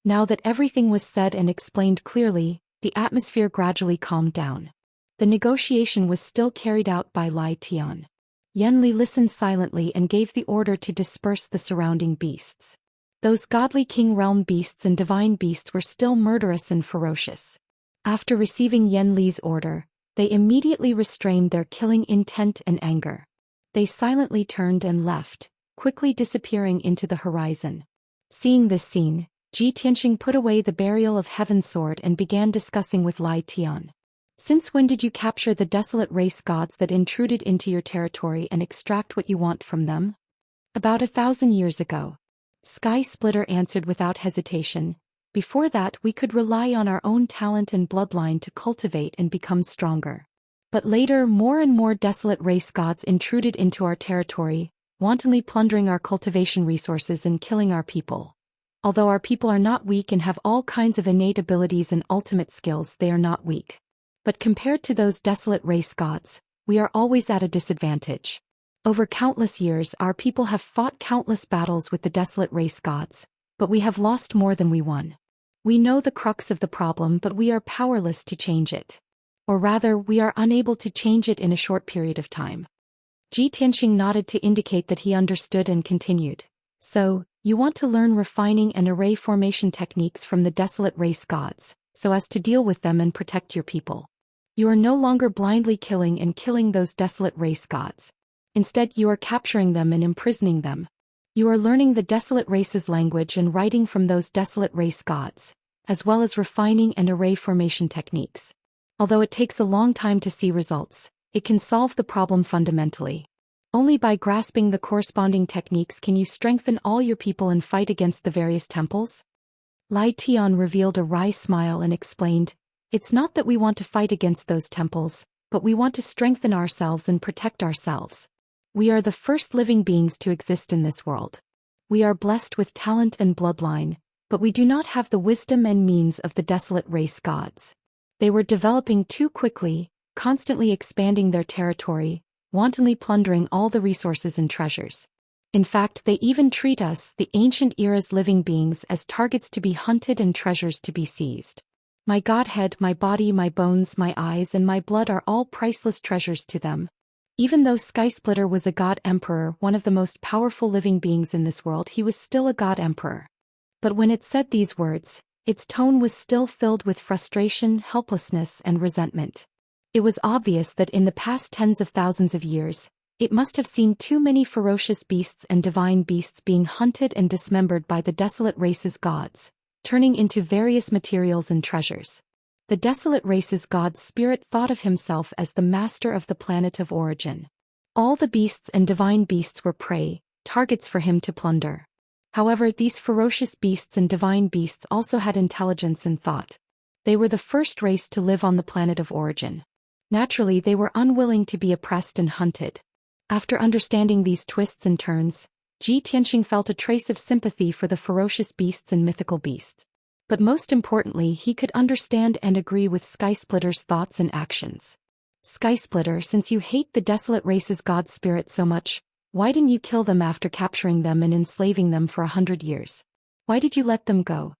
Now that everything was said and explained clearly, the atmosphere gradually calmed down. The negotiation was still carried out by Lai Tian. Yanli listened silently and gave the order to disperse the surrounding beasts. Those godly king realm beasts and divine beasts were still murderous and ferocious. After receiving Yanli's order, they immediately restrained their killing intent and anger. They silently turned and left, quickly disappearing into the horizon. Seeing this scene, Ji Tianxing put away the Burial of Heaven sword and began discussing with Lai Tian. "Since when did you capture the desolate race gods that intruded into your territory and extract what you want from them?" "About 1,000 years ago." Sky Splitter answered without hesitation. "Before that, we could rely on our own talent and bloodline to cultivate and become stronger. But later, more and more desolate race gods intruded into our territory, wantonly plundering our cultivation resources and killing our people. Although our people are not weak and have all kinds of innate abilities and ultimate skills, they are not weak. But compared to those desolate race gods, we are always at a disadvantage. Over countless years, our people have fought countless battles with the desolate race gods, but we have lost more than we won. We know the crux of the problem, but we are powerless to change it. Or rather, we are unable to change it in a short period of time." Ji Tianxing nodded to indicate that he understood and continued. "So, you want to learn refining and array formation techniques from the desolate race gods, so as to deal with them and protect your people. You are no longer blindly killing those desolate race gods. Instead, you are capturing them and imprisoning them. You are learning the desolate race's language and writing from those desolate race gods, as well as refining and array formation techniques. Although it takes a long time to see results, it can solve the problem fundamentally. Only by grasping the corresponding techniques can you strengthen all your people and fight against the various temples." Lai Tian revealed a wry smile and explained, "It's not that we want to fight against those temples, but we want to strengthen ourselves and protect ourselves. We are the first living beings to exist in this world. We are blessed with talent and bloodline, but we do not have the wisdom and means of the desolate race gods. They were developing too quickly, constantly expanding their territory, wantonly plundering all the resources and treasures. In fact, they even treat us, the ancient era's living beings, as targets to be hunted and treasures to be seized. My godhead, my body, my bones, my eyes, and my blood are all priceless treasures to them." Even though Skysplitter was a god emperor, one of the most powerful living beings in this world, he was still a god emperor. But when it said these words, its tone was still filled with frustration, helplessness, and resentment. It was obvious that in the past tens of thousands of years, it must have seen too many ferocious beasts and divine beasts being hunted and dismembered by the desolate race's gods, turning into various materials and treasures. The desolate race's god's spirit thought of himself as the master of the planet of origin. All the beasts and divine beasts were prey, targets for him to plunder. However, these ferocious beasts and divine beasts also had intelligence and thought. They were the first race to live on the planet of origin. Naturally, they were unwilling to be oppressed and hunted. After understanding these twists and turns, Ji Tianqing felt a trace of sympathy for the ferocious beasts and mythical beasts. But most importantly, he could understand and agree with Skysplitter's thoughts and actions. Skysplitter, since you hate the desolate race's god spirit so much, why didn't you kill them after capturing them and enslaving them for 100 years? Why did you let them go?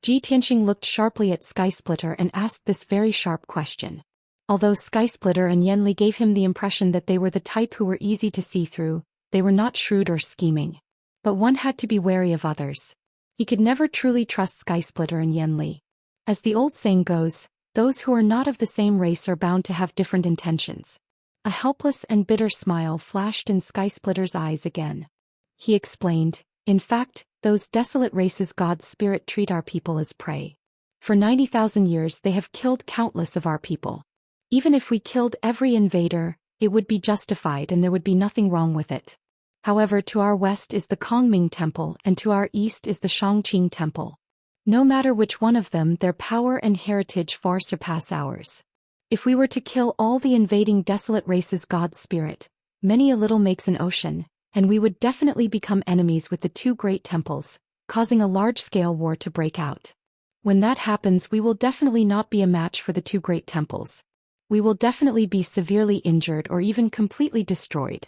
Ji Tianqing looked sharply at Skysplitter and asked this very sharp question. Although Skysplitter and Yanli gave him the impression that they were the type who were easy to see through, they were not shrewd or scheming. But one had to be wary of others. He could never truly trust Skysplitter and Yanli. As the old saying goes, those who are not of the same race are bound to have different intentions. A helpless and bitter smile flashed in Skysplitter's eyes again. He explained, in fact, those desolate races God's spirit treat our people as prey. For 90,000 years they have killed countless of our people. Even if we killed every invader, it would be justified and there would be nothing wrong with it. However, to our west is the Kongming Temple and to our east is the Shangqing Temple. No matter which one of them, their power and heritage far surpass ours. If we were to kill all the invading desolate races God's spirit, many a little makes an ocean, and we would definitely become enemies with the two great temples, causing a large-scale war to break out. When that happens, we will definitely not be a match for the two great temples. We will definitely be severely injured or even completely destroyed.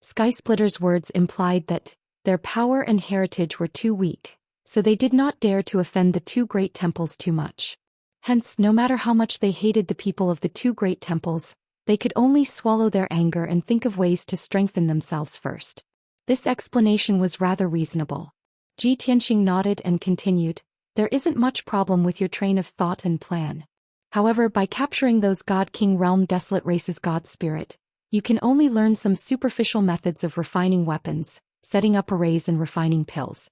Skysplitter's words implied that their power and heritage were too weak, so they did not dare to offend the two great temples too much. Hence, no matter how much they hated the people of the two great temples, they could only swallow their anger and think of ways to strengthen themselves first. This explanation was rather reasonable. Ji Tianqing nodded and continued, there isn't much problem with your train of thought and plan. However, by capturing those God-King realm desolate races God spirit, you can only learn some superficial methods of refining weapons, setting up arrays and refining pills.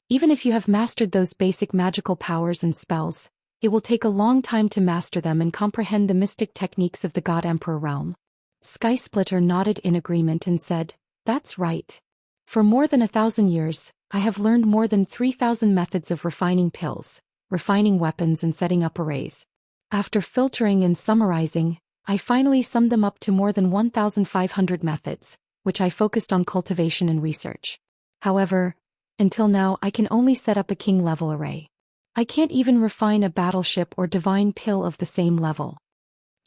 Even if you have mastered those basic magical powers and spells, it will take a long time to master them and comprehend the mystic techniques of the God Emperor realm. Skysplitter nodded in agreement and said, that's right. For more than 1,000 years, I have learned more than 3,000 methods of refining pills, refining weapons and setting up arrays. After filtering and summarizing, I finally summed them up to more than 1,500 methods, which I focused on cultivation and research. However, until now I can only set up a king-level array. I can't even refine a battleship or divine pill of the same level.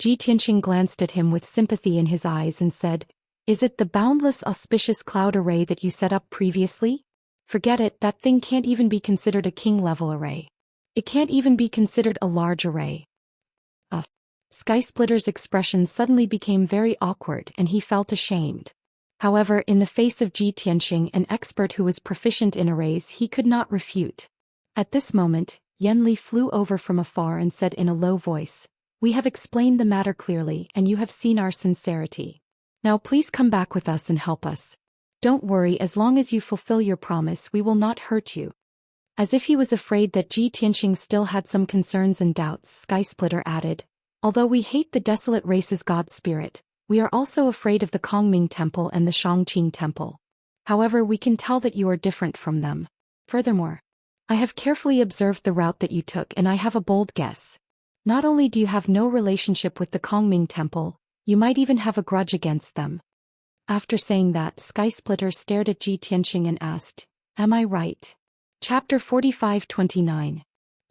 Ji Tianqing glanced at him with sympathy in his eyes and said, is it the boundless auspicious cloud array that you set up previously? Forget it, that thing can't even be considered a king-level array. It can't even be considered a large array. Skysplitter's expression suddenly became very awkward and he felt ashamed. However, in the face of Ji Tianqing, an expert who was proficient in arrays, he could not refute. At this moment, Yanli flew over from afar and said in a low voice, we have explained the matter clearly and you have seen our sincerity. Now please come back with us and help us. Don't worry, as long as you fulfill your promise we will not hurt you. As if he was afraid that Ji Tianqing still had some concerns and doubts, Skysplitter added, although we hate the desolate race's god spirit, we are also afraid of the Kongming Temple and the Shangqing Temple. However, we can tell that you are different from them. Furthermore, I have carefully observed the route that you took and I have a bold guess. Not only do you have no relationship with the Kongming Temple, you might even have a grudge against them. After saying that, Skysplitter stared at Ji Tianqing and asked, am I right? Chapter 45-29.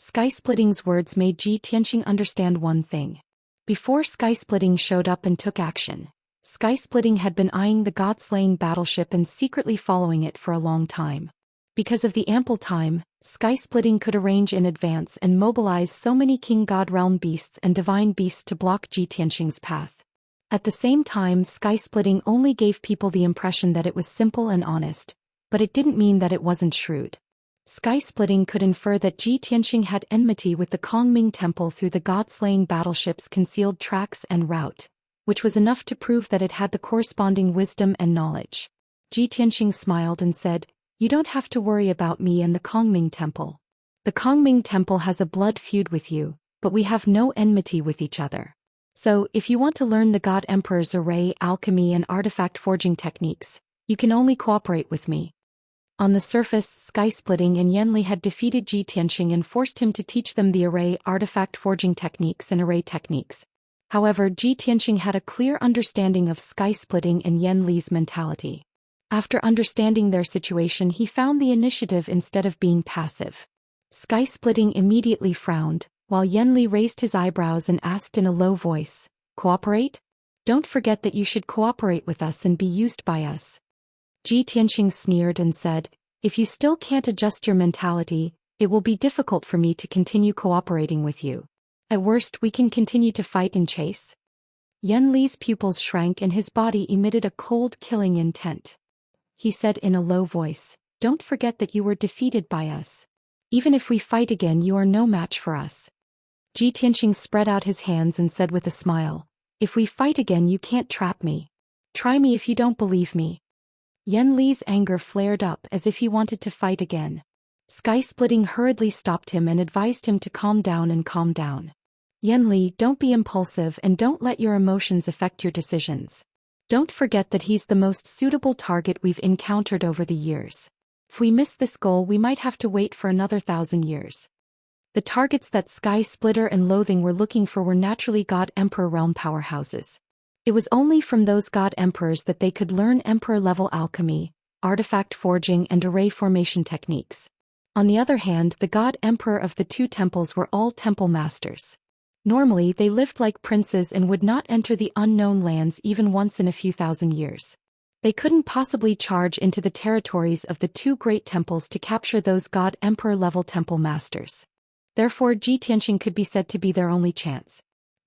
Skysplitting's words made Ji Tianqing understand one thing. Before Skysplitting showed up and took action, Skysplitting had been eyeing the god-slaying battleship and secretly following it for a long time. Because of the ample time, Skysplitting could arrange in advance and mobilize so many King God Realm beasts and divine beasts to block Ji Tianqing's path. At the same time, Skysplitting only gave people the impression that it was simple and honest, but it didn't mean that it wasn't shrewd. Skysplitting could infer that Ji Tianqing had enmity with the Kongming Temple through the god-slaying battleship's concealed tracks and route, which was enough to prove that it had the corresponding wisdom and knowledge. Ji Tianqing smiled and said, you don't have to worry about me and the Kongming Temple. The Kongming Temple has a blood feud with you, but we have no enmity with each other. So, if you want to learn the God Emperor's array, alchemy and artifact forging techniques, you can only cooperate with me. On the surface, Sky Splitting and Yanli had defeated Ji Tianqing and forced him to teach them the array artifact forging techniques and array techniques. However, Ji Tianqing had a clear understanding of Sky Splitting and Yanli's mentality. After understanding their situation, he found the initiative instead of being passive. Sky Splitting immediately frowned, while Yanli raised his eyebrows and asked in a low voice, "Cooperate? Don't forget that you should cooperate with us and be used by us." Ji Tianqing sneered and said, "If you still can't adjust your mentality, it will be difficult for me to continue cooperating with you. At worst, we can continue to fight and chase." Yanli's pupils shrank and his body emitted a cold, killing intent. He said in a low voice, "Don't forget that you were defeated by us. Even if we fight again, you are no match for us." Ji Tianqing spread out his hands and said with a smile, "If we fight again, you can't trap me. Try me if you don't believe me." Yanli's anger flared up as if he wanted to fight again. Sky Splitting hurriedly stopped him and advised him to calm down and calm down. "Yanli, don't be impulsive and don't let your emotions affect your decisions. Don't forget that he's the most suitable target we've encountered over the years. If we miss this goal, we might have to wait for another 1,000 years." The targets that Sky Splitter and Loathing were looking for were naturally God Emperor realm powerhouses. It was only from those God Emperors that they could learn Emperor-level alchemy, artifact forging and array formation techniques. On the other hand, the God Emperor of the two temples were all temple masters. Normally, they lived like princes and would not enter the unknown lands even once in a few thousand years. They couldn't possibly charge into the territories of the two great temples to capture those God Emperor-level temple masters. Therefore, Ji Tianqing could be said to be their only chance.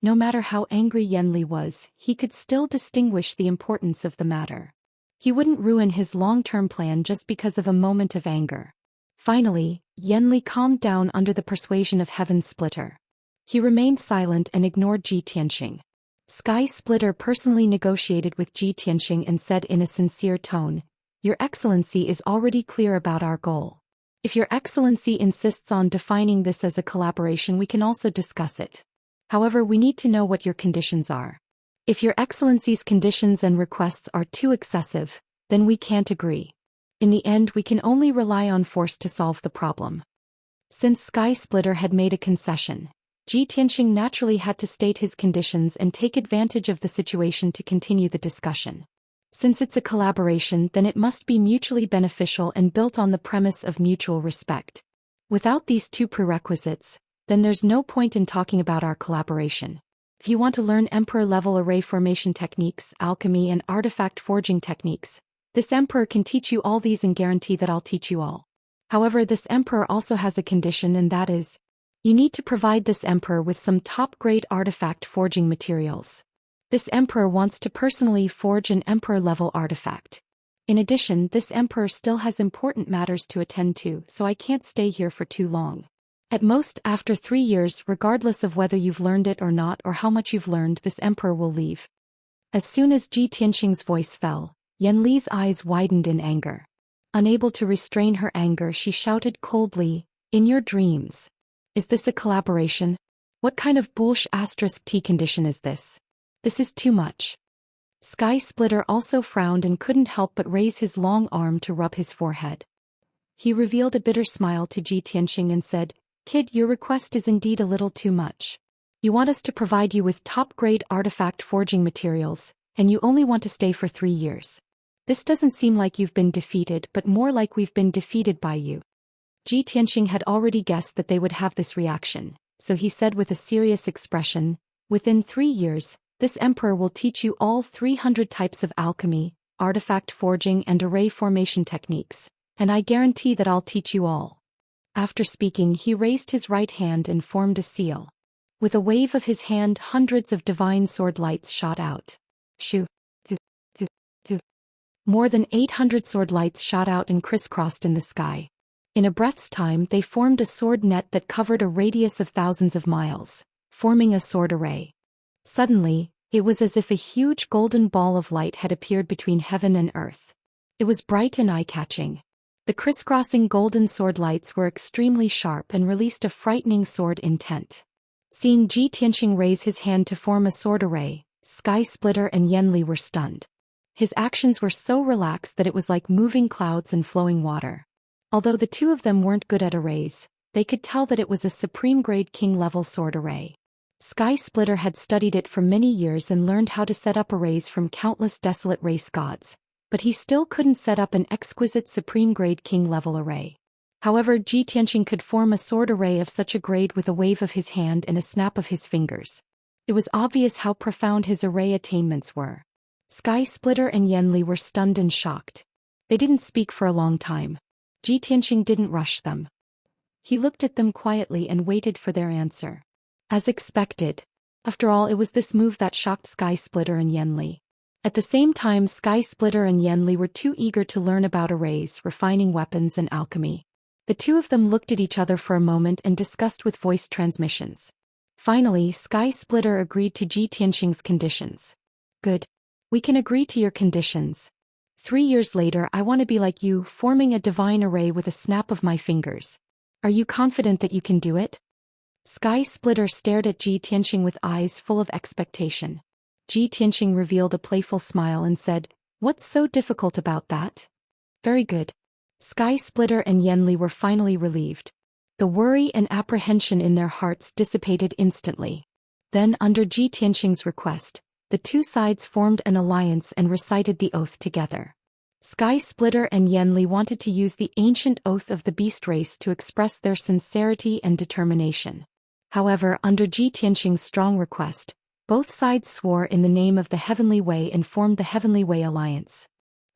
No matter how angry Yanli was, he could still distinguish the importance of the matter. He wouldn't ruin his long-term plan just because of a moment of anger. Finally, Yanli calmed down under the persuasion of Heaven Splitter. He remained silent and ignored Ji Tianqing. Sky Splitter personally negotiated with Ji Tianqing and said in a sincere tone, "Your Excellency is already clear about our goal. If Your Excellency insists on defining this as a collaboration, we can also discuss it. However, we need to know what your conditions are. If Your Excellency's conditions and requests are too excessive, then we can't agree. In the end, we can only rely on force to solve the problem." Since Sky Splitter had made a concession, Ji Tianqing naturally had to state his conditions and take advantage of the situation to continue the discussion. Since it's a collaboration, then it must be mutually beneficial and built on the premise of mutual respect. Without these two prerequisites, then there's no point in talking about our collaboration. If you want to learn Emperor-level array formation techniques, alchemy and artifact forging techniques, this Emperor can teach you all these and guarantee that I'll teach you all. However, this Emperor also has a condition, and that is, you need to provide this Emperor with some top-grade artifact forging materials. This Emperor wants to personally forge an Emperor-level artifact. In addition, this Emperor still has important matters to attend to, so I can't stay here for too long. At most, after 3 years, regardless of whether you've learned it or not or how much you've learned, this Emperor will leave." As soon as Ji Tianqing's voice fell, Yanli's eyes widened in anger. Unable to restrain her anger, she shouted coldly, "In your dreams. Is this a collaboration? What kind of *T condition is this? This is too much." Sky Splitter also frowned and couldn't help but raise his long arm to rub his forehead. He revealed a bitter smile to Ji Tianqing and said, "Kid, your request is indeed a little too much. You want us to provide you with top-grade artifact forging materials, and you only want to stay for 3 years. This doesn't seem like you've been defeated, but more like we've been defeated by you." Ji Tianqing had already guessed that they would have this reaction, so he said with a serious expression, "Within 3 years, this Emperor will teach you all 300 types of alchemy, artifact forging and array formation techniques, and I guarantee that I'll teach you all." After speaking, he raised his right hand and formed a seal. With a wave of his hand, hundreds of divine sword lights shot out. Shoo, hu, hu, hu. More than 800 sword lights shot out and crisscrossed in the sky. In a breath's time, they formed a sword net that covered a radius of thousands of miles, forming a sword array. Suddenly, it was as if a huge golden ball of light had appeared between heaven and earth. It was bright and eye-catching. The crisscrossing golden sword lights were extremely sharp and released a frightening sword intent. Seeing Ji Tianqing raise his hand to form a sword array, Sky Splitter and Yanli were stunned. His actions were so relaxed that it was like moving clouds and flowing water. Although the two of them weren't good at arrays, they could tell that it was a supreme-grade king-level sword array. Sky Splitter had studied it for many years and learned how to set up arrays from countless desolate race gods, but he still couldn't set up an exquisite supreme-grade king-level array. However, Ji Tianqing could form a sword array of such a grade with a wave of his hand and a snap of his fingers. It was obvious how profound his array attainments were. Sky Splitter and Yanli were stunned and shocked. They didn't speak for a long time. Ji Tianqing didn't rush them. He looked at them quietly and waited for their answer. As expected. After all, it was this move that shocked Sky Splitter and Yanli. At the same time, Sky Splitter and Yanli were too eager to learn about arrays, refining weapons and alchemy. The two of them looked at each other for a moment and discussed with voice transmissions. Finally, Sky Splitter agreed to Ji Tianqing's conditions. Good. We can agree to your conditions. 3 years later, I want to be like you, forming a divine array with a snap of my fingers. Are you confident that you can do it? Sky Splitter stared at Ji Tianqing with eyes full of expectation. Ji Tianqing revealed a playful smile and said, "What's so difficult about that?" "Very good." Sky Splitter and Yanli were finally relieved. The worry and apprehension in their hearts dissipated instantly. Then, under Ji Tianqing's request, the two sides formed an alliance and recited the oath together. Sky Splitter and Yanli wanted to use the ancient oath of the beast race to express their sincerity and determination. However, under Ji Tianqing's strong request, both sides swore in the name of the Heavenly Way and formed the Heavenly Way Alliance.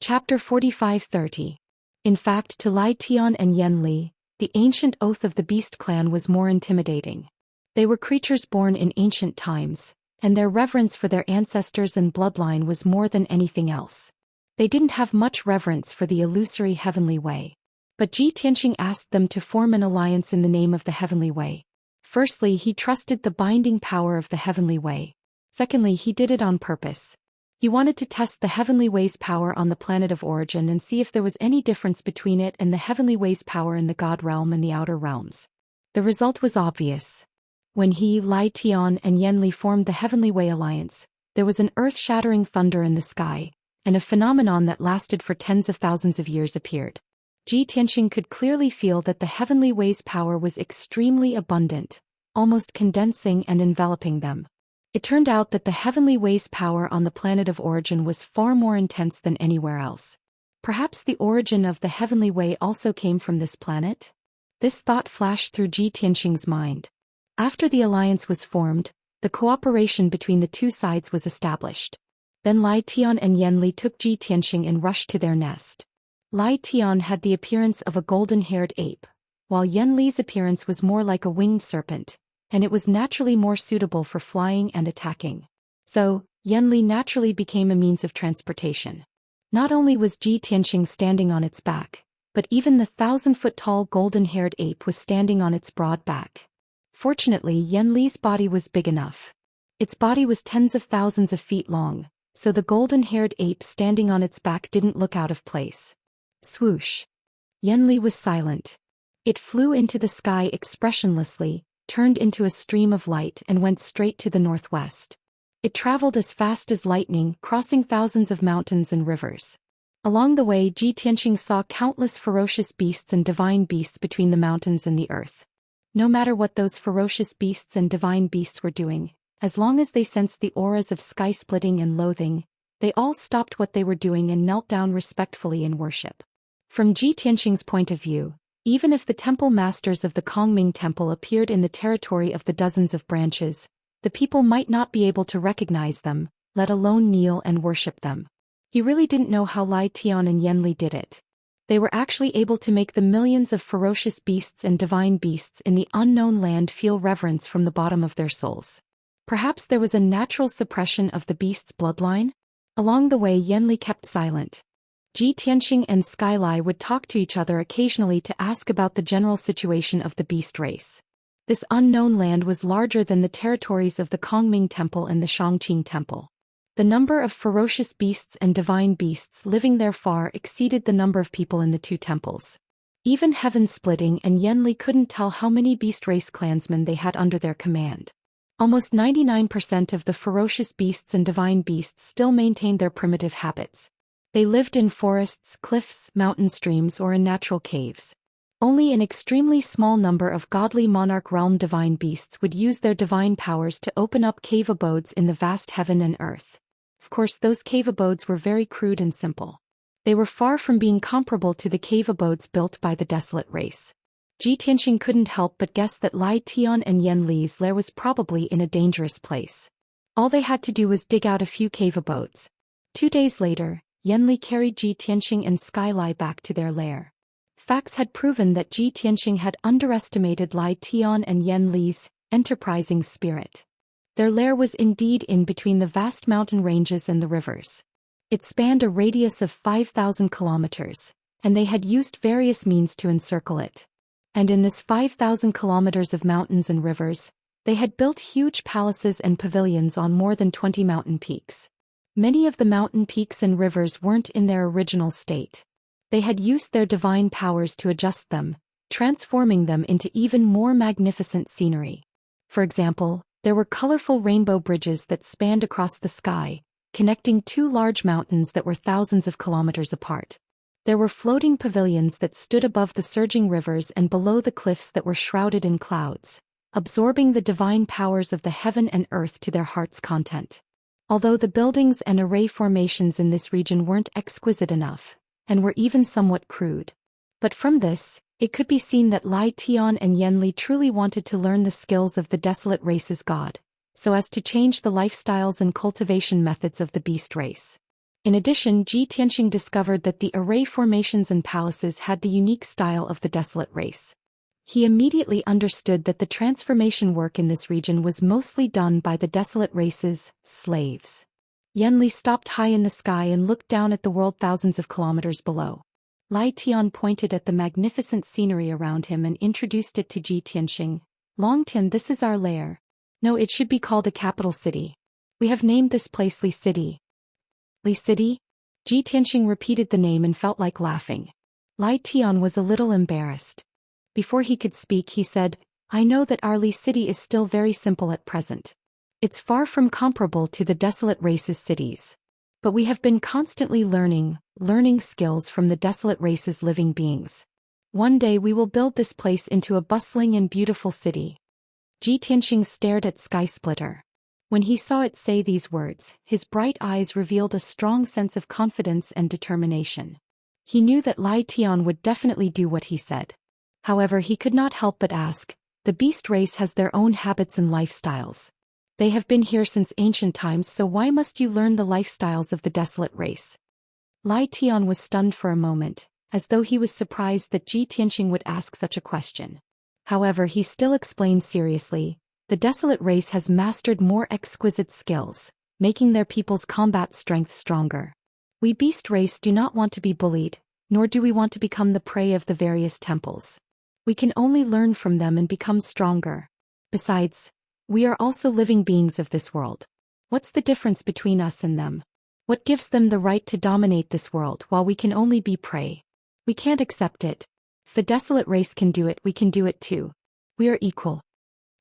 Chapter 45-30. In fact, to Lai Tian and Yanli, the ancient oath of the beast clan was more intimidating. They were creatures born in ancient times, and their reverence for their ancestors and bloodline was more than anything else. They didn't have much reverence for the illusory Heavenly Way. But Ji Tianqing asked them to form an alliance in the name of the Heavenly Way. Firstly, he trusted the binding power of the Heavenly Way. Secondly, he did it on purpose. He wanted to test the Heavenly Way's power on the planet of origin and see if there was any difference between it and the Heavenly Way's power in the God realm and the outer realms. The result was obvious. When he, Lai Tian, and Yanli formed the Heavenly Way Alliance, there was an earth-shattering thunder in the sky, and a phenomenon that lasted for tens of thousands of years appeared. Ji Tianqing could clearly feel that the Heavenly Way's power was extremely abundant, almost condensing and enveloping them. It turned out that the Heavenly Way's power on the planet of origin was far more intense than anywhere else. Perhaps the origin of the Heavenly Way also came from this planet? This thought flashed through Ji Tianqing's mind. After the alliance was formed, the cooperation between the two sides was established. Then Lai Tian and Yanli took Ji Tianqing and rushed to their nest. Lai Tian had the appearance of a golden-haired ape, while Yanli's appearance was more like a winged serpent, and it was naturally more suitable for flying and attacking. So, Yanli naturally became a means of transportation. Not only was Ji Tianqing standing on its back, but even the 1,000-foot-tall golden-haired ape was standing on its broad back. Fortunately, Yanli's body was big enough. Its body was tens of thousands of feet long, so the golden-haired ape standing on its back didn't look out of place. Swoosh. Yanli was silent. It flew into the sky expressionlessly, turned into a stream of light and went straight to the northwest. It traveled as fast as lightning, crossing thousands of mountains and rivers. Along the way, Ji Tianqing saw countless ferocious beasts and divine beasts between the mountains and the earth. No matter what those ferocious beasts and divine beasts were doing, as long as they sensed the auras of sky-splitting and loathing, they all stopped what they were doing and knelt down respectfully in worship. From Ji Tianqing's point of view, even if the temple masters of the Kongming Temple appeared in the territory of the dozens of branches, the people might not be able to recognize them, let alone kneel and worship them. He really didn't know how Lai Tian and Yanli did it. They were actually able to make the millions of ferocious beasts and divine beasts in the unknown land feel reverence from the bottom of their souls. Perhaps there was a natural suppression of the beast's bloodline? Along the way, Yanli kept silent. Ji Tianqing and Skylai would talk to each other occasionally to ask about the general situation of the beast race. This unknown land was larger than the territories of the Kongming Temple and the Shangqing Temple. The number of ferocious beasts and divine beasts living there far exceeded the number of people in the two temples. Even Heaven Splitting and Yanli couldn't tell how many beast race clansmen they had under their command. Almost 99% of the ferocious beasts and divine beasts still maintained their primitive habits. They lived in forests, cliffs, mountain streams, or in natural caves. Only an extremely small number of godly monarch realm divine beasts would use their divine powers to open up cave abodes in the vast heaven and earth. Of course, those cave abodes were very crude and simple. They were far from being comparable to the cave abodes built by the desolate race. Tianxing couldn't help but guess that Lai Tian and Yan Li's lair was probably in a dangerous place. All they had to do was dig out a few cave abodes. 2 days later, Yan Li carried Tianxing and Sky Lai back to their lair. Facts had proven that Tianxing had underestimated Lai Tian and Yan Li's enterprising spirit. Their lair was indeed in between the vast mountain ranges and the rivers. It spanned a radius of 5,000 kilometers, and they had used various means to encircle it. And in this 5,000 kilometers of mountains and rivers, they had built huge palaces and pavilions on more than 20 mountain peaks. Many of the mountain peaks and rivers weren't in their original state. They had used their divine powers to adjust them, transforming them into even more magnificent scenery. For example, there were colorful rainbow bridges that spanned across the sky, connecting 2 large mountains that were thousands of kilometers apart. There were floating pavilions that stood above the surging rivers and below the cliffs that were shrouded in clouds, absorbing the divine powers of the heaven and earth to their heart's content. Although the buildings and array formations in this region weren't exquisite enough, and were even somewhat crude. But from this, it could be seen that Lai Tian and Yan Li truly wanted to learn the skills of the desolate race's god, so as to change the lifestyles and cultivation methods of the beast race. In addition, Tianxing discovered that the array formations and palaces had the unique style of the desolate race. He immediately understood that the transformation work in this region was mostly done by the desolate race's slaves. Yan Li stopped high in the sky and looked down at the world thousands of kilometers below. Lai Tian pointed at the magnificent scenery around him and introduced it to Tianxing. Long Tian, this is our lair. No, it should be called a capital city. We have named this place Li City. Li City? Tianxing repeated the name and felt like laughing. Lai Tian was a little embarrassed. Before he could speak, he said, I know that our Li City is still very simple at present. It's far from comparable to the desolate race's cities. But we have been constantly learning skills from the desolate race's living beings. One day we will build this place into a bustling and beautiful city. Tianxing stared at Sky Splitter. When he saw it say these words, his bright eyes revealed a strong sense of confidence and determination. He knew that Lai Tian would definitely do what he said. However, he could not help but ask, the beast race has their own habits and lifestyles. They have been here since ancient times, so why must you learn the lifestyles of the desolate race? Lai Tian was stunned for a moment, as though he was surprised that Tianxing would ask such a question. However, he still explained seriously, the desolate race has mastered more exquisite skills, making their people's combat strength stronger. We beast race do not want to be bullied, nor do we want to become the prey of the various temples. We can only learn from them and become stronger. Besides, we are also living beings of this world. What's the difference between us and them? What gives them the right to dominate this world while we can only be prey? We can't accept it. If the desolate race can do it, we can do it too. We are equal.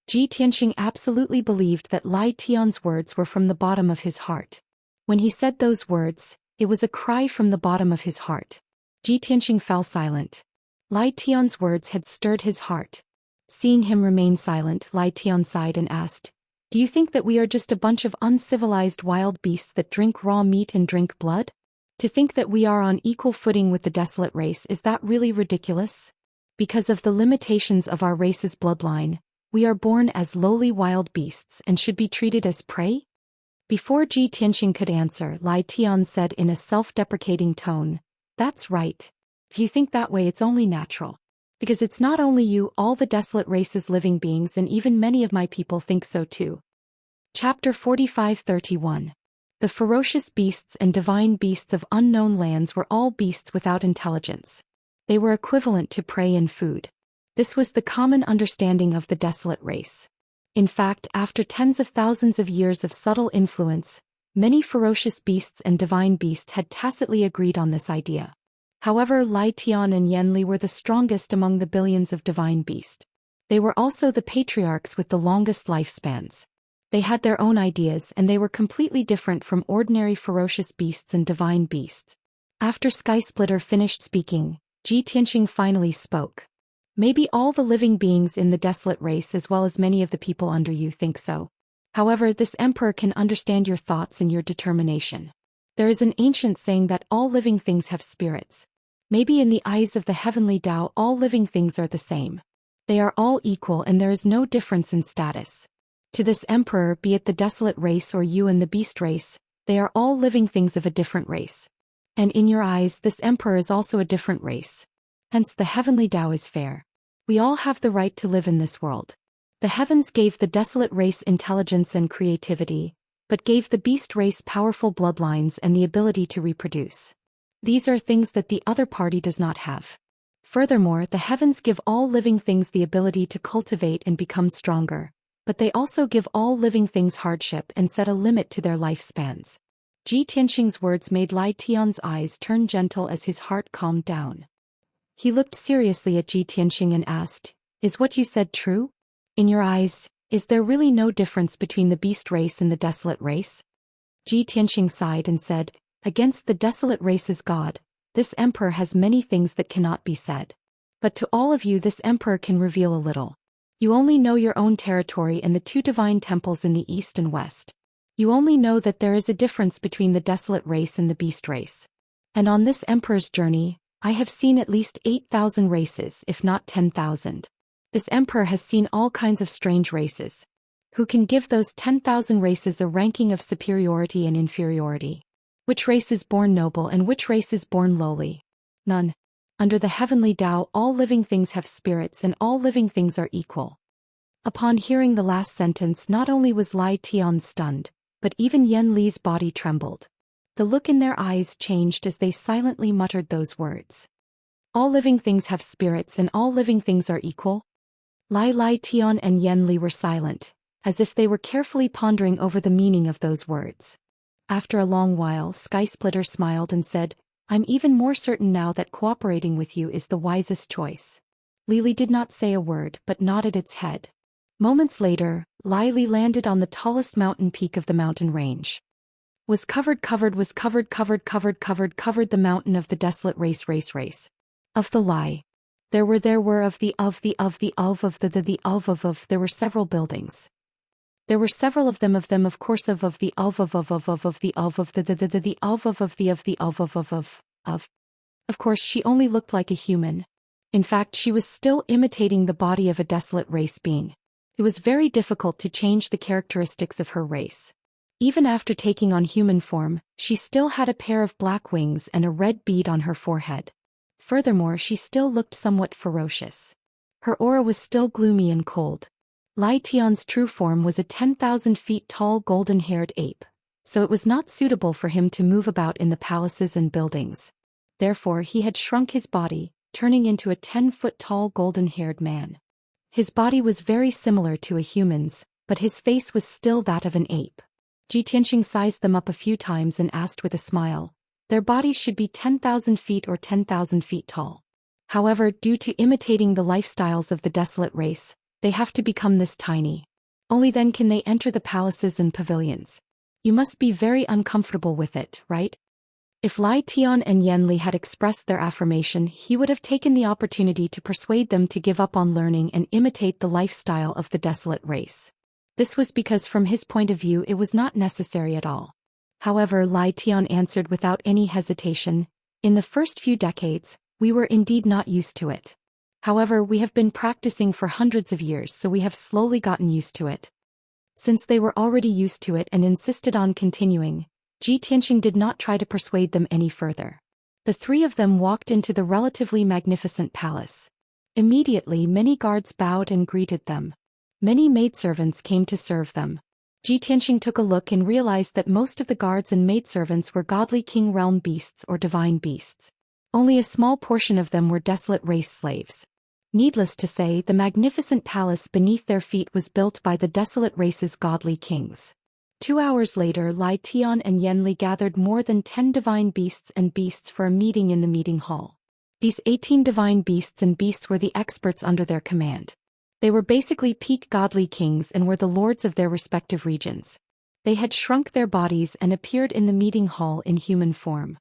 Tianxing absolutely believed that Lai Tian's words were from the bottom of his heart. When he said those words, it was a cry from the bottom of his heart. Tianxing fell silent. Lai Tian's words had stirred his heart. Seeing him remain silent, Lai Tian sighed and asked, Do you think that we are just a bunch of uncivilized wild beasts that drink raw meat and drink blood? To think that we are on equal footing with the desolate race, is that really ridiculous? Because of the limitations of our race's bloodline, we are born as lowly wild beasts and should be treated as prey? Before Tianxing could answer, Lai Tian said in a self-deprecating tone, That's right. If you think that way, it's only natural. Because it's not only you, all the desolate race's living beings and even many of my people think so too. Chapter 45-31. The ferocious beasts and divine beasts of unknown lands were all beasts without intelligence. They were equivalent to prey and food. This was the common understanding of the desolate race. In fact, after tens of thousands of years of subtle influence, many ferocious beasts and divine beasts had tacitly agreed on this idea. However, Lai Tian and Yan Li were the strongest among the billions of divine beasts. They were also the patriarchs with the longest lifespans. They had their own ideas and they were completely different from ordinary ferocious beasts and divine beasts. After Sky Splitter finished speaking, Ji Tianqing finally spoke. Maybe all the living beings in the desolate race as well as many of the people under you think so. However, this emperor can understand your thoughts and your determination. There is an ancient saying that all living things have spirits. Maybe in the eyes of the heavenly Tao all living things are the same. They are all equal and there is no difference in status. To this emperor, be it the desolate race or you and the beast race, they are all living things of a different race. And in your eyes this emperor is also a different race. Hence the heavenly Tao is fair. We all have the right to live in this world. The heavens gave the desolate race intelligence and creativity, but gave the beast race powerful bloodlines and the ability to reproduce. These are things that the other party does not have. Furthermore, the heavens give all living things the ability to cultivate and become stronger, but they also give all living things hardship and set a limit to their lifespans. Ji Tianqing's words made Lai Tian's eyes turn gentle as his heart calmed down. He looked seriously at Ji Tianqing and asked, "Is what you said true? In your eyes, is there really no difference between the beast race and the desolate race?" Ji Tianqing sighed and said, "Against the desolate race's god, this emperor has many things that cannot be said. But to all of you this emperor can reveal a little. You only know your own territory and the two divine temples in the east and west. You only know that there is a difference between the desolate race and the beast race. And on this emperor's journey, I have seen at least 8,000 races, if not 10,000. This emperor has seen all kinds of strange races. Who can give those 10,000 races a ranking of superiority and inferiority? Which race is born noble and which race is born lowly? None. Under the heavenly Tao all living things have spirits and all living things are equal." Upon hearing the last sentence, not only was Lai Tian stunned, but even Yan Li's body trembled. The look in their eyes changed as they silently muttered those words. All living things have spirits and all living things are equal? Lai Tian and Yan Li were silent, as if they were carefully pondering over the meaning of those words. After a long while, Sky Splitter smiled and said, "I'm even more certain now that cooperating with you is the wisest choice." Li did not say a word but nodded its head. Moments later, Li landed on the tallest mountain peak of the mountain range. Covered the mountain of the desolate race. Of the Li. There were several buildings. There were several of them, of course, of course, she only looked like a human. In fact, she was still imitating the body of a desolate race being. It was very difficult to change the characteristics of her race. Even after taking on human form, she still had a pair of black wings and a red bead on her forehead. Furthermore, she still looked somewhat ferocious. Her aura was still gloomy and cold. Lai Tian's true form was a 10,000 feet tall golden-haired ape, so it was not suitable for him to move about in the palaces and buildings. Therefore he had shrunk his body, turning into a 10-foot-tall golden-haired man. His body was very similar to a human's, but his face was still that of an ape. Ji Tianqing sized them up a few times and asked with a smile, "Their bodies should be 10,000 feet or 10,000 feet tall. However, due to imitating the lifestyles of the desolate race, they have to become this tiny. Only then can they enter the palaces and pavilions. You must be very uncomfortable with it, right?" If Lai Tian and Yan Li had expressed their affirmation, he would have taken the opportunity to persuade them to give up on learning and imitate the lifestyle of the desolate race. This was because from his point of view it was not necessary at all. However, Lai Tian answered without any hesitation, "In the first few decades, we were indeed not used to it. However, we have been practicing for hundreds of years, so we have slowly gotten used to it." Since they were already used to it and insisted on continuing, Ji Tianqing did not try to persuade them any further. The three of them walked into the relatively magnificent palace. Immediately many guards bowed and greeted them. Many maidservants came to serve them. Ji Tianqing took a look and realized that most of the guards and maidservants were godly king realm beasts or divine beasts. Only a small portion of them were desolate race slaves. Needless to say, the magnificent palace beneath their feet was built by the desolate race's godly kings. 2 hours later, Lai Tian and Yan Li gathered more than 10 divine beasts and beasts for a meeting in the meeting hall. These 18 divine beasts and beasts were the experts under their command. They were basically peak godly kings and were the lords of their respective regions. They had shrunk their bodies and appeared in the meeting hall in human form.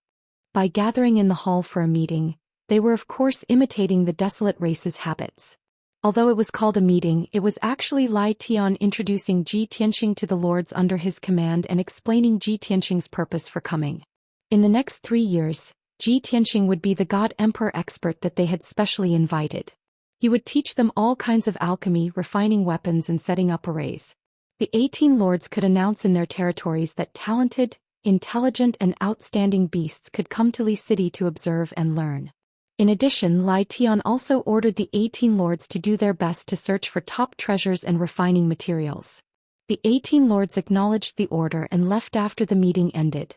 By gathering in the hall for a meeting, they were of course imitating the desolate race's habits. Although it was called a meeting, it was actually Lai Tian introducing Ji Tianxing to the lords under his command and explaining Ji Tianxing's purpose for coming. In the next 3 years, Ji Tianxing would be the God Emperor expert that they had specially invited. He would teach them all kinds of alchemy, refining weapons and setting up arrays. The 18 lords could announce in their territories that talented, intelligent and outstanding beasts could come to Li City to observe and learn. In addition, Lai Tian also ordered the 18 lords to do their best to search for top treasures and refining materials. The 18 lords acknowledged the order and left after the meeting ended.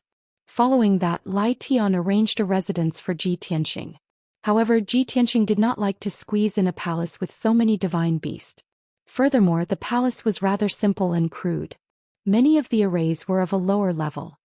Following that, Lai Tian arranged a residence for Ji Tianxing. However, Ji Tianxing did not like to squeeze in a palace with so many divine beasts. Furthermore, the palace was rather simple and crude. Many of the arrays were of a lower level.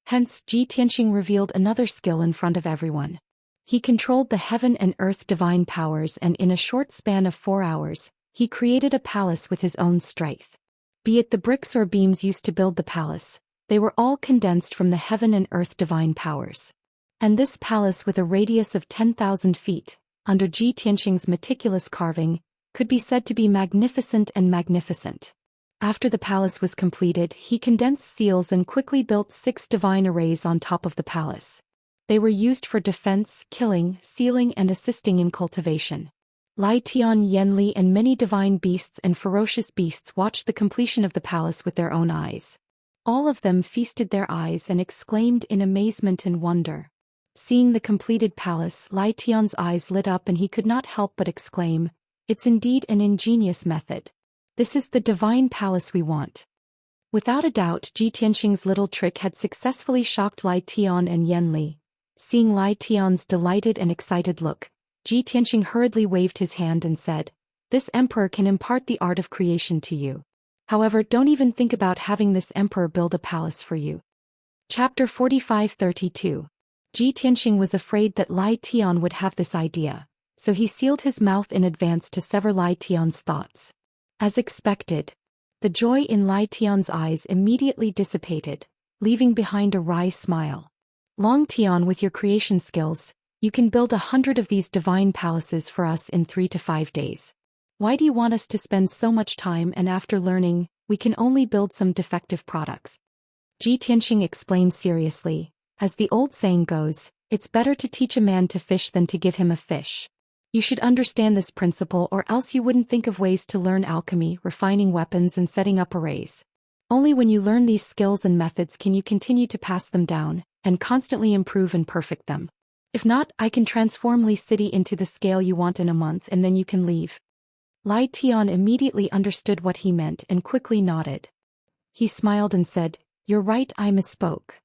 Hence, Ji Tianxing revealed another skill in front of everyone. He controlled the heaven and earth divine powers, and in a short span of 4 hours, he created a palace with his own strength. Be it the bricks or beams used to build the palace, they were all condensed from the heaven and earth divine powers. And this palace, with a radius of 10,000 feet, under Ji Tianxing's meticulous carving, could be said to be magnificent and magnificent. After the palace was completed, he condensed seals and quickly built 6 divine arrays on top of the palace. They were used for defense, killing, sealing and assisting in cultivation. Lai Tian, Yanli and many divine beasts and ferocious beasts watched the completion of the palace with their own eyes. All of them feasted their eyes and exclaimed in amazement and wonder. Seeing the completed palace, Lai Tian's eyes lit up and he could not help but exclaim, "It's indeed an ingenious method. This is the divine palace we want." Without a doubt, Ji Tianxing's little trick had successfully shocked Lai Tian and Yanli. Seeing Lai Tian's delighted and excited look, Ji Tianxing hurriedly waved his hand and said, "This emperor can impart the art of creation to you. However, don't even think about having this emperor build a palace for you." Chapter 45-32. Ji Tianxing was afraid that Lai Tian would have this idea, so he sealed his mouth in advance to sever Lai Tian's thoughts. As expected, the joy in Lai Tian's eyes immediately dissipated, leaving behind a wry smile. "Long Tian, with your creation skills, you can build 100 of these divine palaces for us in 3 to 5 days. Why do you want us to spend so much time, and after learning, we can only build some defective products?" Ji Tianxing explained seriously, "As the old saying goes, it's better to teach a man to fish than to give him a fish. You should understand this principle, or else you wouldn't think of ways to learn alchemy, refining weapons and setting up arrays. Only when you learn these skills and methods can you continue to pass them down, and constantly improve and perfect them. If not, I can transform Li City into the scale you want in a month and then you can leave." Lai Tian immediately understood what he meant and quickly nodded. He smiled and said, "You're right, I misspoke."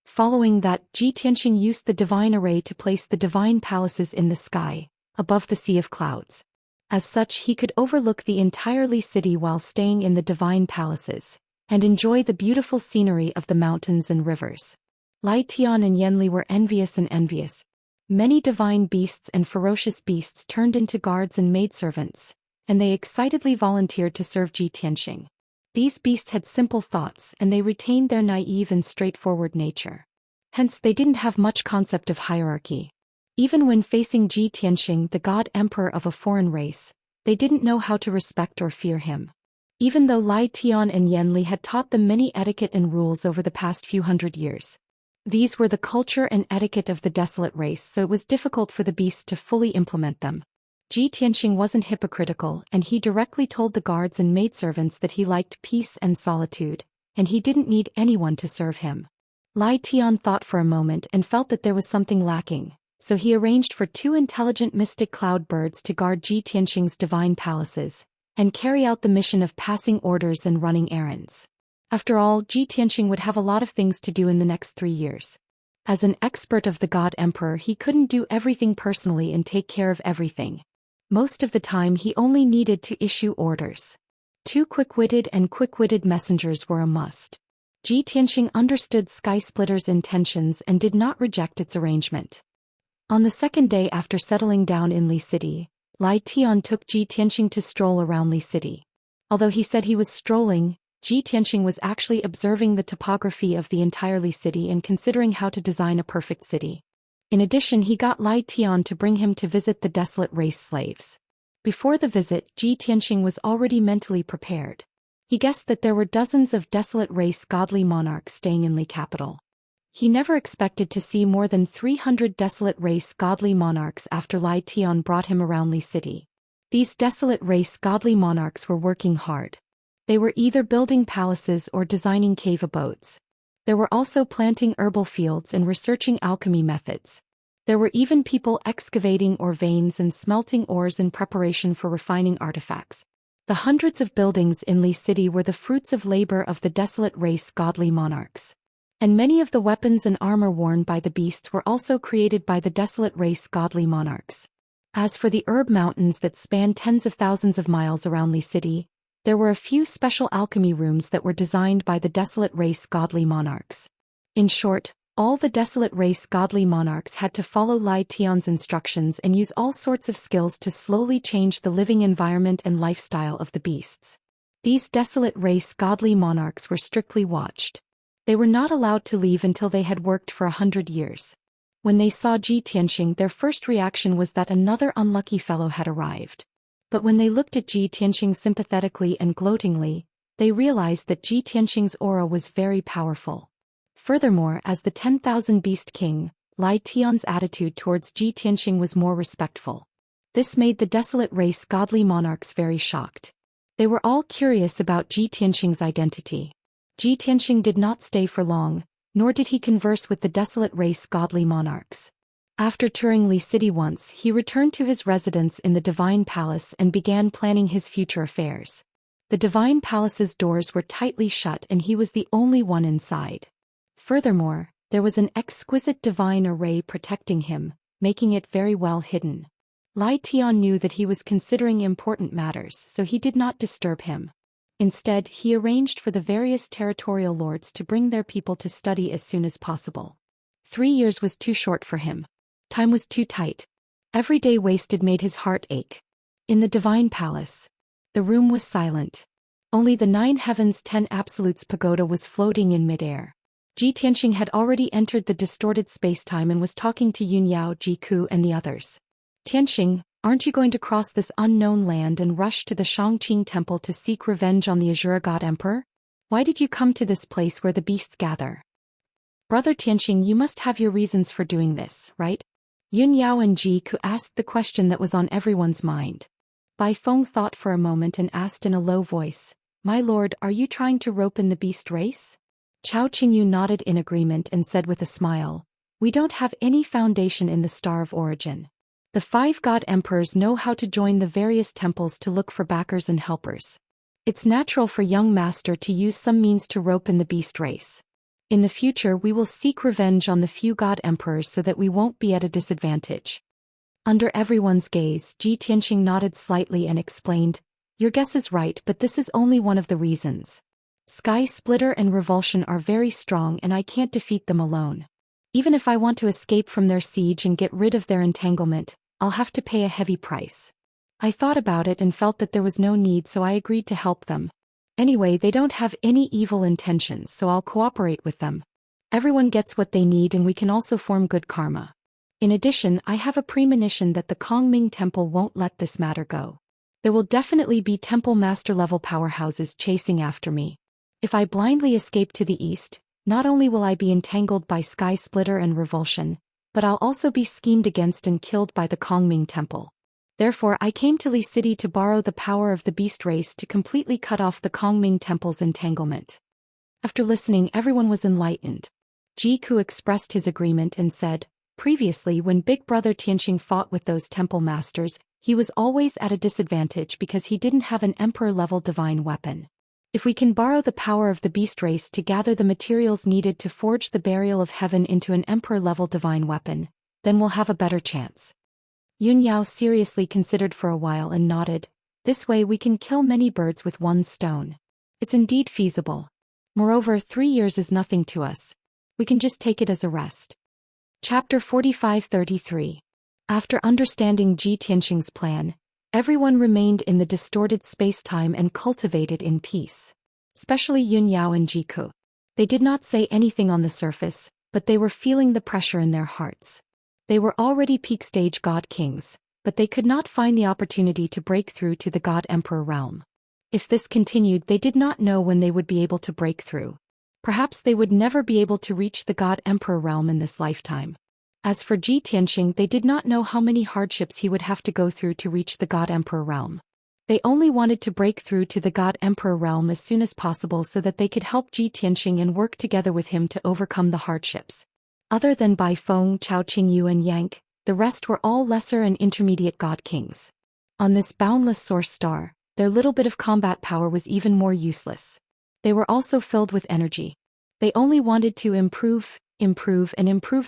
Following that, Ji Tianxing used the divine array to place the divine palaces in the sky, above the sea of clouds. As such, he could overlook the entire Li City while staying in the divine palaces, and enjoy the beautiful scenery of the mountains and rivers. Lai Tian and Yanli were envious and envious. Many divine beasts and ferocious beasts turned into guards and maidservants, and they excitedly volunteered to serve Ji Tianxing. These beasts had simple thoughts and they retained their naive and straightforward nature. Hence, they didn't have much concept of hierarchy. Even when facing Ji Tianxing, the god emperor of a foreign race, they didn't know how to respect or fear him. Even though Lai Tian and Yanli had taught them many etiquette and rules over the past few hundred years. These were the culture and etiquette of the desolate race, so it was difficult for the beasts to fully implement them. Ji Tianxing wasn't hypocritical, and he directly told the guards and maidservants that he liked peace and solitude, and he didn't need anyone to serve him. Lai Tian thought for a moment and felt that there was something lacking, so he arranged for 2 intelligent mystic cloud birds to guard Ji Tianxing's divine palaces, and carry out the mission of passing orders and running errands. After all, Ji Tianxing would have a lot of things to do in the next 3 years. As an expert of the God Emperor, he couldn't do everything personally and take care of everything. Most of the time he only needed to issue orders. 2 quick-witted messengers were a must. Ji Tianxing understood Sky Splitter's intentions and did not reject its arrangement. On the second day after settling down in Li City, Lai Tian took Ji Tianxing to stroll around Li City. Although he said he was strolling, Ji Tianxing was actually observing the topography of the entire Li City and considering how to design a perfect city. In addition, he got Lai Tian to bring him to visit the desolate race slaves. Before the visit, Ji Tianxing was already mentally prepared. He guessed that there were dozens of desolate race godly monarchs staying in Li capital. He never expected to see more than 300 desolate race godly monarchs after Lai Tian brought him around Li City. These desolate race godly monarchs were working hard. They were either building palaces or designing cave abodes. There were also planting herbal fields and researching alchemy methods. There were even people excavating ore veins and smelting ores in preparation for refining artifacts. The hundreds of buildings in Li City were the fruits of labor of the desolate race godly monarchs. And many of the weapons and armor worn by the beasts were also created by the desolate race godly monarchs. As for the herb mountains that spanned tens of thousands of miles around Li City, there were a few special alchemy rooms that were designed by the desolate race godly monarchs. In short, all the desolate race godly monarchs had to follow Lai Tian's instructions and use all sorts of skills to slowly change the living environment and lifestyle of the beasts. These desolate race godly monarchs were strictly watched. They were not allowed to leave until they had worked for 100 years. When they saw Ji Tianxing, their first reaction was that another unlucky fellow had arrived. But when they looked at Ji Tianxing sympathetically and gloatingly, they realized that Ji Tianxing's aura was very powerful. Furthermore, as the 10,000 Beast King, Lai Tian's attitude towards Ji Tianxing was more respectful. This made the desolate race godly monarchs very shocked. They were all curious about Ji Tianxing's identity. Ji Tianxing did not stay for long, nor did he converse with the desolate race godly monarchs. After touring Li City once, he returned to his residence in the Divine Palace and began planning his future affairs. The Divine Palace's doors were tightly shut and he was the only one inside. Furthermore, there was an exquisite divine array protecting him, making it very well hidden. Lai Tian knew that he was considering important matters, so he did not disturb him. Instead, he arranged for the various territorial lords to bring their people to study as soon as possible. 3 years was too short for him. Time was too tight. Every day wasted made his heart ache. In the Divine Palace, the room was silent. Only the 9 Heavens 10 Absolutes pagoda was floating in midair. Ji Tianxing had already entered the distorted spacetime and was talking to Yun Yao, Ji Ku and the others. Tianxing, aren't you going to cross this unknown land and rush to the Shangqing Temple to seek revenge on the Azure God Emperor? Why did you come to this place where the beasts gather? Brother Tianxing, you must have your reasons for doing this, right? Yun Yao and Ji Ku asked the question that was on everyone's mind. Bai Feng thought for a moment and asked in a low voice, "My lord, are you trying to rope in the beast race?" Chao Qingyu nodded in agreement and said with a smile, "We don't have any foundation in the Star of Origin. The 5 god emperors know how to join the various temples to look for backers and helpers. It's natural for young master to use some means to rope in the beast race. In the future we will seek revenge on the few god emperors so that we won't be at a disadvantage." Under everyone's gaze, Ji Tianxing nodded slightly and explained, "Your guess is right, but this is only one of the reasons. Sky Splitter and Revulsion are very strong and I can't defeat them alone. Even if I want to escape from their siege and get rid of their entanglement, I'll have to pay a heavy price. I thought about it and felt that there was no need, so I agreed to help them. Anyway, they don't have any evil intentions, so I'll cooperate with them. Everyone gets what they need and we can also form good karma. In addition, I have a premonition that the Kongming Temple won't let this matter go. There will definitely be temple master level powerhouses chasing after me. If I blindly escape to the east, not only will I be entangled by Sky Splitter and Revulsion, but I'll also be schemed against and killed by the Kongming Temple. Therefore I came to Li City to borrow the power of the beast race to completely cut off the Kongming Temple's entanglement." After listening, everyone was enlightened. Ji Ku expressed his agreement and said, "Previously when Big Brother Tianxing fought with those temple masters, he was always at a disadvantage because he didn't have an emperor-level divine weapon. If we can borrow the power of the beast race to gather the materials needed to forge the burial of heaven into an emperor-level divine weapon, then we'll have a better chance." Yun Yao seriously considered for a while and nodded. "This way we can kill many birds with one stone. It's indeed feasible. Moreover, 3 years is nothing to us. We can just take it as a rest." Chapter 45-33. After understanding Ji Tianxing's plan, Everyone remained in the distorted space-time and cultivated in peace. Especially Yun Yao and Jiku. They did not say anything on the surface, but they were feeling the pressure in their hearts. They were already peak-stage God Kings, but they could not find the opportunity to break through to the God Emperor realm. If this continued, they did not know when they would be able to break through. Perhaps they would never be able to reach the God Emperor realm in this lifetime. As for Ji Tianxing, they did not know how many hardships he would have to go through to reach the God Emperor realm. They only wanted to break through to the God Emperor realm as soon as possible so that they could help Ji Tianxing and work together with him to overcome the hardships. Other than Bai Feng, Chao Qingyu and Yang, the rest were all lesser and intermediate God Kings. On this boundless source star, their little bit of combat power was even more useless. They were also filled with energy. They only wanted to improve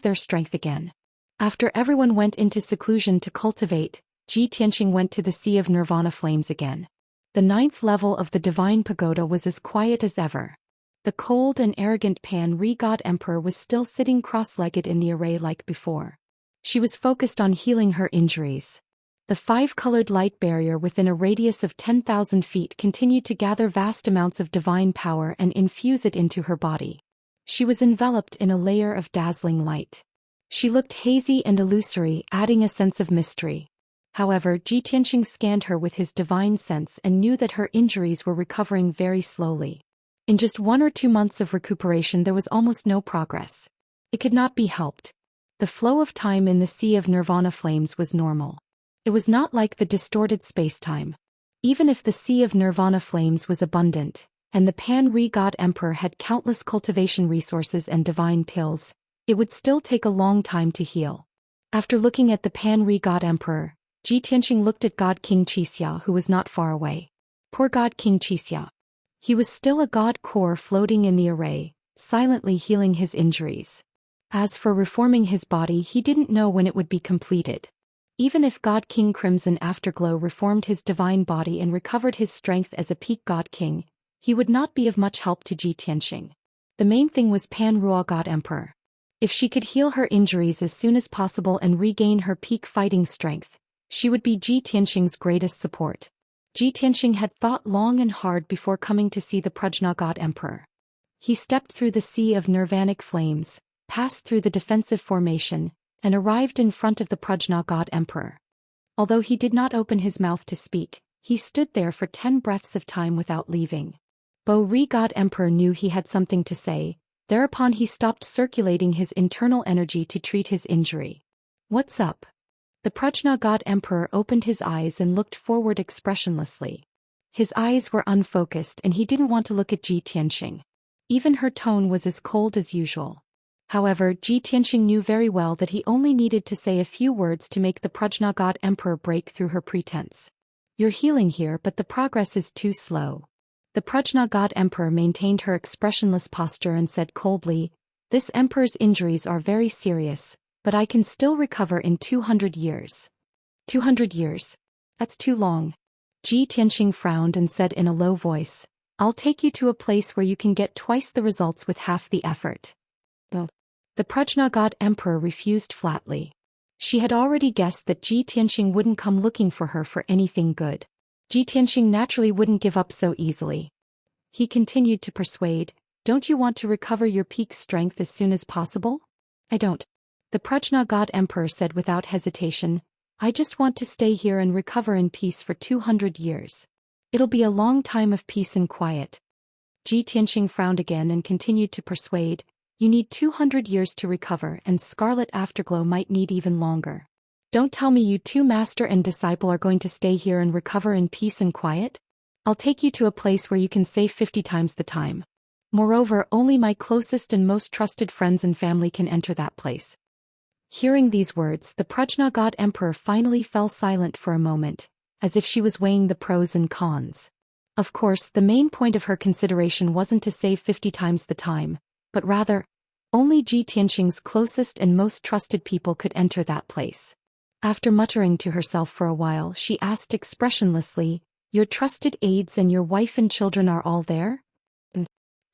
their strength again. After everyone went into seclusion to cultivate, Ji Tianxing went to the Sea of Nirvana Flames again. The 9th level of the Divine Pagoda was as quiet as ever. The cold and arrogant Pan-Ri God Emperor was still sitting cross-legged in the array like before. She was focused on healing her injuries. The 5-colored light barrier within a radius of 10,000 feet continued to gather vast amounts of divine power and infuse it into her body. She was enveloped in a layer of dazzling light. She looked hazy and illusory, adding a sense of mystery. However, Ji Tianxing scanned her with his divine sense and knew that her injuries were recovering very slowly. In just 1 or 2 months of recuperation there was almost no progress. It could not be helped. The flow of time in the Sea of Nirvana Flames was normal. It was not like the distorted space-time. Even if the Sea of Nirvana Flames was abundant, and the Pan-Ri God Emperor had countless cultivation resources and divine pills, it would still take a long time to heal. After looking at the Pan-Ri God Emperor, Ji Tianxing looked at God King Qixia, who was not far away. Poor God King Qixia. He was still a god core floating in the array, silently healing his injuries. As for reforming his body, he didn't know when it would be completed. Even if God King Crimson Afterglow reformed his divine body and recovered his strength as a peak God King, he would not be of much help to Ji Tianxing. The main thing was Pan-Rua God Emperor. If she could heal her injuries as soon as possible and regain her peak fighting strength, she would be Ji Tianxing's greatest support. Ji Tianxing had thought long and hard before coming to see the Prajna God Emperor. He stepped through the Sea of Nirvanic Flames, passed through the defensive formation, and arrived in front of the Prajna God Emperor. Although he did not open his mouth to speak, he stood there for 10 breaths of time without leaving. Bo-Ri God Emperor knew he had something to say, thereupon he stopped circulating his internal energy to treat his injury. "What's up?" The Prajna God Emperor opened his eyes and looked forward expressionlessly. His eyes were unfocused and he didn't want to look at Ji Tianxing. Even her tone was as cold as usual. However, Ji Tianxing knew very well that he only needed to say a few words to make the Prajna God Emperor break through her pretense. "You're healing here, but the progress is too slow." The Prajna God Emperor maintained her expressionless posture and said coldly, "This emperor's injuries are very serious, but I can still recover in 200 years. 200 years? That's too long." Ji Tianxing frowned and said in a low voice, "I'll take you to a place where you can get twice the results with half the effort." The Prajna God Emperor refused flatly. She had already guessed that Ji Tianxing wouldn't come looking for her for anything good. Ji Tianxing naturally wouldn't give up so easily. He continued to persuade, "Don't you want to recover your peak strength as soon as possible?" "I don't." The Prajna God Emperor said without hesitation, "I just want to stay here and recover in peace for 200 years. It'll be a long time of peace and quiet." Ji Tianxing frowned again and continued to persuade, "You need 200 years to recover, and Scarlet Afterglow might need even longer. Don't tell me you two master and disciple are going to stay here and recover in peace and quiet? I'll take you to a place where you can save 50 times the time. Moreover, only my closest and most trusted friends and family can enter that place." Hearing these words, the Prajna God Emperor finally fell silent for a moment, as if she was weighing the pros and cons. Of course, the main point of her consideration wasn't to save 50 times the time, but rather, only Ji Tianxing's closest and most trusted people could enter that place. After muttering to herself for a while, she asked expressionlessly, "Your trusted aides and your wife and children are all there?"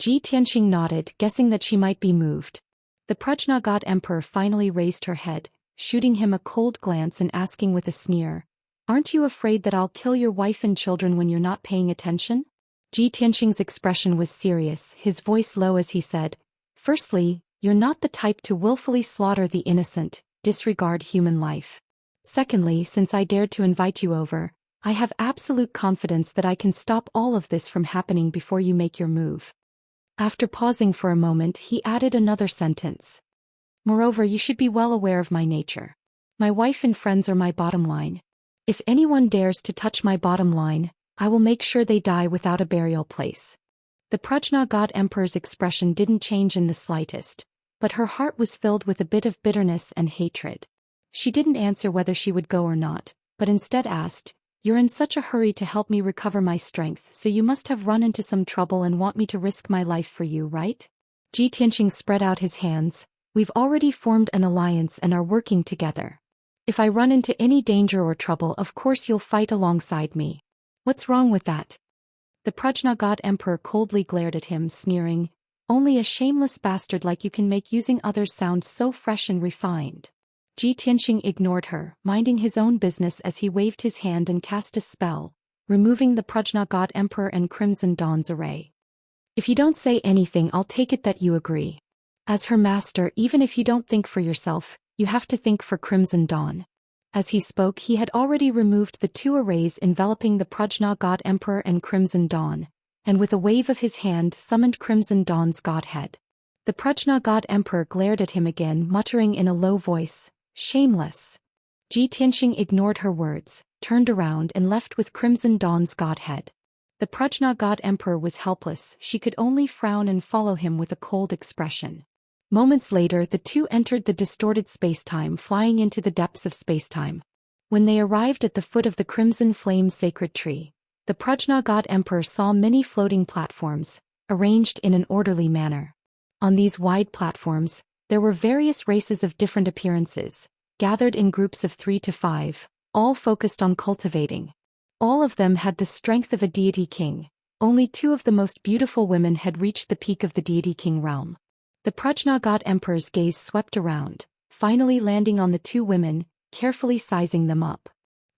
Ji Tianxing nodded, guessing that she might be moved. The Prajna God Emperor finally raised her head, shooting him a cold glance and asking with a sneer, Aren't you afraid that I'll kill your wife and children when you're not paying attention? Ji Tianxing's expression was serious, his voice low as he said, "Firstly, you're not the type to willfully slaughter the innocent, disregard human life. Secondly, since I dared to invite you over, I have absolute confidence that I can stop all of this from happening before you make your move." After pausing for a moment, he added another sentence. "Moreover, you should be well aware of my nature. My wife and friends are my bottom line. If anyone dares to touch my bottom line, I will make sure they die without a burial place." The Prajna God Emperor's expression didn't change in the slightest, but her heart was filled with a bit of bitterness and hatred. She didn't answer whether she would go or not, but instead asked, "You're in such a hurry to help me recover my strength, so you must have run into some trouble and want me to risk my life for you, right?" Ji Tianxing spread out his hands. "We've already formed an alliance and are working together. If I run into any danger or trouble, of course you'll fight alongside me. What's wrong with that?" The Prajna God Emperor coldly glared at him, sneering, "Only a shameless bastard like you can make using others sound so fresh and refined." Ji Tianxing ignored her, minding his own business as he waved his hand and cast a spell, removing the Prajna God Emperor and Crimson Dawn's array. "If you don't say anything, I'll take it that you agree. As her master, even if you don't think for yourself, you have to think for Crimson Dawn." As he spoke, he had already removed the two arrays enveloping the Prajna God Emperor and Crimson Dawn, and with a wave of his hand summoned Crimson Dawn's godhead. The Prajna God Emperor glared at him again, muttering in a low voice, "Shameless." Ji Tianxing ignored her words, turned around and left with Crimson Dawn's godhead. The Prajna God Emperor was helpless, she could only frown and follow him with a cold expression. Moments later, the two entered the distorted spacetime, flying into the depths of spacetime. When they arrived at the foot of the Crimson Flame Sacred Tree, the Prajna God Emperor saw many floating platforms, arranged in an orderly manner. On these wide platforms, there were various races of different appearances, gathered in groups of 3 to 5, all focused on cultivating. All of them had the strength of a deity king. Only 2 of the most beautiful women had reached the peak of the deity king realm. The Prajna God Emperor's gaze swept around, finally landing on the 2 women, carefully sizing them up.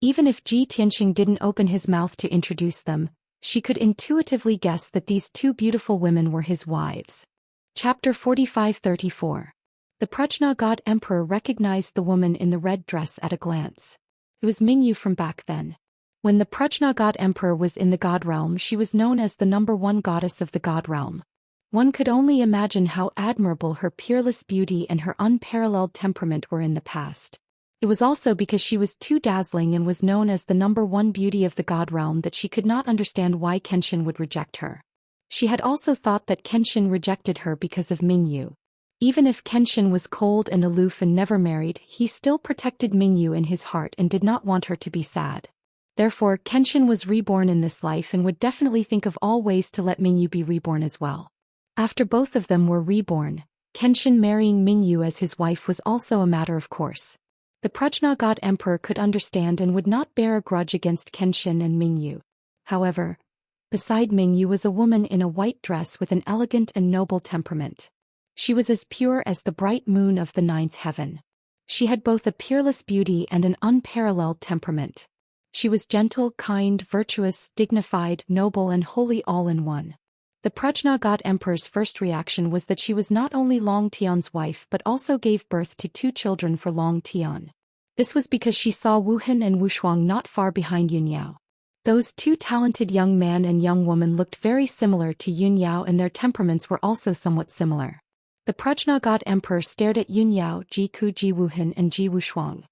Even if Ji Tianxing didn't open his mouth to introduce them, she could intuitively guess that these 2 beautiful women were his wives. Chapter 45-34. The Prajna God Emperor recognized the woman in the red dress at a glance. It was Mingyu from back then. When the Prajna God Emperor was in the God realm, she was known as the #1 goddess of the God realm. One could only imagine how admirable her peerless beauty and her unparalleled temperament were in the past. It was also because she was too dazzling and was known as the #1 beauty of the God realm that she could not understand why Kenshin would reject her. She had also thought that Kenshin rejected her because of Mingyu. Even if Kenshin was cold and aloof and never married, he still protected Mingyu in his heart and did not want her to be sad. Therefore, Kenshin was reborn in this life and would definitely think of all ways to let Mingyu be reborn as well. After both of them were reborn, Kenshin marrying Mingyu as his wife was also a matter of course. The Prajna God Emperor could understand and would not bear a grudge against Kenshin and Mingyu. However, beside Mingyu was a woman in a white dress with an elegant and noble temperament. She was as pure as the bright moon of the 9th heaven. She had both a peerless beauty and an unparalleled temperament. She was gentle, kind, virtuous, dignified, noble and holy all in one. The Prajna God Emperor's first reaction was that she was not only Long Tian's wife but also gave birth to 2 children for Long Tian. This was because she saw Wu Han and Wu Shuang not far behind Yun Yao. Those 2 talented young man and young woman looked very similar to Yun Yao and their temperaments were also somewhat similar. The Prajna God Emperor stared at Yun Yao, Ji Ku, Ji Wu Han and Ji Wu Shuang.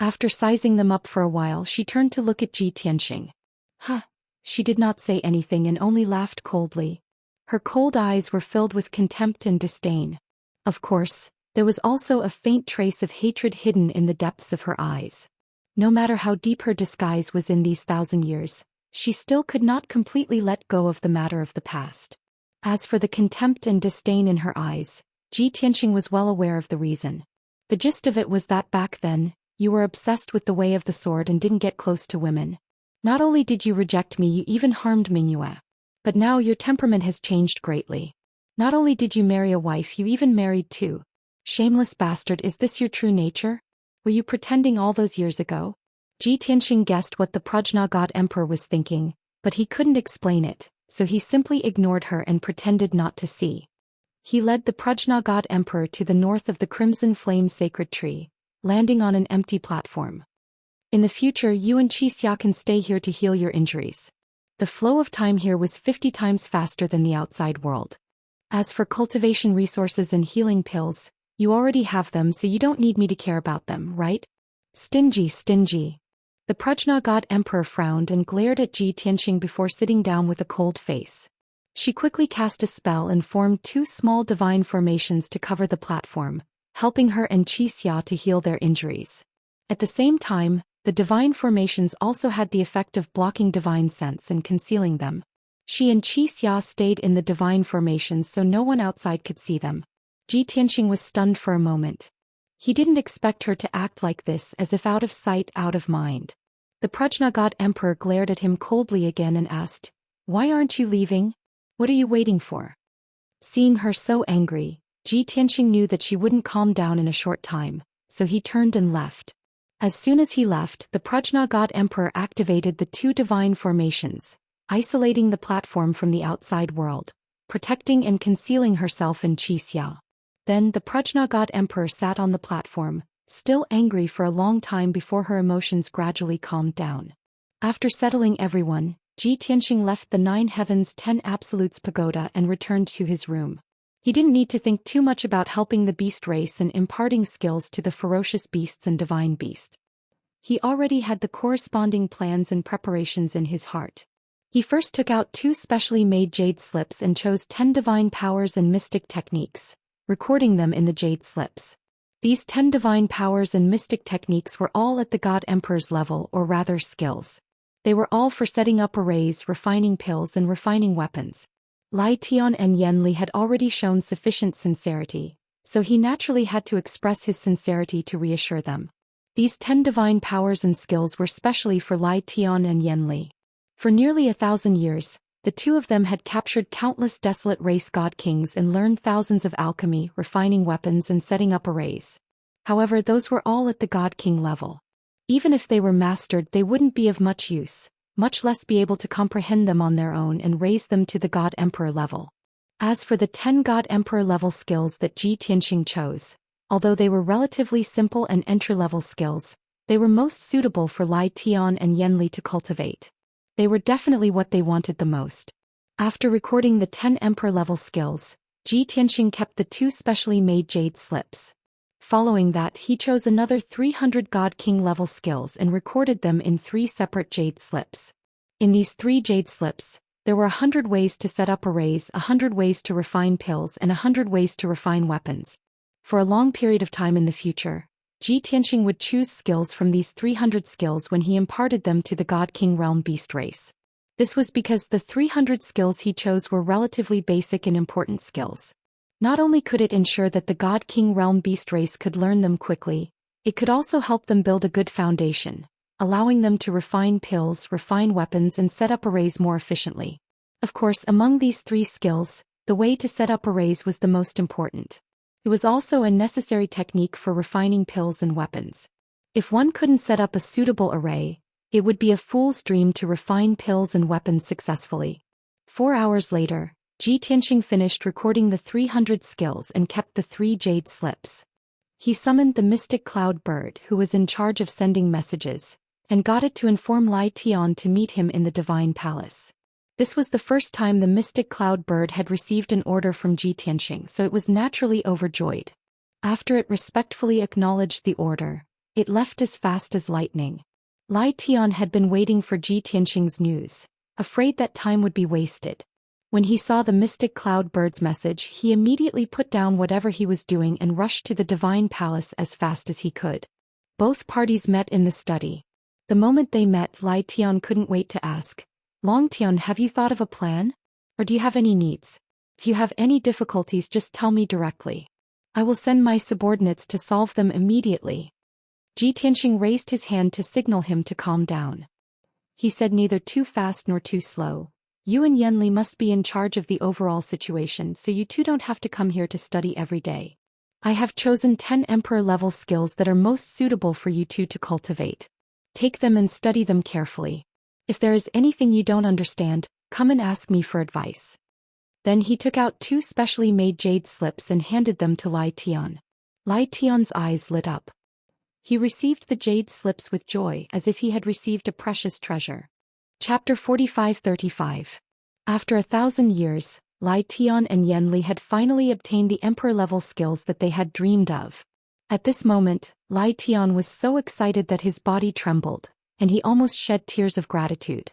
After sizing them up for a while, she turned to look at Ji Tianxing. "Huh." She did not say anything and only laughed coldly. Her cold eyes were filled with contempt and disdain. Of course, there was also a faint trace of hatred hidden in the depths of her eyes. No matter how deep her disguise was in these 1,000 years, she still could not completely let go of the matter of the past. As for the contempt and disdain in her eyes, Ji Tianxing was well aware of the reason. The gist of it was that back then, you were obsessed with the way of the sword and didn't get close to women. Not only did you reject me, you even harmed Mingyue. But now your temperament has changed greatly. Not only did you marry a wife, you even married 2. Shameless bastard, is this your true nature? Were you pretending all those years ago? Ji Tianxing guessed what the Prajna God Emperor was thinking, but he couldn't explain it, so he simply ignored her and pretended not to see. He led the Prajna God Emperor to the north of the Crimson Flame Sacred Tree, landing on an empty platform. In the future, you and Xianxia can stay here to heal your injuries. The flow of time here was 50 times faster than the outside world. As for cultivation resources and healing pills, you already have them, so you don't need me to care about them, right? Stingy, stingy. The Prajna God Emperor frowned and glared at Ji Tianxing before sitting down with a cold face. She quickly cast a spell and formed 2 small divine formations to cover the platform, helping her and Xianxia to heal their injuries. At the same time, the divine formations also had the effect of blocking divine sense and concealing them. She and Xianxia stayed in the divine formations so no one outside could see them. Ji Tianxing was stunned for a moment. He didn't expect her to act like this, as if out of sight, out of mind. The Prajna God Emperor glared at him coldly again and asked, "Why aren't you leaving? What are you waiting for?" Seeing her so angry, Ji Tianxing knew that she wouldn't calm down in a short time, so he turned and left. As soon as he left, the Prajna God Emperor activated the 2 divine formations, isolating the platform from the outside world, protecting and concealing herself and Xianxia. Then the Prajna God Emperor sat on the platform, still angry, for a long time before her emotions gradually calmed down. After settling everyone, Ji Tianxing left the 9 Heavens 10 Absolutes pagoda and returned to his room. He didn't need to think too much about helping the beast race and imparting skills to the ferocious beasts and divine beasts. He already had the corresponding plans and preparations in his heart. He first took out 2 specially made jade slips and chose 10 divine powers and mystic techniques, recording them in the jade slips. These 10 divine powers and mystic techniques were all at the God Emperor's level, or rather skills. They were all for setting up arrays, refining pills and refining weapons. Lai Tian and Yen Li had already shown sufficient sincerity, so he naturally had to express his sincerity to reassure them. These 10 divine powers and skills were specially for Lai Tian and Yen Li. For nearly 1,000 years, the 2 of them had captured countless desolate race god kings and learned thousands of alchemy, refining weapons and setting up arrays. However, those were all at the god king level. Even if they were mastered, they wouldn't be of much use, much less be able to comprehend them on their own and raise them to the God Emperor level. As for the 10 God Emperor level skills that Ji Tianxing chose, although they were relatively simple and entry-level skills, they were most suitable for Lai Tian and Yen Li to cultivate. They were definitely what they wanted the most. After recording the 10 Emperor level skills, Ji Tianxing kept the 2 specially made jade slips. Following that, he chose another 300 God King level skills and recorded them in 3 separate jade slips. In these 3 jade slips, there were 100 ways to set up arrays, 100 ways to refine pills and 100 ways to refine weapons. For a long period of time in the future, Ji Tianxing would choose skills from these 300 skills when he imparted them to the God King realm beast race. This was because the 300 skills he chose were relatively basic and important skills. Not only could it ensure that the God King realm beast race could learn them quickly, it could also help them build a good foundation, allowing them to refine pills, refine weapons and set up arrays more efficiently. Of course, among these 3 skills, the way to set up arrays was the most important. It was also a necessary technique for refining pills and weapons. If one couldn't set up a suitable array, it would be a fool's dream to refine pills and weapons successfully. 4 hours later, Ji Tianxing finished recording the 300 skills and kept the 3 jade slips. He summoned the mystic cloud bird, who was in charge of sending messages, and got it to inform Lai Tian to meet him in the divine palace. This was the first time the mystic cloud bird had received an order from Ji Tianxing, so it was naturally overjoyed. After it respectfully acknowledged the order, it left as fast as lightning. Lai Tian had been waiting for Ji Tianxing's news, afraid that time would be wasted. When he saw the mystic cloud bird's message, he immediately put down whatever he was doing and rushed to the divine palace as fast as he could. Both parties met in the study. The moment they met, Lai Tian couldn't wait to ask, "Long Tian, have you thought of a plan? Or do you have any needs? If you have any difficulties, just tell me directly. I will send my subordinates to solve them immediately." Ji Tianxing raised his hand to signal him to calm down. He said, "Neither too fast nor too slow. You and Yen Li must be in charge of the overall situation, so you 2 don't have to come here to study every day. I have chosen 10 Emperor-level skills that are most suitable for you 2 to cultivate. Take them and study them carefully. If there is anything you don't understand, come and ask me for advice." Then he took out 2 specially made jade slips and handed them to Lai Tian. Lai Tian's eyes lit up. He received the jade slips with joy as if he had received a precious treasure. Chapter 45-35. After 1,000 years, Lai Tian and Yan Li had finally obtained the emperor-level skills that they had dreamed of. At this moment, Lai Tian was so excited that his body trembled, and he almost shed tears of gratitude.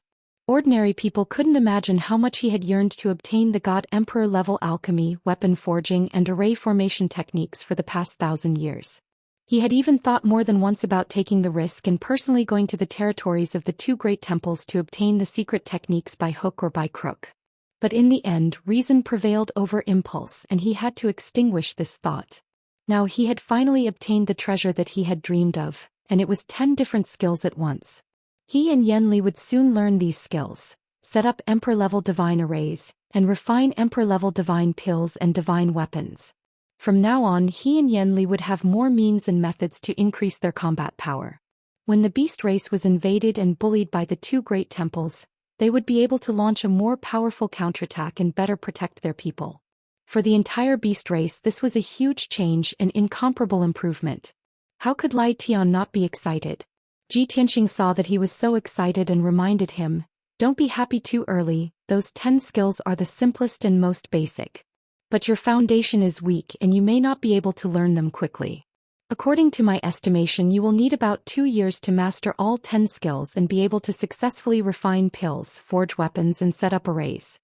Ordinary people couldn't imagine how much he had yearned to obtain the God Emperor-level alchemy, weapon forging and array formation techniques for the past 1,000 years. He had even thought more than once about taking the risk and personally going to the territories of the 2 great temples to obtain the secret techniques by hook or by crook. But in the end, reason prevailed over impulse and he had to extinguish this thought. Now he had finally obtained the treasure that he had dreamed of, and it was 10 different skills at once. He and Yan Li would soon learn these skills, set up Emperor-level divine arrays, and refine Emperor-level divine pills and divine weapons. From now on, he and Yan Li would have more means and methods to increase their combat power. When the beast race was invaded and bullied by the 2 great temples, they would be able to launch a more powerful counterattack and better protect their people. For the entire beast race, this was a huge change and incomparable improvement. How could Lai Tian not be excited? Ji Tianxing saw that he was so excited and reminded him, "Don't be happy too early, those 10 skills are the simplest and most basic. But your foundation is weak and you may not be able to learn them quickly. According to my estimation, you will need about 2 years to master all 10 skills and be able to successfully refine pills, forge weapons and set up arrays."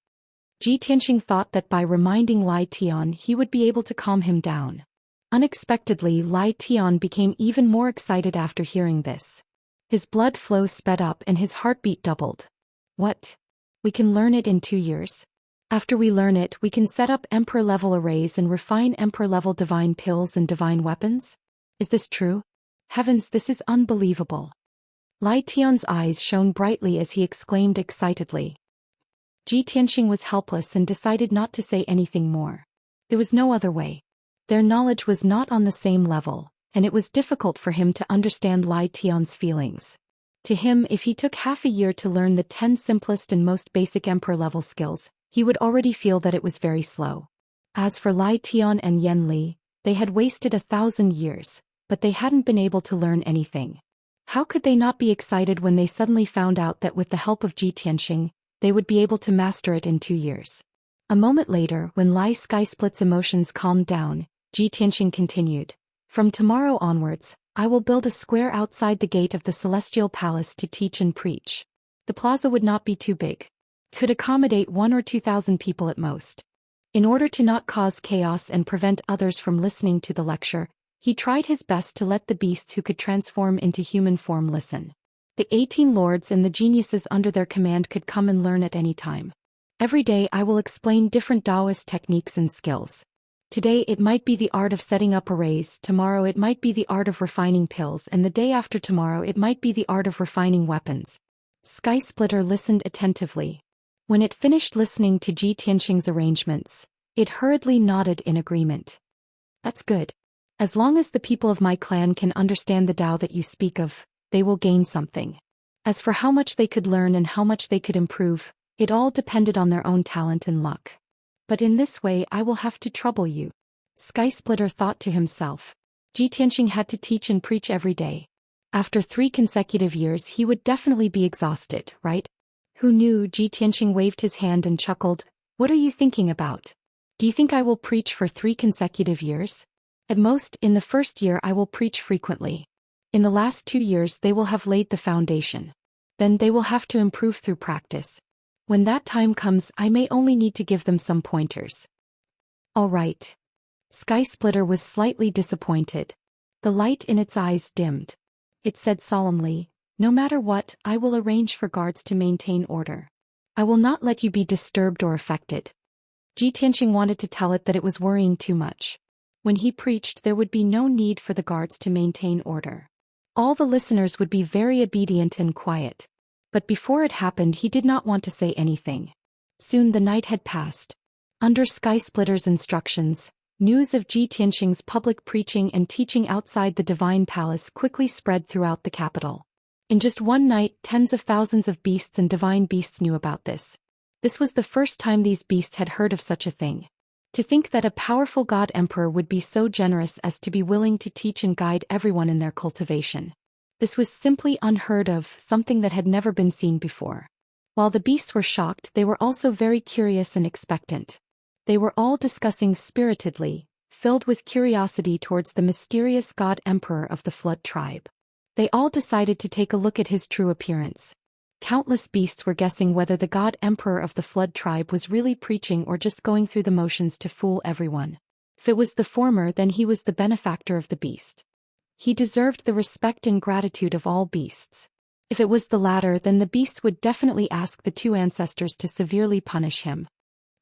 Ji Tianxing thought that by reminding Lai Tian he would be able to calm him down. Unexpectedly, Lai Tian became even more excited after hearing this. His blood flow sped up and his heartbeat doubled. "What? We can learn it in 2 years? After we learn it, we can set up Emperor-level arrays and refine Emperor-level divine pills and divine weapons? Is this true? Heavens, this is unbelievable." Lai Tian's eyes shone brightly as he exclaimed excitedly. Ji Tianxing was helpless and decided not to say anything more. There was no other way. Their knowledge was not on the same level, and it was difficult for him to understand Lai Tian's feelings. To him, if he took half a year to learn the 10 simplest and most basic Emperor-level skills, he would already feel that it was very slow. As for Lai Tian and Yan Li, they had wasted 1,000 years, but they hadn't been able to learn anything. How could they not be excited when they suddenly found out that with the help of Ji Tianxing, they would be able to master it in 2 years? A moment later, when Lai Skysplit's emotions calmed down, Ji Tianxing continued, "From tomorrow onwards, I will build a square outside the gate of the Celestial Palace to teach and preach. The plaza would not be too big. Could accommodate 1 or 2,000 people at most." In order to not cause chaos and prevent others from listening to the lecture, he tried his best to let the beasts who could transform into human form listen. The 18 lords and the geniuses under their command could come and learn at any time. Every day I will explain different Daoist techniques and skills. Today it might be the art of setting up arrays, tomorrow it might be the art of refining pills, and the day after tomorrow it might be the art of refining weapons. Sky Splitter listened attentively. When it finished listening to Ji Tianxing's arrangements, it hurriedly nodded in agreement. "That's good. As long as the people of my clan can understand the Tao that you speak of, they will gain something. As for how much they could learn and how much they could improve, it all depended on their own talent and luck. But in this way I will have to trouble you." Sky Splitter thought to himself. Ji Tianxing had to teach and preach every day. After 3 consecutive years he would definitely be exhausted, right? Who knew? Ji Tianxing waved his hand and chuckled. "What are you thinking about? Do you think I will preach for 3 consecutive years? At most, in the first year I will preach frequently. In the last 2 years they will have laid the foundation. Then they will have to improve through practice. When that time comes I may only need to give them some pointers." "All right." Sky Splitter was slightly disappointed. The light in its eyes dimmed. It said solemnly, "No matter what, I will arrange for guards to maintain order. I will not let you be disturbed or affected." Ji Tianxing wanted to tell it that it was worrying too much. When he preached there would be no need for the guards to maintain order. All the listeners would be very obedient and quiet. But before it happened he did not want to say anything. Soon the night had passed. Under Sky Splitter's instructions, news of Ji Tianxing's public preaching and teaching outside the Divine Palace quickly spread throughout the capital. In just one night, tens of thousands of beasts and divine beasts knew about this. This was the first time these beasts had heard of such a thing. To think that a powerful god emperor would be so generous as to be willing to teach and guide everyone in their cultivation. This was simply unheard of, something that had never been seen before. While the beasts were shocked, they were also very curious and expectant. They were all discussing spiritedly, filled with curiosity towards the mysterious god emperor of the Flood tribe. They all decided to take a look at his true appearance. Countless beasts were guessing whether the god emperor of the Flood tribe was really preaching or just going through the motions to fool everyone. If it was the former, then he was the benefactor of the beast. He deserved the respect and gratitude of all beasts. If it was the latter, then the beasts would definitely ask the two ancestors to severely punish him.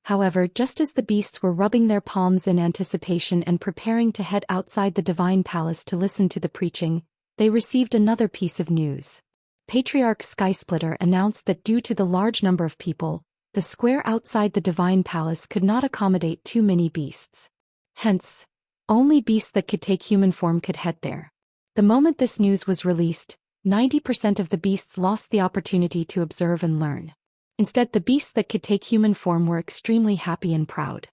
However, just as the beasts were rubbing their palms in anticipation and preparing to head outside the divine palace to listen to the preaching, they received another piece of news. Patriarch Skysplitter announced that due to the large number of people, the square outside the divine palace could not accommodate too many beasts. Hence, only beasts that could take human form could head there. The moment this news was released, 90% of the beasts lost the opportunity to observe and learn. Instead, the beasts that could take human form were extremely happy and proud.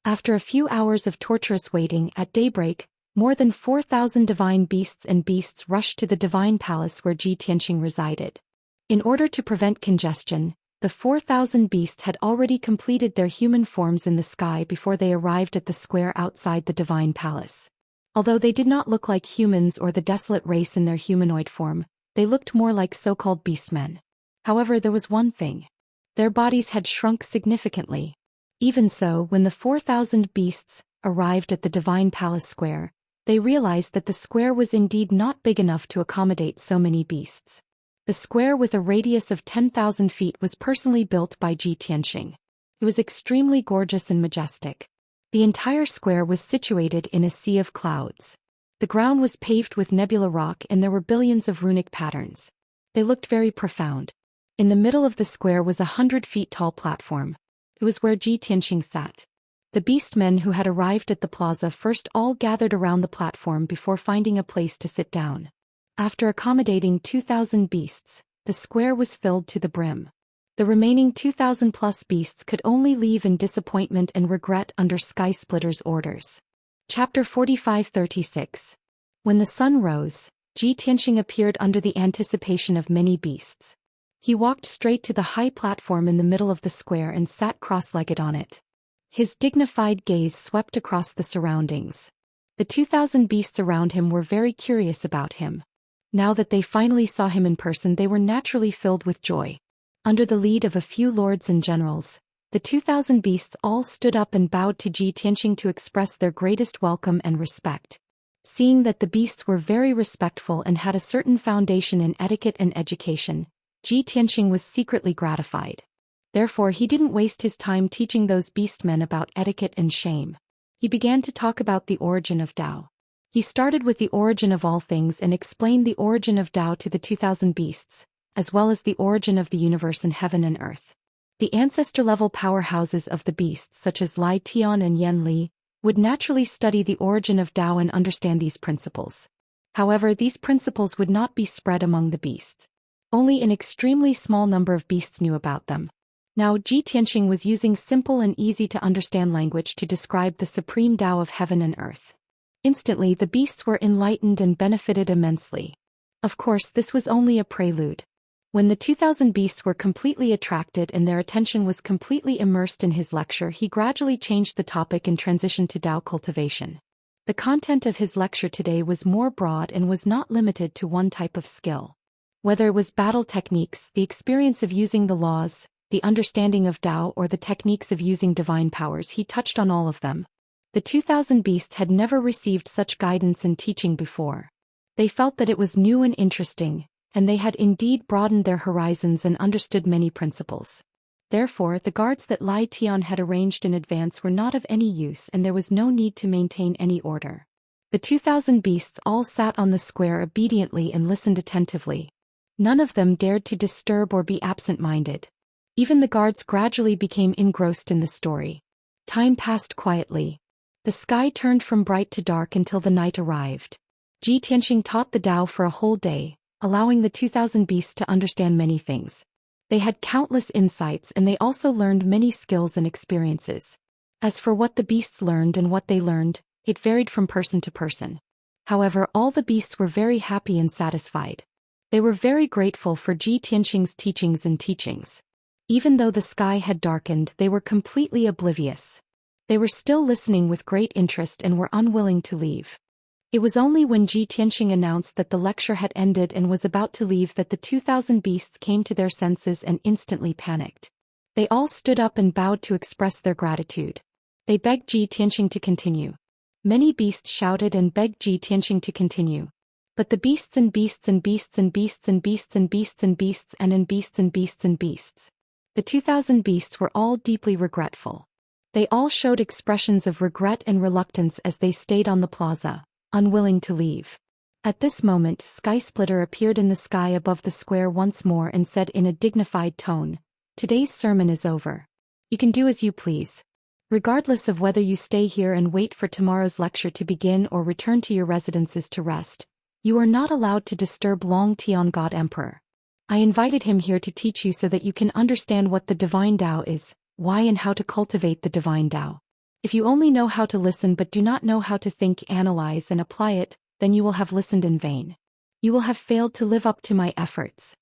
After a few hours of torturous waiting, at daybreak, more than 4,000 divine beasts and beasts rushed to the divine palace where Ji Tianqing resided. In order to prevent congestion, the 4,000 beasts had already completed their human forms in the sky before they arrived at the square outside the divine palace. Although they did not look like humans or the desolate race in their humanoid form, they looked more like so-called beastmen. However, there was one thing. Their bodies had shrunk significantly. Even so, when the 4,000 beasts arrived at the divine palace square, they realized that the square was indeed not big enough to accommodate so many beasts. The square, with a radius of 10,000 feet, was personally built by Ji Tianqing. It was extremely gorgeous and majestic. The entire square was situated in a sea of clouds. The ground was paved with nebula rock and there were billions of runic patterns. They looked very profound. In the middle of the square was a 100-feet-tall platform. It was where Ji Tianqing sat. The beastmen who had arrived at the plaza first all gathered around the platform before finding a place to sit down. After accommodating 2,000 beasts, the square was filled to the brim. The remaining 2,000-plus beasts could only leave in disappointment and regret under Skysplitter's orders. Chapter 45-36. When the sun rose, Ji Tianqing appeared under the anticipation of many beasts. He walked straight to the high platform in the middle of the square and sat cross-legged on it. His dignified gaze swept across the surroundings. The 2,000 beasts around him were very curious about him. Now that they finally saw him in person, they were naturally filled with joy. Under the lead of a few lords and generals, the 2,000 beasts all stood up and bowed to Ji Tianqing to express their greatest welcome and respect. Seeing that the beasts were very respectful and had a certain foundation in etiquette and education, Ji Tianqing was secretly gratified. Therefore, he didn't waste his time teaching those beastmen about etiquette and shame. He began to talk about the origin of Dao. He started with the origin of all things and explained the origin of Dao to the 2,000 beasts, as well as the origin of the universe in heaven and earth. The ancestor-level powerhouses of the beasts, such as Lai Tian and Yan Li, would naturally study the origin of Dao and understand these principles. However, these principles would not be spread among the beasts. Only an extremely small number of beasts knew about them. Now, Ji Tianqing was using simple and easy-to-understand language to describe the supreme Tao of heaven and earth. Instantly, the beasts were enlightened and benefited immensely. Of course, this was only a prelude. When the 2,000 beasts were completely attracted and their attention was completely immersed in his lecture, he gradually changed the topic and transitioned to Tao cultivation. The content of his lecture today was more broad and was not limited to one type of skill. Whether it was battle techniques, the experience of using the laws, the understanding of Tao, or the techniques of using divine powers, he touched on all of them. The 2,000 beasts had never received such guidance and teaching before. They felt that it was new and interesting, and they had indeed broadened their horizons and understood many principles. Therefore, the guards that Lai Tian had arranged in advance were not of any use and there was no need to maintain any order. The 2,000 beasts all sat on the square obediently and listened attentively. None of them dared to disturb or be absent-minded. Even the guards gradually became engrossed in the story. Time passed quietly. The sky turned from bright to dark until the night arrived. Ji Tianqing taught the Tao for a whole day, allowing the 2,000 beasts to understand many things. They had countless insights and they also learned many skills and experiences. As for what the beasts learned and what they learned, it varied from person to person. However, all the beasts were very happy and satisfied. They were very grateful for Ji Tianqing's teachings and teachings. Even though the sky had darkened, they were completely oblivious. They were still listening with great interest and were unwilling to leave. It was only when Ji Tianqing announced that the lecture had ended and was about to leave that the 2,000 beasts came to their senses and instantly panicked. They all stood up and bowed to express their gratitude. They begged Ji Tianqing to continue. Many beasts shouted and begged Ji Tianqing to continue. But the beasts and beasts and beasts and beasts and beasts and beasts and beasts and beasts and beasts and beasts. The 2,000 beasts were all deeply regretful. They all showed expressions of regret and reluctance as they stayed on the plaza, unwilling to leave. At this moment, Sky Splitter appeared in the sky above the square once more and said in a dignified tone, "Today's sermon is over. You can do as you please. Regardless of whether you stay here and wait for tomorrow's lecture to begin or return to your residences to rest, you are not allowed to disturb Long Tian God Emperor. I invited him here to teach you so that you can understand what the Divine Tao is, why and how to cultivate the Divine Tao. If you only know how to listen but do not know how to think, analyze and apply it, then you will have listened in vain. You will have failed to live up to my efforts."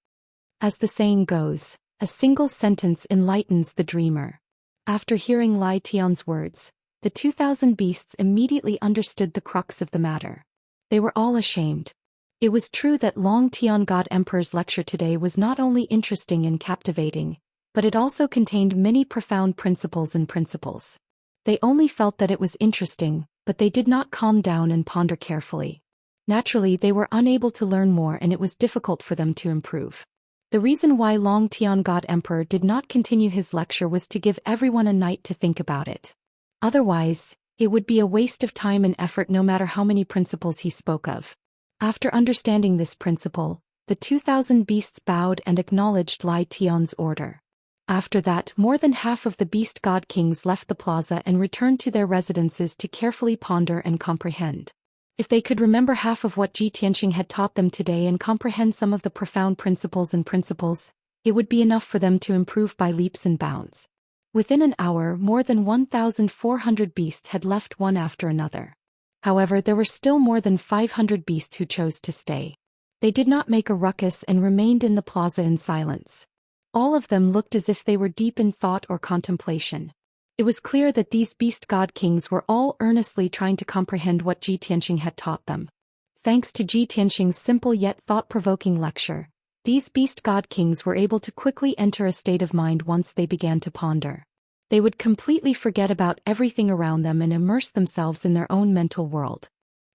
As the saying goes, a single sentence enlightens the dreamer. After hearing Lai Tian's words, the 2,000 beasts immediately understood the crux of the matter. They were all ashamed. It was true that Long Tian God Emperor's lecture today was not only interesting and captivating, but it also contained many profound principles and principles. They only felt that it was interesting, but they did not calm down and ponder carefully. Naturally, they were unable to learn more and it was difficult for them to improve. The reason why Long Tian God Emperor did not continue his lecture was to give everyone a night to think about it. Otherwise, it would be a waste of time and effort no matter how many principles he spoke of. After understanding this principle, the 2,000 beasts bowed and acknowledged Lai Tian's order. After that, more than half of the beast god kings left the plaza and returned to their residences to carefully ponder and comprehend. If they could remember half of what Ji Tianqing had taught them today and comprehend some of the profound principles, it would be enough for them to improve by leaps and bounds. Within an hour, more than 1,400 beasts had left one after another. However, there were still more than 500 beasts who chose to stay. They did not make a ruckus and remained in the plaza in silence. All of them looked as if they were deep in thought or contemplation. It was clear that these beast god kings were all earnestly trying to comprehend what Ji Tianqing had taught them. Thanks to Ji Tianqing's simple yet thought-provoking lecture, these beast god kings were able to quickly enter a state of mind once they began to ponder. They would completely forget about everything around them and immerse themselves in their own mental world.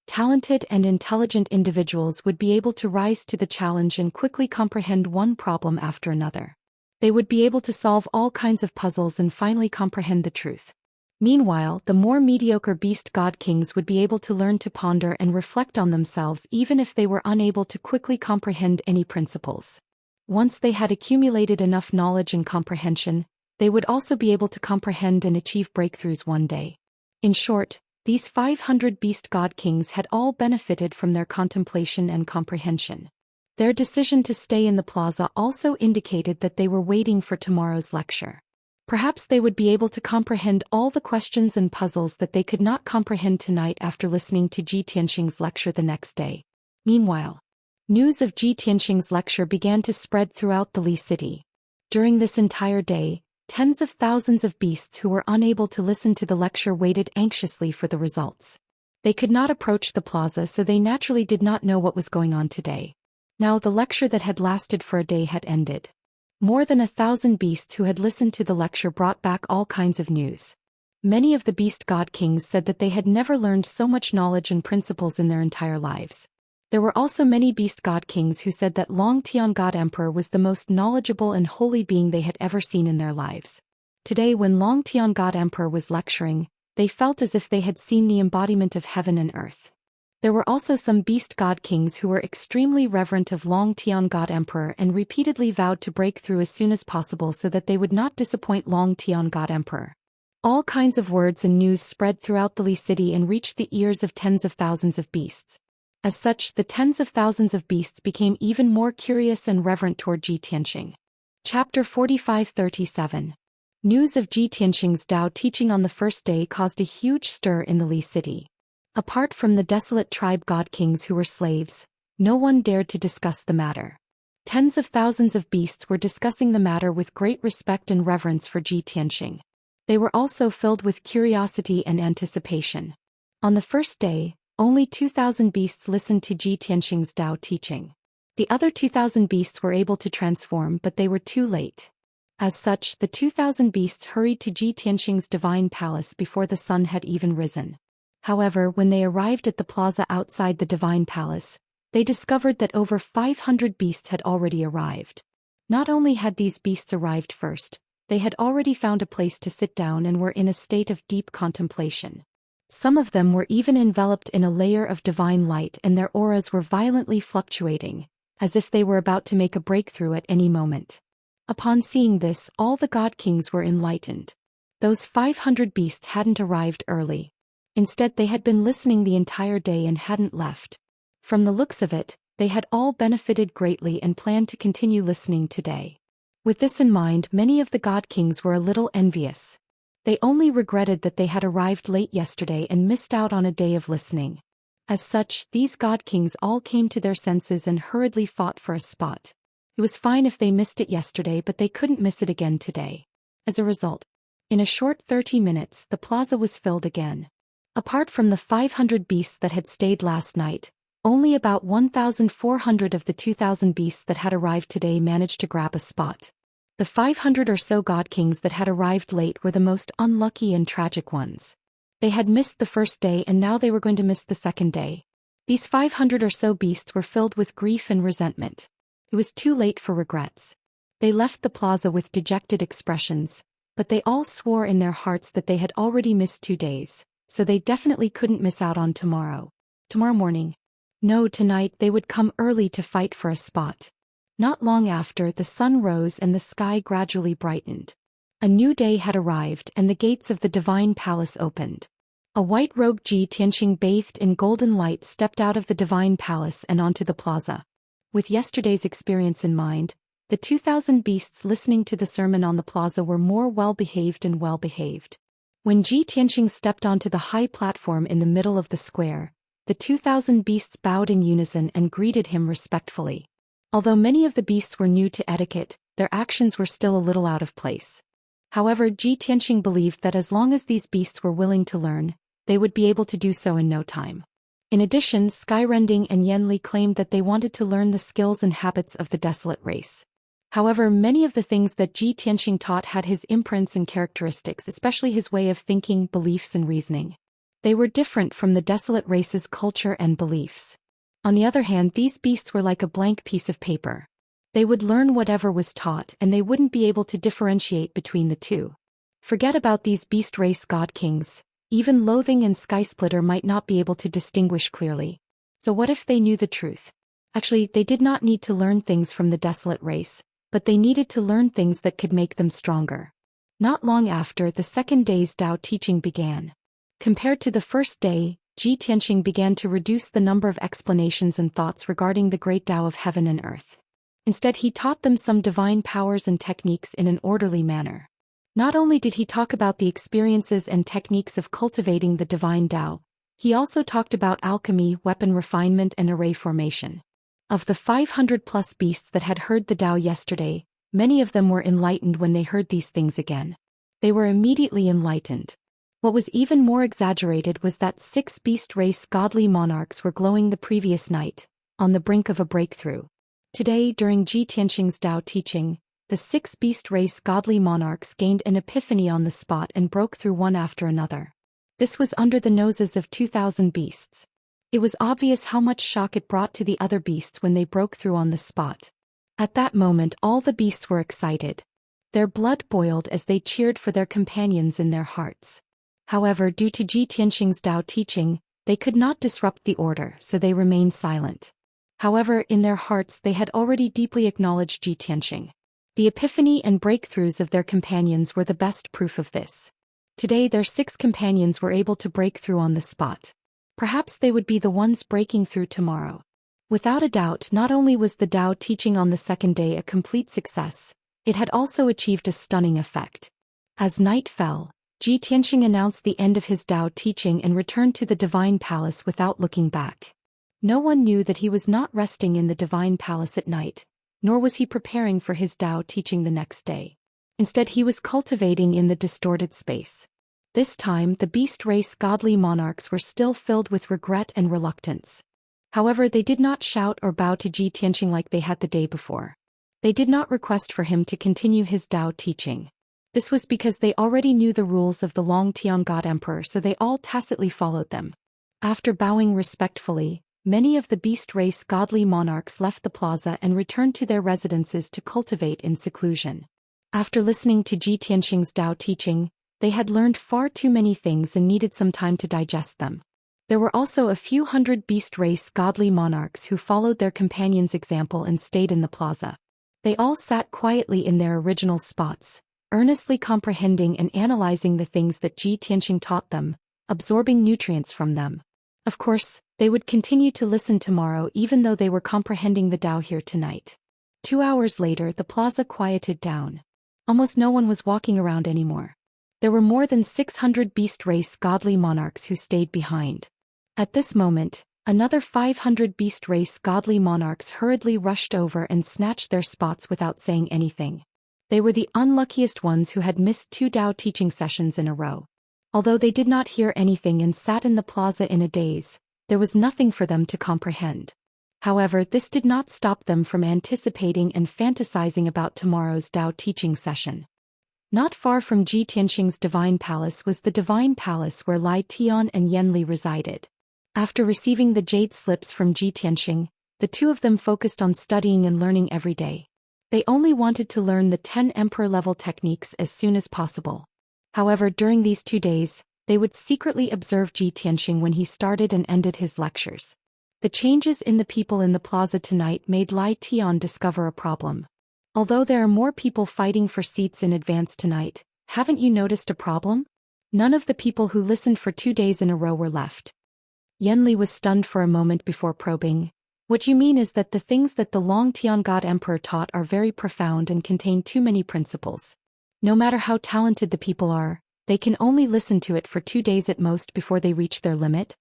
Talented and intelligent individuals would be able to rise to the challenge and quickly comprehend one problem after another. They would be able to solve all kinds of puzzles and finally comprehend the truth. Meanwhile, the more mediocre beast god kings would be able to learn to ponder and reflect on themselves even if they were unable to quickly comprehend any principles. Once they had accumulated enough knowledge and comprehension, they would also be able to comprehend and achieve breakthroughs one day. In short, these 500 beast god kings had all benefited from their contemplation and comprehension. Their decision to stay in the plaza also indicated that they were waiting for tomorrow's lecture. Perhaps they would be able to comprehend all the questions and puzzles that they could not comprehend tonight after listening to Ji Tianqing's lecture the next day. Meanwhile, news of Ji Tianqing's lecture began to spread throughout the Li city. During this entire day, tens of thousands of beasts who were unable to listen to the lecture waited anxiously for the results. They could not approach the plaza, so they naturally did not know what was going on today. Now the lecture that had lasted for a day had ended. More than 1,000 beasts who had listened to the lecture brought back all kinds of news. Many of the beast god kings said that they had never learned so much knowledge and principles in their entire lives. There were also many beast god kings who said that Long Tian God Emperor was the most knowledgeable and holy being they had ever seen in their lives. Today, when Long Tian God Emperor was lecturing, they felt as if they had seen the embodiment of heaven and earth. There were also some beast god kings who were extremely reverent of Long Tian God Emperor and repeatedly vowed to break through as soon as possible so that they would not disappoint Long Tian God Emperor. All kinds of words and news spread throughout the Li city and reached the ears of tens of thousands of beasts. As such, the tens of thousands of beasts became even more curious and reverent toward Ji Tianqing. Chapter 45-37. News of Ji Tianqing's Dao teaching on the first day caused a huge stir in the Li city. Apart from the desolate tribe god-kings who were slaves, no one dared to discuss the matter. Tens of thousands of beasts were discussing the matter with great respect and reverence for Ji Tianqing. They were also filled with curiosity and anticipation. On the first day, only 2,000 beasts listened to Ji Tianqing's Dao teaching. The other 2,000 beasts were able to transform, but they were too late. As such, the 2,000 beasts hurried to Ji Tianqing's divine palace before the sun had even risen. However, when they arrived at the plaza outside the divine palace, they discovered that over 500 beasts had already arrived. Not only had these beasts arrived first, they had already found a place to sit down and were in a state of deep contemplation. Some of them were even enveloped in a layer of divine light, and their auras were violently fluctuating, as if they were about to make a breakthrough at any moment. Upon seeing this, all the god-kings were enlightened. Those 500 beasts hadn't arrived early. Instead, they had been listening the entire day and hadn't left. From the looks of it, they had all benefited greatly and planned to continue listening today. With this in mind, many of the god-kings were a little envious. They only regretted that they had arrived late yesterday and missed out on a day of listening. As such, these god-kings all came to their senses and hurriedly fought for a spot. It was fine if they missed it yesterday, but they couldn't miss it again today. As a result, in a short 30 minutes, the plaza was filled again. Apart from the 500 beasts that had stayed last night, only about 1,400 of the 2,000 beasts that had arrived today managed to grab a spot. The 500 or so god-kings that had arrived late were the most unlucky and tragic ones. They had missed the first day and now they were going to miss the second day. These 500 or so beasts were filled with grief and resentment. It was too late for regrets. They left the plaza with dejected expressions, but they all swore in their hearts that they had already missed 2 days, so they definitely couldn't miss out on tomorrow. Tomorrow morning. No, tonight they would come early to fight for a spot. Not long after, the sun rose and the sky gradually brightened. A new day had arrived and the gates of the divine palace opened. A white-robed Ji Tianqing bathed in golden light stepped out of the divine palace and onto the plaza. With yesterday's experience in mind, the 2,000 beasts listening to the sermon on the plaza were more well-behaved and well-behaved. When Ji Tianqing stepped onto the high platform in the middle of the square, the 2,000 beasts bowed in unison and greeted him respectfully. Although many of the beasts were new to etiquette, their actions were still a little out of place. However, Ji Tianqing believed that as long as these beasts were willing to learn, they would be able to do so in no time. In addition, Skyrending and Yanli claimed that they wanted to learn the skills and habits of the desolate race. However, many of the things that Ji Tianqing taught had his imprints and characteristics, especially his way of thinking, beliefs and reasoning. They were different from the desolate race's culture and beliefs. On the other hand, these beasts were like a blank piece of paper. They would learn whatever was taught and they wouldn't be able to differentiate between the two. Forget about these beast race god-kings. Even Loathing and Skysplitter might not be able to distinguish clearly. So what if they knew the truth? Actually, they did not need to learn things from the desolate race, but they needed to learn things that could make them stronger. Not long after, the second day's Dao teaching began. Compared to the first day, Ji Tianqing began to reduce the number of explanations and thoughts regarding the great Dao of heaven and earth. Instead, he taught them some divine powers and techniques in an orderly manner. Not only did he talk about the experiences and techniques of cultivating the divine Dao, he also talked about alchemy, weapon refinement and array formation. Of the 500+ beasts that had heard the Dao yesterday, many of them were enlightened when they heard these things again. They were immediately enlightened. What was even more exaggerated was that 6 beast race godly monarchs were glowing the previous night, on the brink of a breakthrough. Today, during Ji Tianqing's Dao teaching, the 6 beast race godly monarchs gained an epiphany on the spot and broke through one after another. This was under the noses of 2,000 beasts. It was obvious how much shock it brought to the other beasts when they broke through on the spot. At that moment, all the beasts were excited. Their blood boiled as they cheered for their companions in their hearts. However, due to Ji Tianqing's Dao teaching, they could not disrupt the order, so they remained silent. However, in their hearts they had already deeply acknowledged Ji Tianqing. The epiphany and breakthroughs of their companions were the best proof of this. Today their 6 companions were able to break through on the spot. Perhaps they would be the ones breaking through tomorrow. Without a doubt, not only was the Tao teaching on the second day a complete success, it had also achieved a stunning effect. As night fell, Ji Tianxing announced the end of his Tao teaching and returned to the Divine Palace without looking back. No one knew that he was not resting in the Divine Palace at night, nor was he preparing for his Tao teaching the next day. Instead, he was cultivating in the distorted space. This time, the beast race godly monarchs were still filled with regret and reluctance. However, they did not shout or bow to Ji Tianxing like they had the day before. They did not request for him to continue his Tao teaching. This was because they already knew the rules of the Long Tian God Emperor, so they all tacitly followed them. After bowing respectfully, many of the beast race godly monarchs left the plaza and returned to their residences to cultivate in seclusion. After listening to Ji Tianxing's Tao teaching, they had learned far too many things and needed some time to digest them. There were also a few hundred beast race godly monarchs who followed their companions' example and stayed in the plaza. They all sat quietly in their original spots, earnestly comprehending and analyzing the things that Ji Tianxing taught them, absorbing nutrients from them. Of course, they would continue to listen tomorrow even though they were comprehending the Tao here tonight. 2 hours later, the plaza quieted down. Almost no one was walking around anymore. There were more than 600 beast race godly monarchs who stayed behind. At this moment, another 500 beast race godly monarchs hurriedly rushed over and snatched their spots without saying anything. They were the unluckiest ones who had missed 2 Tao teaching sessions in a row. Although they did not hear anything and sat in the plaza in a daze, there was nothing for them to comprehend. However, this did not stop them from anticipating and fantasizing about tomorrow's Tao teaching session. Not far from Ji Tianxing's Divine Palace was the Divine Palace where Lai Tian and Yan Li resided. After receiving the jade slips from Ji Tianxing, the two of them focused on studying and learning every day. They only wanted to learn the 10 emperor-level techniques as soon as possible. However, during these 2 days, they would secretly observe Ji Tianxing when he started and ended his lectures. The changes in the people in the plaza tonight made Lai Tian discover a problem. Although there are more people fighting for seats in advance tonight, haven't you noticed a problem? None of the people who listened for 2 days in a row were left. Yan Li was stunned for a moment before probing. What you mean is that the things that the Long Tian God Emperor taught are very profound and contain too many principles. No matter how talented the people are, they can only listen to it for 2 days at most before they reach their limit?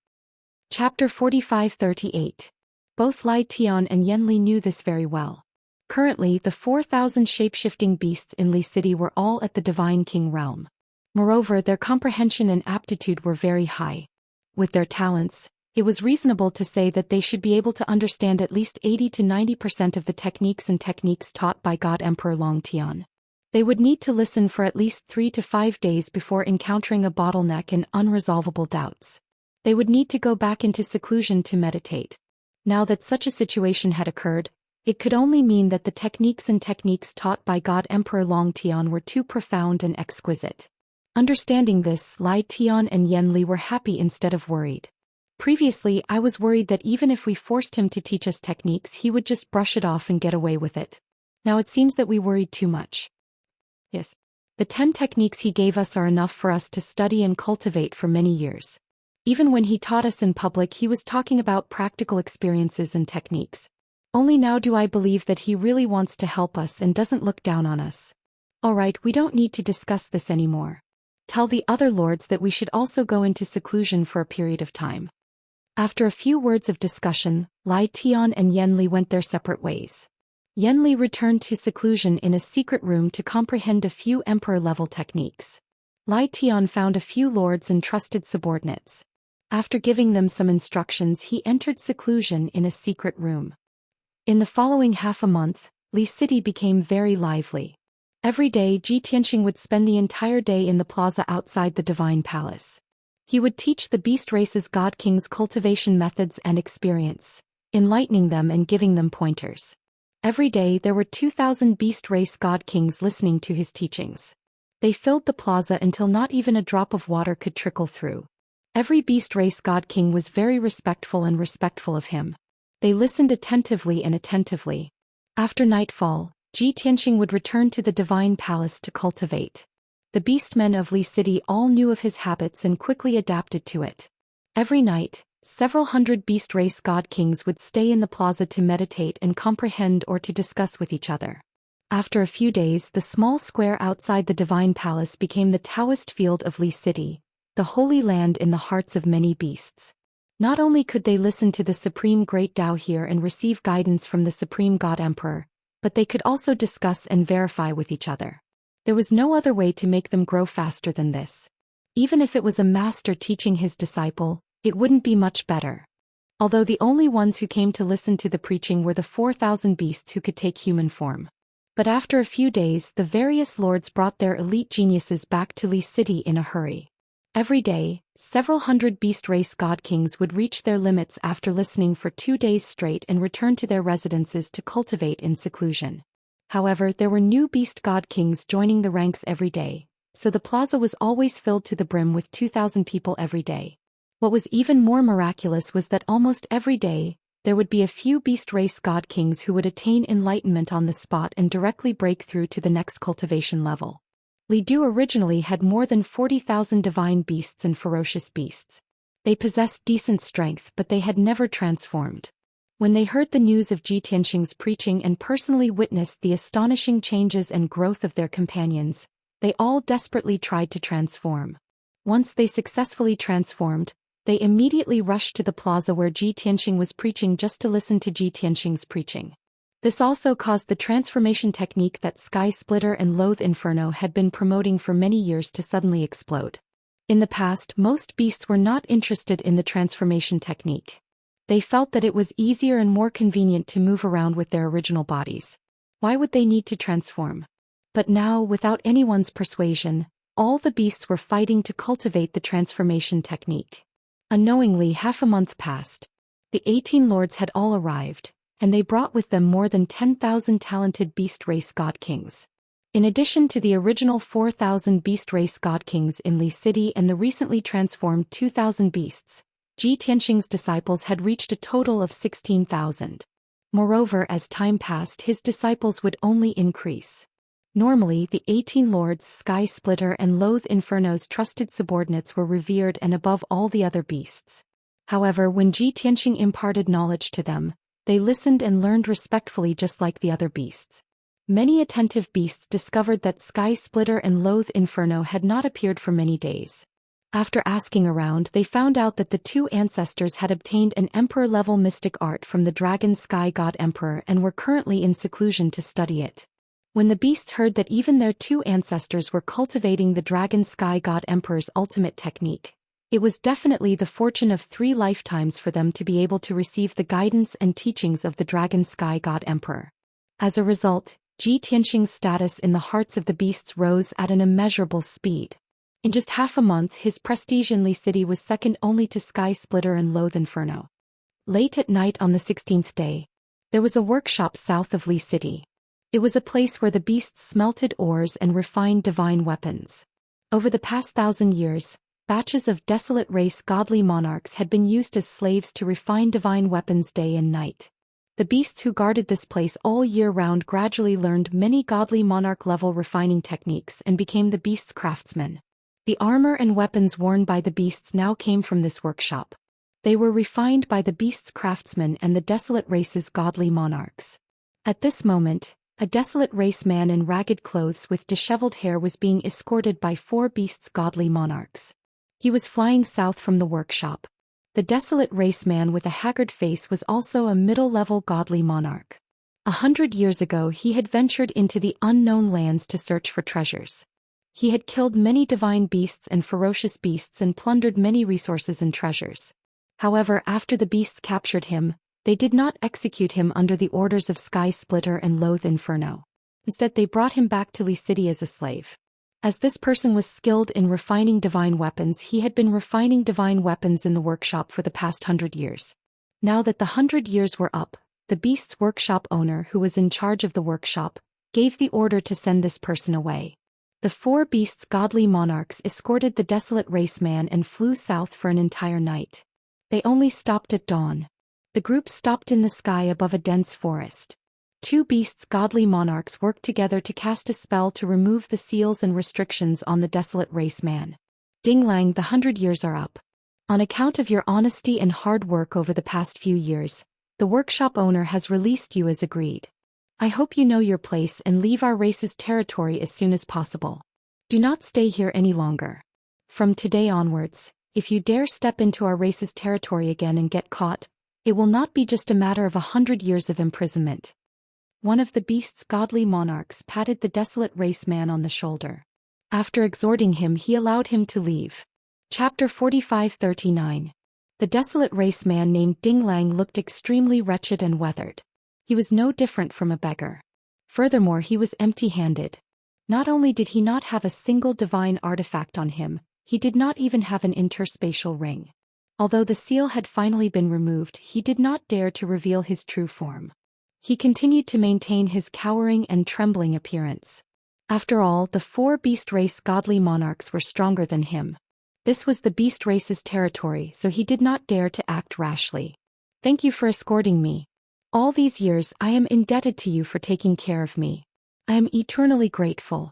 Chapter 45-38. Both Lai Tian and Yan Li knew this very well. Currently, the 4,000 shape-shifting beasts in Li City were all at the Divine King realm. Moreover, their comprehension and aptitude were very high. With their talents, it was reasonable to say that they should be able to understand at least 80 to 90% of the techniques taught by God Emperor Long Tian. They would need to listen for at least 3 to 5 days before encountering a bottleneck and unresolvable doubts. They would need to go back into seclusion to meditate. Now that such a situation had occurred, it could only mean that the techniques taught by God Emperor Long Tian were too profound and exquisite. Understanding this, Lai Tian and Yan Li were happy instead of worried. Previously, I was worried that even if we forced him to teach us techniques, he would just brush it off and get away with it. Now it seems that we worried too much. Yes. The 10 techniques he gave us are enough for us to study and cultivate for many years. Even when he taught us in public, he was talking about practical experiences and techniques. Only now do I believe that he really wants to help us and doesn't look down on us. Alright, we don't need to discuss this anymore. Tell the other lords that we should also go into seclusion for a period of time. After a few words of discussion, Lai Tian and Yan Li went their separate ways. Yan Li returned to seclusion in a secret room to comprehend a few emperor-level techniques. Lai Tian found a few lords and trusted subordinates. After giving them some instructions, he entered seclusion in a secret room. In the following half a month, Li City became very lively. Every day, Ji Tianxing would spend the entire day in the plaza outside the Divine Palace. He would teach the beast race's God Kings cultivation methods and experience, enlightening them and giving them pointers. Every day there were 2,000 beast race God Kings listening to his teachings. They filled the plaza until not even a drop of water could trickle through. Every beast race God King was very respectful of him. They listened attentively. After nightfall, Ji Tianxing would return to the Divine Palace to cultivate. The beastmen of Li City all knew of his habits and quickly adapted to it. Every night, several hundred beast race god kings would stay in the plaza to meditate and comprehend or to discuss with each other. After a few days, the small square outside the divine palace became the Daoist field of Li City, the holy land in the hearts of many beasts. Not only could they listen to the Supreme Great Dao here and receive guidance from the Supreme God Emperor, but they could also discuss and verify with each other. There was no other way to make them grow faster than this. Even if it was a master teaching his disciple, it wouldn't be much better. Although the only ones who came to listen to the preaching were the 4,000 beasts who could take human form. But after a few days, the various lords brought their elite geniuses back to Li City in a hurry. Every day, several hundred beast race god kings would reach their limits after listening for 2 days straight and return to their residences to cultivate in seclusion. However, there were new beast god kings joining the ranks every day, so the plaza was always filled to the brim with 2,000 people every day. What was even more miraculous was that almost every day, there would be a few beast race god kings who would attain enlightenment on the spot and directly break through to the next cultivation level. Li Du originally had more than 40,000 divine beasts and ferocious beasts. They possessed decent strength, but they had never transformed. When they heard the news of Ji Tianxing's preaching and personally witnessed the astonishing changes and growth of their companions, they all desperately tried to transform. Once they successfully transformed, they immediately rushed to the plaza where Ji Tianxing was preaching just to listen to Ji Tianxing's preaching. This also caused the transformation technique that Sky Splitter and Loathe Inferno had been promoting for many years to suddenly explode. In the past, most beasts were not interested in the transformation technique. They felt that it was easier and more convenient to move around with their original bodies. Why would they need to transform? But now, without anyone's persuasion, all the beasts were fighting to cultivate the transformation technique. Unknowingly, half a month passed. The 18 lords had all arrived, and they brought with them more than 10,000 talented beast race god kings. In addition to the original 4,000 beast race god kings in Li City and the recently transformed 2,000 beasts, Ji Tianxing's disciples had reached a total of 16,000. Moreover, as time passed, his disciples would only increase. Normally, the 18 lords, Sky Splitter and Loathe Inferno's trusted subordinates were revered and above all the other beasts. However, when Ji Tianxing imparted knowledge to them, they listened and learned respectfully just like the other beasts. Many attentive beasts discovered that Sky Splitter and Loathe Inferno had not appeared for many days. After asking around, they found out that the two ancestors had obtained an emperor-level mystic art from the Dragon Sky God Emperor and were currently in seclusion to study it. When the beasts heard that even their two ancestors were cultivating the Dragon Sky God Emperor's ultimate technique, it was definitely the fortune of 3 lifetimes for them to be able to receive the guidance and teachings of the Dragon Sky God Emperor. As a result, Ji Tianxing's status in the hearts of the beasts rose at an immeasurable speed. In just half a month, his prestige in Li City was second only to Sky Splitter and Loathe Inferno. Late at night on the 16th day, there was a workshop south of Li City. It was a place where the beasts smelted ores and refined divine weapons. Over the past 1,000 years, batches of desolate race godly monarchs had been used as slaves to refine divine weapons day and night. The beasts who guarded this place all year round gradually learned many godly monarch-level refining techniques and became the beasts' craftsmen. The armor and weapons worn by the beasts now came from this workshop. They were refined by the beasts' craftsmen and the desolate race's godly monarchs. At this moment, a desolate race man in ragged clothes with disheveled hair was being escorted by 4 beasts' godly monarchs. He was flying south from the workshop. The desolate race man with a haggard face was also a middle-level godly monarch. 100 years ago he had ventured into the unknown lands to search for treasures. He had killed many divine beasts and ferocious beasts and plundered many resources and treasures. However, after the beasts captured him, they did not execute him under the orders of Sky Splitter and Loathe Inferno. Instead, they brought him back to Li City as a slave. As this person was skilled in refining divine weapons, he had been refining divine weapons in the workshop for the past 100 years. Now that the 100 years were up, the beast's workshop owner, who was in charge of the workshop, gave the order to send this person away. The 4 beasts' godly monarchs escorted the desolate race man and flew south for an entire night. They only stopped at dawn. The group stopped in the sky above a dense forest. 2 beasts' godly monarchs worked together to cast a spell to remove the seals and restrictions on the desolate race man. Ding Lang, the 100 years are up. On account of your honesty and hard work over the past few years, the workshop owner has released you as agreed. I hope you know your place and leave our race's territory as soon as possible. Do not stay here any longer. From today onwards, if you dare step into our race's territory again and get caught, it will not be just a matter of 100 years of imprisonment. One of the beast's godly monarchs patted the desolate race man on the shoulder. After exhorting him, he allowed him to leave. Chapter 45-39. The desolate race man named Ding Lang looked extremely wretched and weathered. He was no different from a beggar. Furthermore, he was empty-handed. Not only did he not have a single divine artifact on him, he did not even have an interspatial ring. Although the seal had finally been removed, he did not dare to reveal his true form. He continued to maintain his cowering and trembling appearance. After all, the 4 beast race godly monarchs were stronger than him. This was the beast race's territory, so he did not dare to act rashly. Thank you for escorting me. All these years I am indebted to you for taking care of me. I am eternally grateful.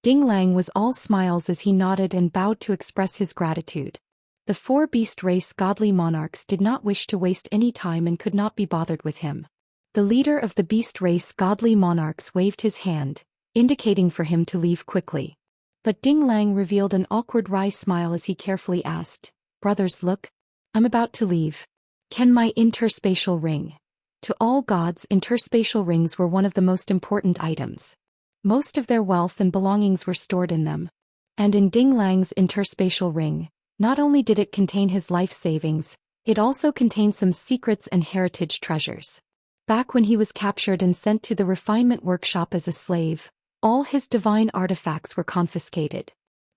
Ding Lang was all smiles as he nodded and bowed to express his gratitude. The 4 beast race godly monarchs did not wish to waste any time and could not be bothered with him. The leader of the beast race godly monarchs waved his hand, indicating for him to leave quickly. But Ding Lang revealed an awkward wry smile as he carefully asked, "Brothers, look. I'm about to leave. Can my interspatial ring?" To all gods, interspatial rings were one of the most important items. Most of their wealth and belongings were stored in them. And in Ding Lang's interspatial ring, not only did it contain his life savings, it also contained some secrets and heritage treasures. Back when he was captured and sent to the refinement workshop as a slave, all his divine artifacts were confiscated.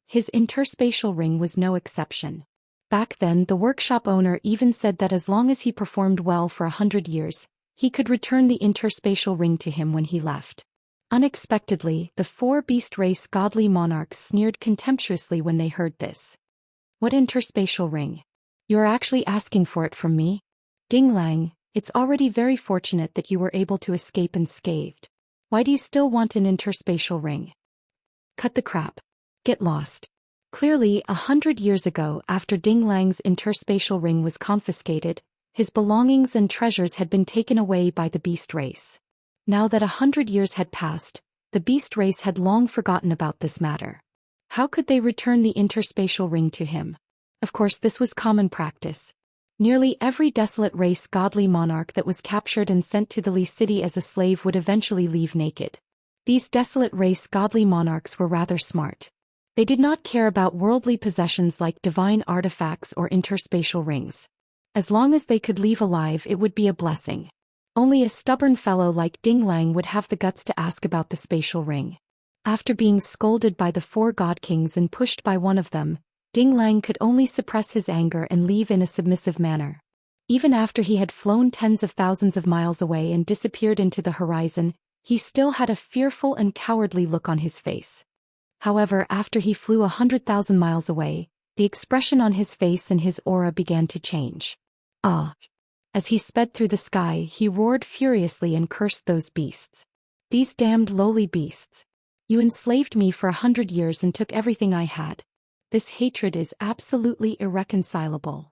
His interspatial ring was no exception. Back then, the workshop owner even said that as long as he performed well for 100 years, he could return the interspatial ring to him when he left. Unexpectedly, the 4 beast race godly monarchs sneered contemptuously when they heard this. What interspatial ring? You're actually asking for it from me? Ding Lang, it's already very fortunate that you were able to escape unscathed. Why do you still want an interspatial ring? Cut the crap. Get lost. Clearly, 100 years ago, after Ding Lang's interspatial ring was confiscated, his belongings and treasures had been taken away by the beast race. Now that 100 years had passed, the beast race had long forgotten about this matter. How could they return the interspatial ring to him? Of course, this was common practice. Nearly every desolate race godly monarch that was captured and sent to the Li city as a slave would eventually leave naked. These desolate race godly monarchs were rather smart. They did not care about worldly possessions like divine artifacts or interspatial rings. As long as they could leave alive, it would be a blessing. Only a stubborn fellow like Ding Lang would have the guts to ask about the spatial ring. After being scolded by the 4 god kings and pushed by one of them, Ding Lang could only suppress his anger and leave in a submissive manner. Even after he had flown tens of thousands of miles away and disappeared into the horizon, he still had a fearful and cowardly look on his face. However, after he flew 100,000 miles away, the expression on his face and his aura began to change. As he sped through the sky, he roared furiously and cursed those beasts. These damned lowly beasts. You enslaved me for 100 years and took everything I had. This hatred is absolutely irreconcilable.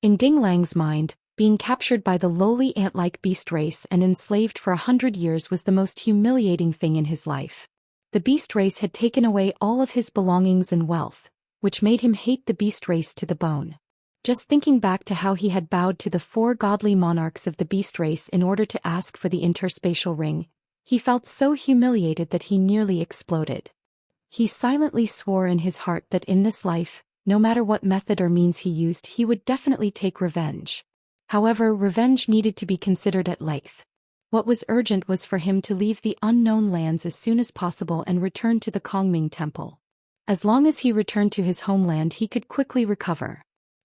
In Ding Lang's mind, being captured by the lowly ant-like beast race and enslaved for 100 years was the most humiliating thing in his life. The beast race had taken away all of his belongings and wealth, which made him hate the beast race to the bone. Just thinking back to how he had bowed to the 4 godly monarchs of the beast race in order to ask for the interspatial ring, he felt so humiliated that he nearly exploded. He silently swore in his heart that in this life, no matter what method or means he used, he would definitely take revenge. However, revenge needed to be considered at length. What was urgent was for him to leave the unknown lands as soon as possible and return to the Kongming Temple. As long as he returned to his homeland, he could quickly recover.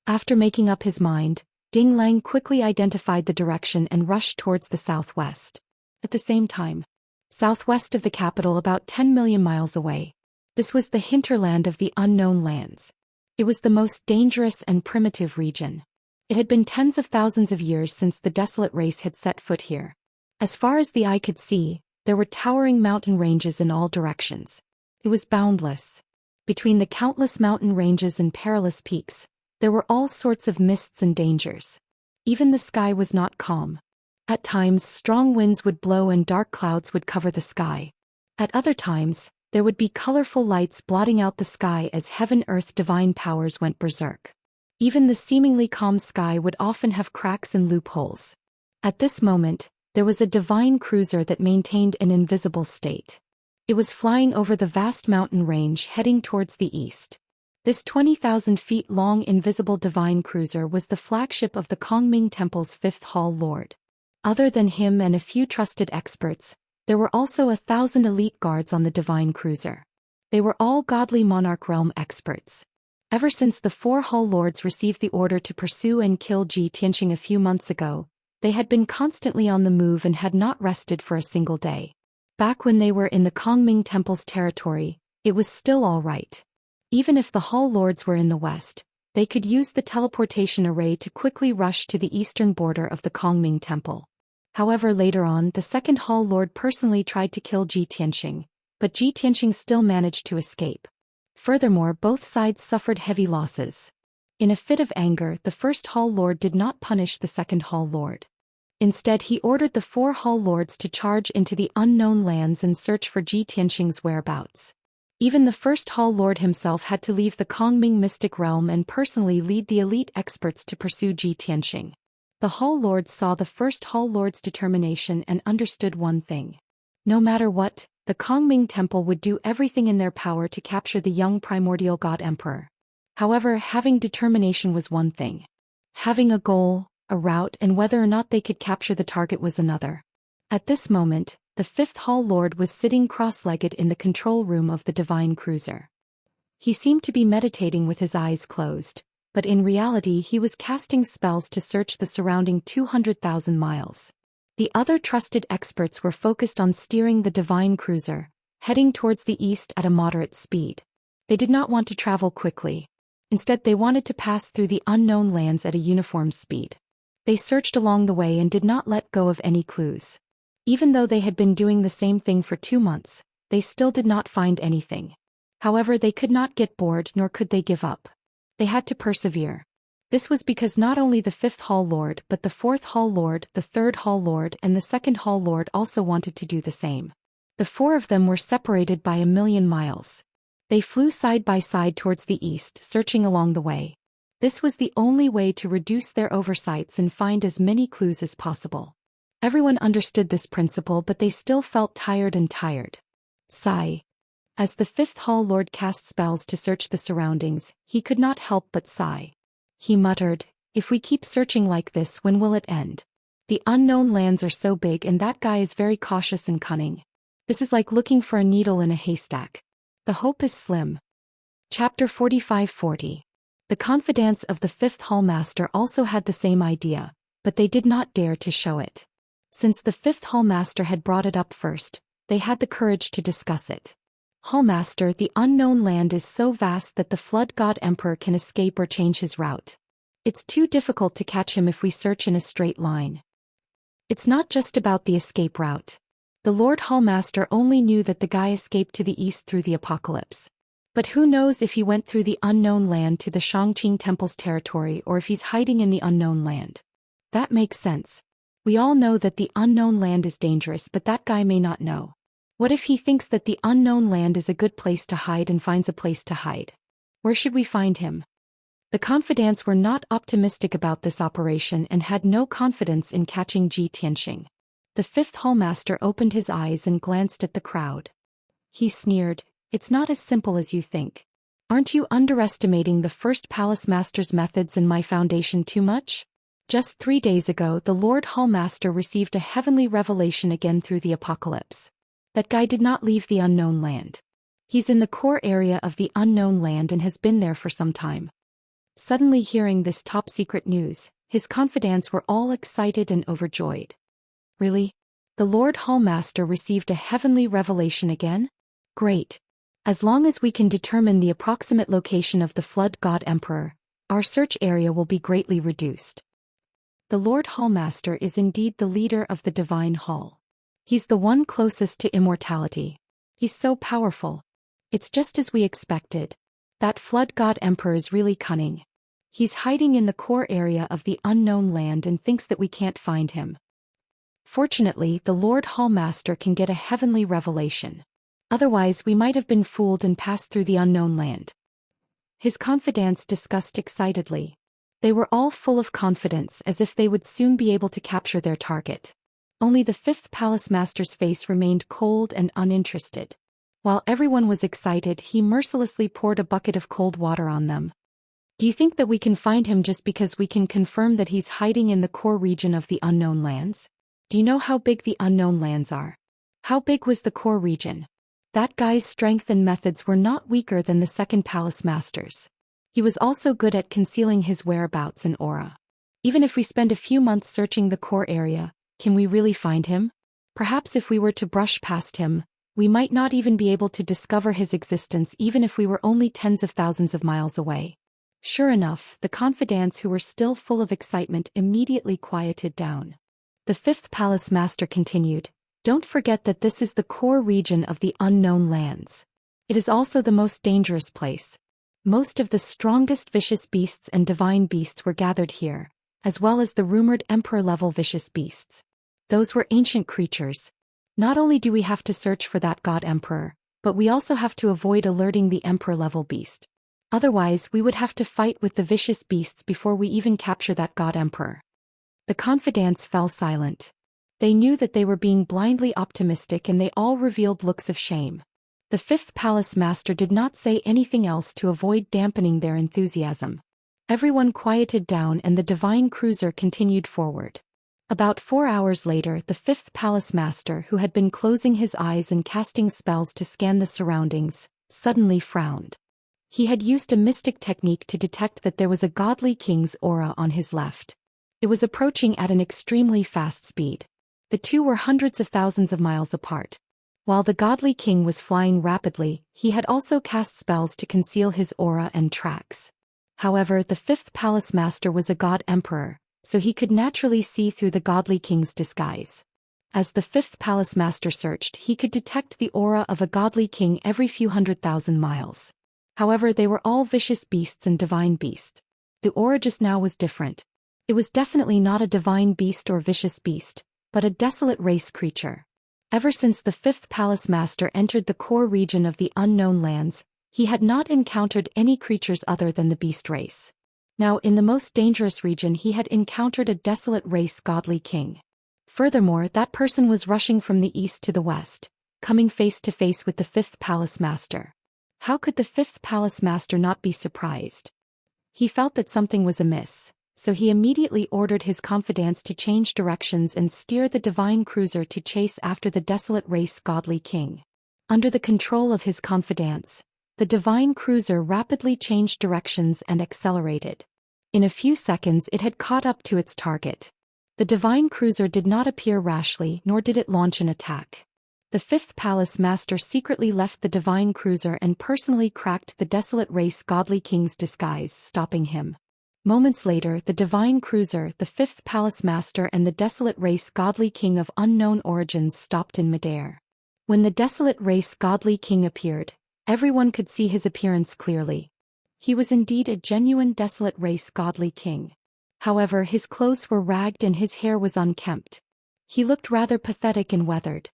After making up his mind, Ding Lang quickly identified the direction and rushed towards the southwest. At the same time, southwest of the capital, about 10 million miles away, this was the hinterland of the unknown lands. It was the most dangerous and primitive region. It had been tens of thousands of years since the desolate race had set foot here. As far as the eye could see, there were towering mountain ranges in all directions. It was boundless. Between the countless mountain ranges and perilous peaks, There were all sorts of mists and dangers. Even the sky was not calm. At times strong winds would blow and dark clouds would cover the sky. At other times, there would be colorful lights blotting out the sky as heaven-earth divine powers went berserk. Even the seemingly calm sky would often have cracks and loopholes. At this moment, there was a divine cruiser that maintained an invisible state. It was flying over the vast mountain range heading towards the east. This 20,000 feet long invisible divine cruiser was the flagship of the Kongming Temple's fifth Hall Lord. Other than him and a few trusted experts, there were also 1,000 elite guards on the divine cruiser. They were all godly monarch realm experts. Ever since the four Hall Lords received the order to pursue and kill Ji Tianxing a few months ago, they had been constantly on the move and had not rested for a single day. Back when they were in the Kongming Temple's territory, it was still all right. Even if the Hall Lords were in the west, they could use the teleportation array to quickly rush to the eastern border of the Kongming Temple. However, later on, the second Hall Lord personally tried to kill Ji Tianxing, but Ji Tianxing still managed to escape. Furthermore, both sides suffered heavy losses. In a fit of anger, the first Hall Lord did not punish the second Hall Lord. Instead, he ordered the four Hall Lords to charge into the unknown lands and search for Ji Tianxing's whereabouts. Even the first Hall Lord himself had to leave the Kongming mystic realm and personally lead the elite experts to pursue Ji Tianxing. The Hall Lords saw the first Hall Lord's determination and understood one thing. No matter what, the Kongming Temple would do everything in their power to capture the young primordial god emperor. However, having determination was one thing. Having a goal, a route, and whether or not they could capture the target was another. At this moment, the fifth Hall Lord was sitting cross-legged in the control room of the divine cruiser. He seemed to be meditating with his eyes closed, but in reality he was casting spells to search the surrounding 200,000 miles. The other trusted experts were focused on steering the divine cruiser, heading towards the east at a moderate speed. They did not want to travel quickly. Instead, they wanted to pass through the unknown lands at a uniform speed. They searched along the way and did not let go of any clues. Even though they had been doing the same thing for 2 months, they still did not find anything. However, they could not get bored nor could they give up. They had to persevere. This was because not only the fifth Hall Lord but the fourth Hall Lord, the third Hall Lord, and the second Hall Lord also wanted to do the same. The four of them were separated by 1,000,000 miles. They flew side by side towards the east, searching along the way. This was the only way to reduce their oversights and find as many clues as possible. Everyone understood this principle, but they still felt tired and tired. Sigh. As the fifth Hall Lord cast spells to search the surroundings, he could not help but sigh. He muttered, "If we keep searching like this, when will it end? The unknown lands are so big and that guy is very cautious and cunning. This is like looking for a needle in a haystack. The hope is slim." Chapter 45-40. The confidants of the fifth Hall Master also had the same idea, but they did not dare to show it. Since the fifth Hall Master had brought it up first, they had the courage to discuss it. "Hall Master, the unknown land is so vast that the Flood God Emperor can escape or change his route. It's too difficult to catch him if we search in a straight line. It's not just about the escape route. The Lord Hall Master only knew that the guy escaped to the east through the apocalypse. But who knows if he went through the unknown land to the Xianxia Temple's territory or if he's hiding in the unknown land. That makes sense. We all know that the unknown land is dangerous, but that guy may not know. What if he thinks that the unknown land is a good place to hide and finds a place to hide? Where should we find him?" The confidants were not optimistic about this operation and had no confidence in catching Ji Tianxing. The fifth Hall Master opened his eyes and glanced at the crowd. He sneered, "It's not as simple as you think. Aren't you underestimating the first Palace Master's methods and my foundation too much? Just 3 days ago, the Lord Hall Master received a heavenly revelation again through the apocalypse. That guy did not leave the unknown land. He's in the core area of the unknown land and has been there for some time." Suddenly hearing this top-secret news, his confidants were all excited and overjoyed. "Really? The Lord Hall Master received a heavenly revelation again? Great. As long as we can determine the approximate location of the Flood God Emperor, our search area will be greatly reduced. The Lord Hall Master is indeed the leader of the Divine Hall. He's the one closest to immortality. He's so powerful. It's just as we expected. That Flood God Emperor is really cunning. He's hiding in the core area of the unknown land and thinks that we can't find him. Fortunately, the Lord Hallmaster can get a heavenly revelation. Otherwise, we might have been fooled and passed through the unknown land. His confidants discussed excitedly. They were all full of confidence, as if they would soon be able to capture their target. Only the fifth palace master's face remained cold and uninterested. While everyone was excited, he mercilessly poured a bucket of cold water on them. Do you think that we can find him just because we can confirm that he's hiding in the core region of the unknown lands? Do you know how big the unknown lands are? How big was the core region? That guy's strength and methods were not weaker than the second palace master's. He was also good at concealing his whereabouts and aura. Even if we spend a few months searching the core area, can we really find him? Perhaps if we were to brush past him, we might not even be able to discover his existence even if we were only tens of thousands of miles away. Sure enough, the confidants who were still full of excitement immediately quieted down. The fifth palace master continued, "Don't forget that this is the core region of the unknown lands. It is also the most dangerous place. Most of the strongest vicious beasts and divine beasts were gathered here, as well as the rumored emperor-level vicious beasts. Those were ancient creatures. Not only do we have to search for that god-emperor, but we also have to avoid alerting the emperor-level beast. Otherwise, we would have to fight with the vicious beasts before we even capture that god-emperor." The confidants fell silent. They knew that they were being blindly optimistic, and they all revealed looks of shame. The fifth palace master did not say anything else to avoid dampening their enthusiasm. Everyone quieted down and the divine cruiser continued forward. About 4 hours later, the fifth palace master, who had been closing his eyes and casting spells to scan the surroundings, suddenly frowned. He had used a mystic technique to detect that there was a godly king's aura on his left. It was approaching at an extremely fast speed. The two were hundreds of thousands of miles apart. While the godly king was flying rapidly, he had also cast spells to conceal his aura and tracks. However, the fifth palace master was a god emperor, so he could naturally see through the godly king's disguise. As the fifth palace master searched, he could detect the aura of a godly king every few 100,000 miles. However, they were all vicious beasts and divine beasts. The aura just now was different. It was definitely not a divine beast or vicious beast, but a desolate race creature. Ever since the fifth palace master entered the core region of the unknown lands, he had not encountered any creatures other than the beast race. Now, in the most dangerous region, he had encountered a desolate race godly king. Furthermore, that person was rushing from the east to the west, coming face to face with the fifth palace master. How could the fifth palace master not be surprised? He felt that something was amiss, so he immediately ordered his confidants to change directions and steer the divine cruiser to chase after the desolate race godly king. Under the control of his confidants, the divine cruiser rapidly changed directions and accelerated. In a few seconds it had caught up to its target. The divine cruiser did not appear rashly, nor did it launch an attack. The fifth palace master secretly left the divine cruiser and personally cracked the desolate race godly king's disguise, stopping him. Moments later, the divine cruiser, the fifth palace master and the desolate race godly king of unknown origins stopped in midair. When the desolate race godly king appeared, everyone could see his appearance clearly. He was indeed a genuine desolate race godly king. However, his clothes were ragged and his hair was unkempt. He looked rather pathetic and weathered.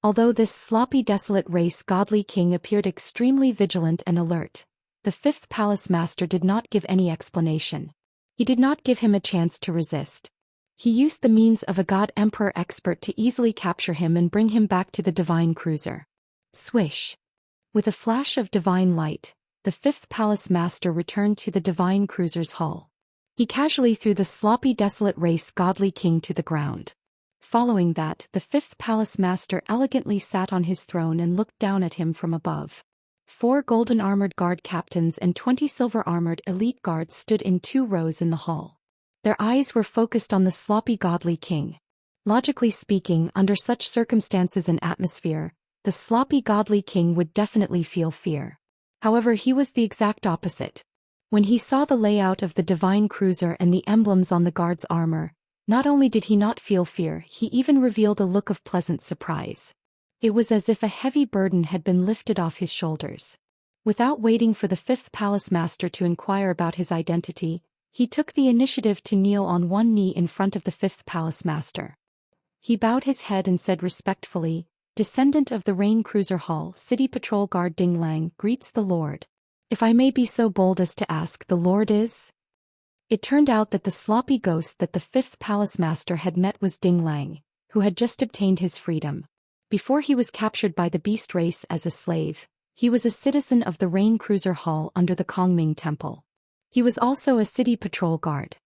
Although this sloppy desolate race godly king appeared extremely vigilant and alert, the fifth palace master did not give any explanation. He did not give him a chance to resist. He used the means of a god-emperor expert to easily capture him and bring him back to the divine cruiser. Swish! With a flash of divine light, the fifth palace master returned to the divine cruiser's hull. He casually threw the sloppy desolate race godly king to the ground. Following that, the fifth palace master elegantly sat on his throne and looked down at him from above. 4 golden armored guard captains and 20 silver armored elite guards stood in 2 rows in the hall. Their eyes were focused on the sloppy godly king. Logically speaking, under such circumstances and atmosphere, the sloppy godly king would definitely feel fear. However, he was the exact opposite. When he saw the layout of the divine cruiser and the emblems on the guard's armor, not only did he not feel fear, he even revealed a look of pleasant surprise. It was as if a heavy burden had been lifted off his shoulders. Without waiting for the fifth palace master to inquire about his identity, He took the initiative to kneel on one knee in front of the fifth palace master. He bowed his head and said respectfully, "Descendant of the Rain Cruiser Hall, City Patrol Guard Ding Lang greets the Lord. If I may be so bold as to ask, the Lord is?" It turned out that the sloppy ghost that the fifth palace master had met was Ding Lang, who had just obtained his freedom. Before he was captured by the beast race as a slave, he was a citizen of the Rain Cruiser Hall under the Kongming Temple. He was also a city patrol guard.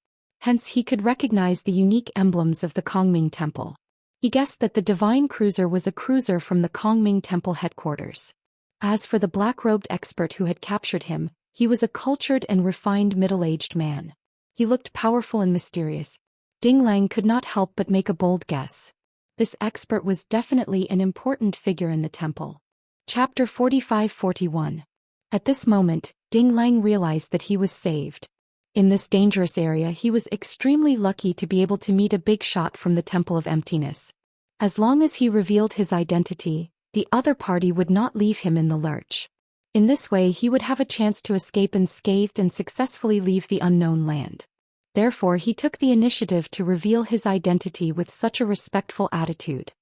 Hence he could recognize the unique emblems of the Kongming Temple. He guessed that the divine cruiser was a cruiser from the Kongming Temple headquarters. As for the black-robed expert who had captured him, he was a cultured and refined middle-aged man. He looked powerful and mysterious. Ding Lang could not help but make a bold guess. This expert was definitely an important figure in the temple. Chapter 45-41. At this moment, Ding Lang realized that he was saved. In this dangerous area he was extremely lucky to be able to meet a big shot from the Temple of Emptiness. As long as he revealed his identity, the other party would not leave him in the lurch. In this way he would have a chance to escape unscathed and successfully leave the unknown land. Therefore he took the initiative to reveal his identity with such a respectful attitude.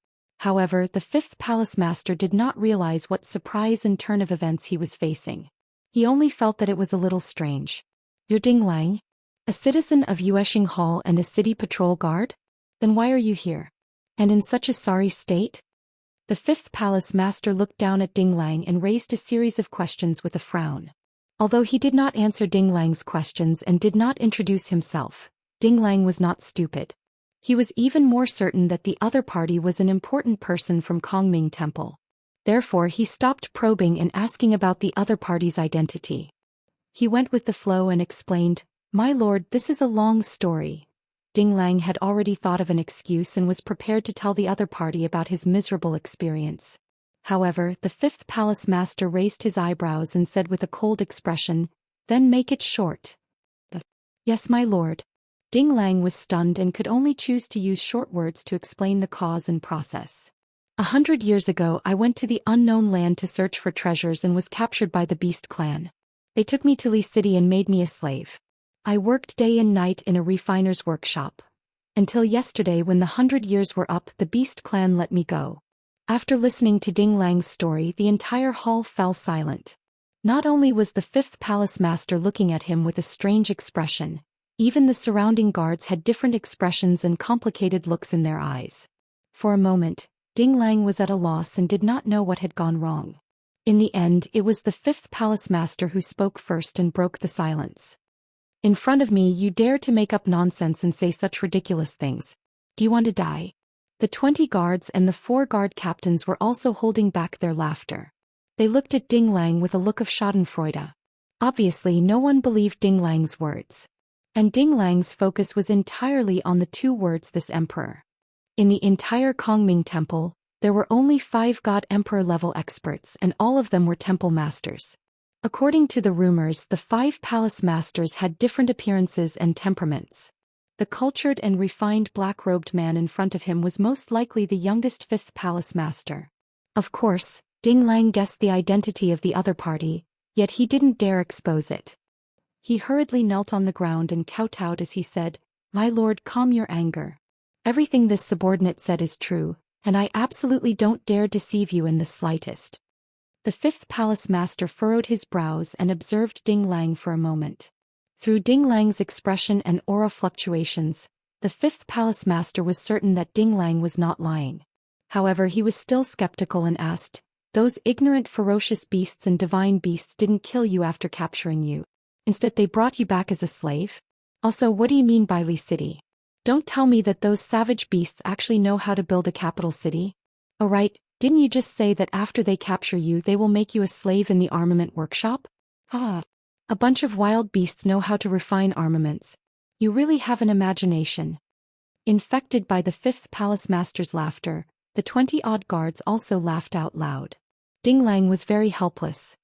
However, the fifth palace master did not realize what surprise and turn of events he was facing. He only felt that it was a little strange. "You're Ding Lang? A citizen of Yueshing Hall and a city patrol guard? Then why are you here? And in such a sorry state?" The fifth palace master looked down at Ding Lang and raised a series of questions with a frown. Although he did not answer Ding Lang's questions and did not introduce himself, Ding Lang was not stupid. He was even more certain that the other party was an important person from Kongming Temple. Therefore he stopped probing and asking about the other party's identity. He went with the flow and explained, "My lord, this is a long story." Ding Lang had already thought of an excuse and was prepared to tell the other party about his miserable experience. However, the fifth palace master raised his eyebrows and said with a cold expression, "Then make it short." "Yes, my lord." Ding Lang was stunned and could only choose to use short words to explain the cause and process. 100 years ago I went to the unknown land to search for treasures and was captured by the Beast clan. They took me to Li City and made me a slave. I worked day and night in a refiner's workshop. Until yesterday when the 100 years were up, the Beast clan let me go. After listening to Ding Lang's story, the entire hall fell silent. Not only was the fifth palace master looking at him with a strange expression, even the surrounding guards had different expressions and complicated looks in their eyes. For a moment, Ding Lang was at a loss and did not know what had gone wrong. In the end, it was the fifth palace master who spoke first and broke the silence. "In front of me you dare to make up nonsense and say such ridiculous things. Do you want to die?" The 20 guards and the 4 guard captains were also holding back their laughter. They looked at Ding Lang with a look of schadenfreude. Obviously no one believed Ding Lang's words. And Ding Lang's focus was entirely on the 2 words "this emperor." In the entire Kongming Temple, there were only 5 God Emperor level experts and all of them were temple masters. According to the rumors, the 5 palace masters had different appearances and temperaments. The cultured and refined black-robed man in front of him was most likely the youngest 5th palace master. Of course, Ding Lang guessed the identity of the other party, yet he didn't dare expose it. He hurriedly knelt on the ground and kowtowed as he said, "My lord, calm your anger. Everything this subordinate said is true, and I absolutely don't dare deceive you in the slightest." The 5th palace master furrowed his brows and observed Ding Lang for a moment. Through Ding Lang's expression and aura fluctuations, the 5th palace master was certain that Ding Lang was not lying. However, he was still skeptical and asked, "Those ignorant ferocious beasts and divine beasts didn't kill you after capturing you. Instead they brought you back as a slave? Also, what do you mean by Li City? Don't tell me that those savage beasts actually know how to build a capital city? Oh right, didn't you just say that after they capture you they will make you a slave in the armament workshop? Ah. A bunch of wild beasts know how to refine armaments. You really have an imagination." Infected by the 5th palace master's laughter, the 20-odd guards also laughed out loud. Ding Lang was very helpless.